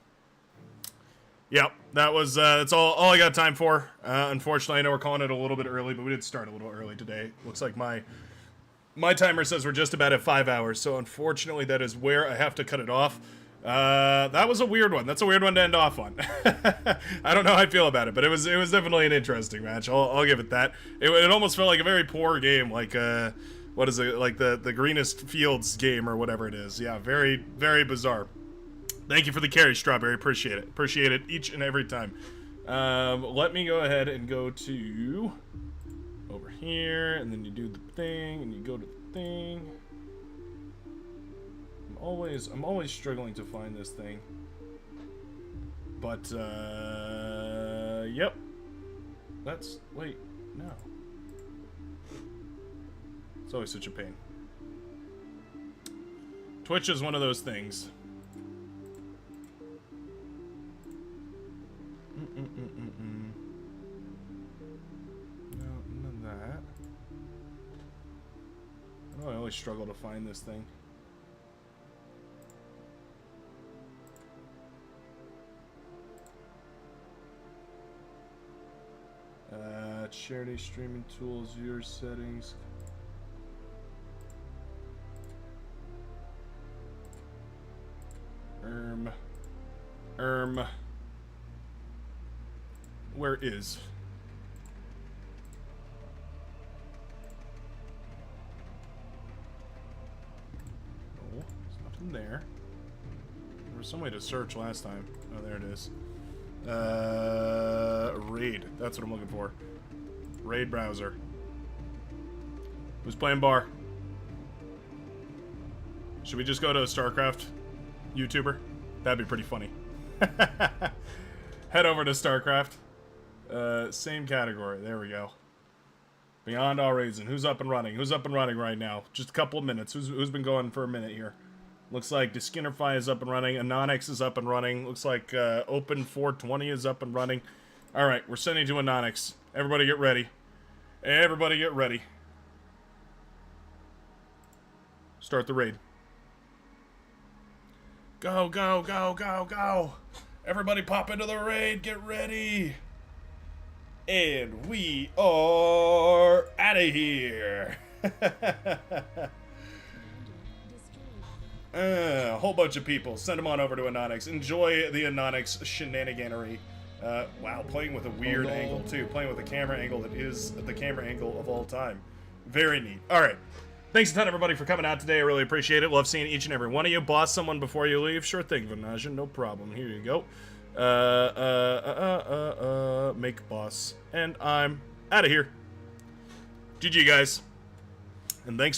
Yep, that was that's all I got time for. Unfortunately, I know we're calling it a little bit early, but we did start a little early today. Looks like my timer says we're just about at 5 hours, so unfortunately that is where I have to cut it off. That was a weird one. That's a weird one to end off on. I don't know how I feel about it, but it was definitely an interesting match. I'll give it that. It almost felt like a very poor game, like what is it, like the Greenest Fields game or whatever it is. Yeah, very, very bizarre. Thank you for the carry, Strawberry. Appreciate it. Appreciate it each and every time. Let me go ahead and go to over here, and then you do the thing, and you go to the thing. I'm always struggling to find this thing. But, yep. Wait, no. It's always such a pain. Twitch is one of those things. No, none of that. Oh, I always struggle to find this thing. Charity streaming tools, viewer settings. Where is? Nothing there. There was some way to search last time. Oh, there it is. Raid. That's what I'm looking for. Raid browser. Who's playing bar? Should we just go to a StarCraft YouTuber? That'd be pretty funny. Head over to StarCraft. Same category. There we go. Beyond All Reason. Who's up and running? Who's up and running right now? Just a couple of minutes. Who's been going for a minute here? Looks like Diskinnerfy is up and running. Anonix is up and running. Looks like Open 420 is up and running. Alright, we're sending to Anonix. Everybody get ready. Everybody get ready. Start the raid. Go, go, go, go, go. Everybody pop into the raid. Get ready. And we are out of here. A whole bunch of people. Send them on over to Anonix. Enjoy the Anonix shenaniganery. Wow, playing with a weird angle, too. Playing with a camera angle that is the camera angle of all time. Very neat. All right. Thanks a ton, everybody, for coming out today. I really appreciate it. Love seeing each and every one of you. Boss someone before you leave. Sure thing, Vanaja. No problem. Here you go. Make boss. And I'm out of here. GG, guys. And thanks for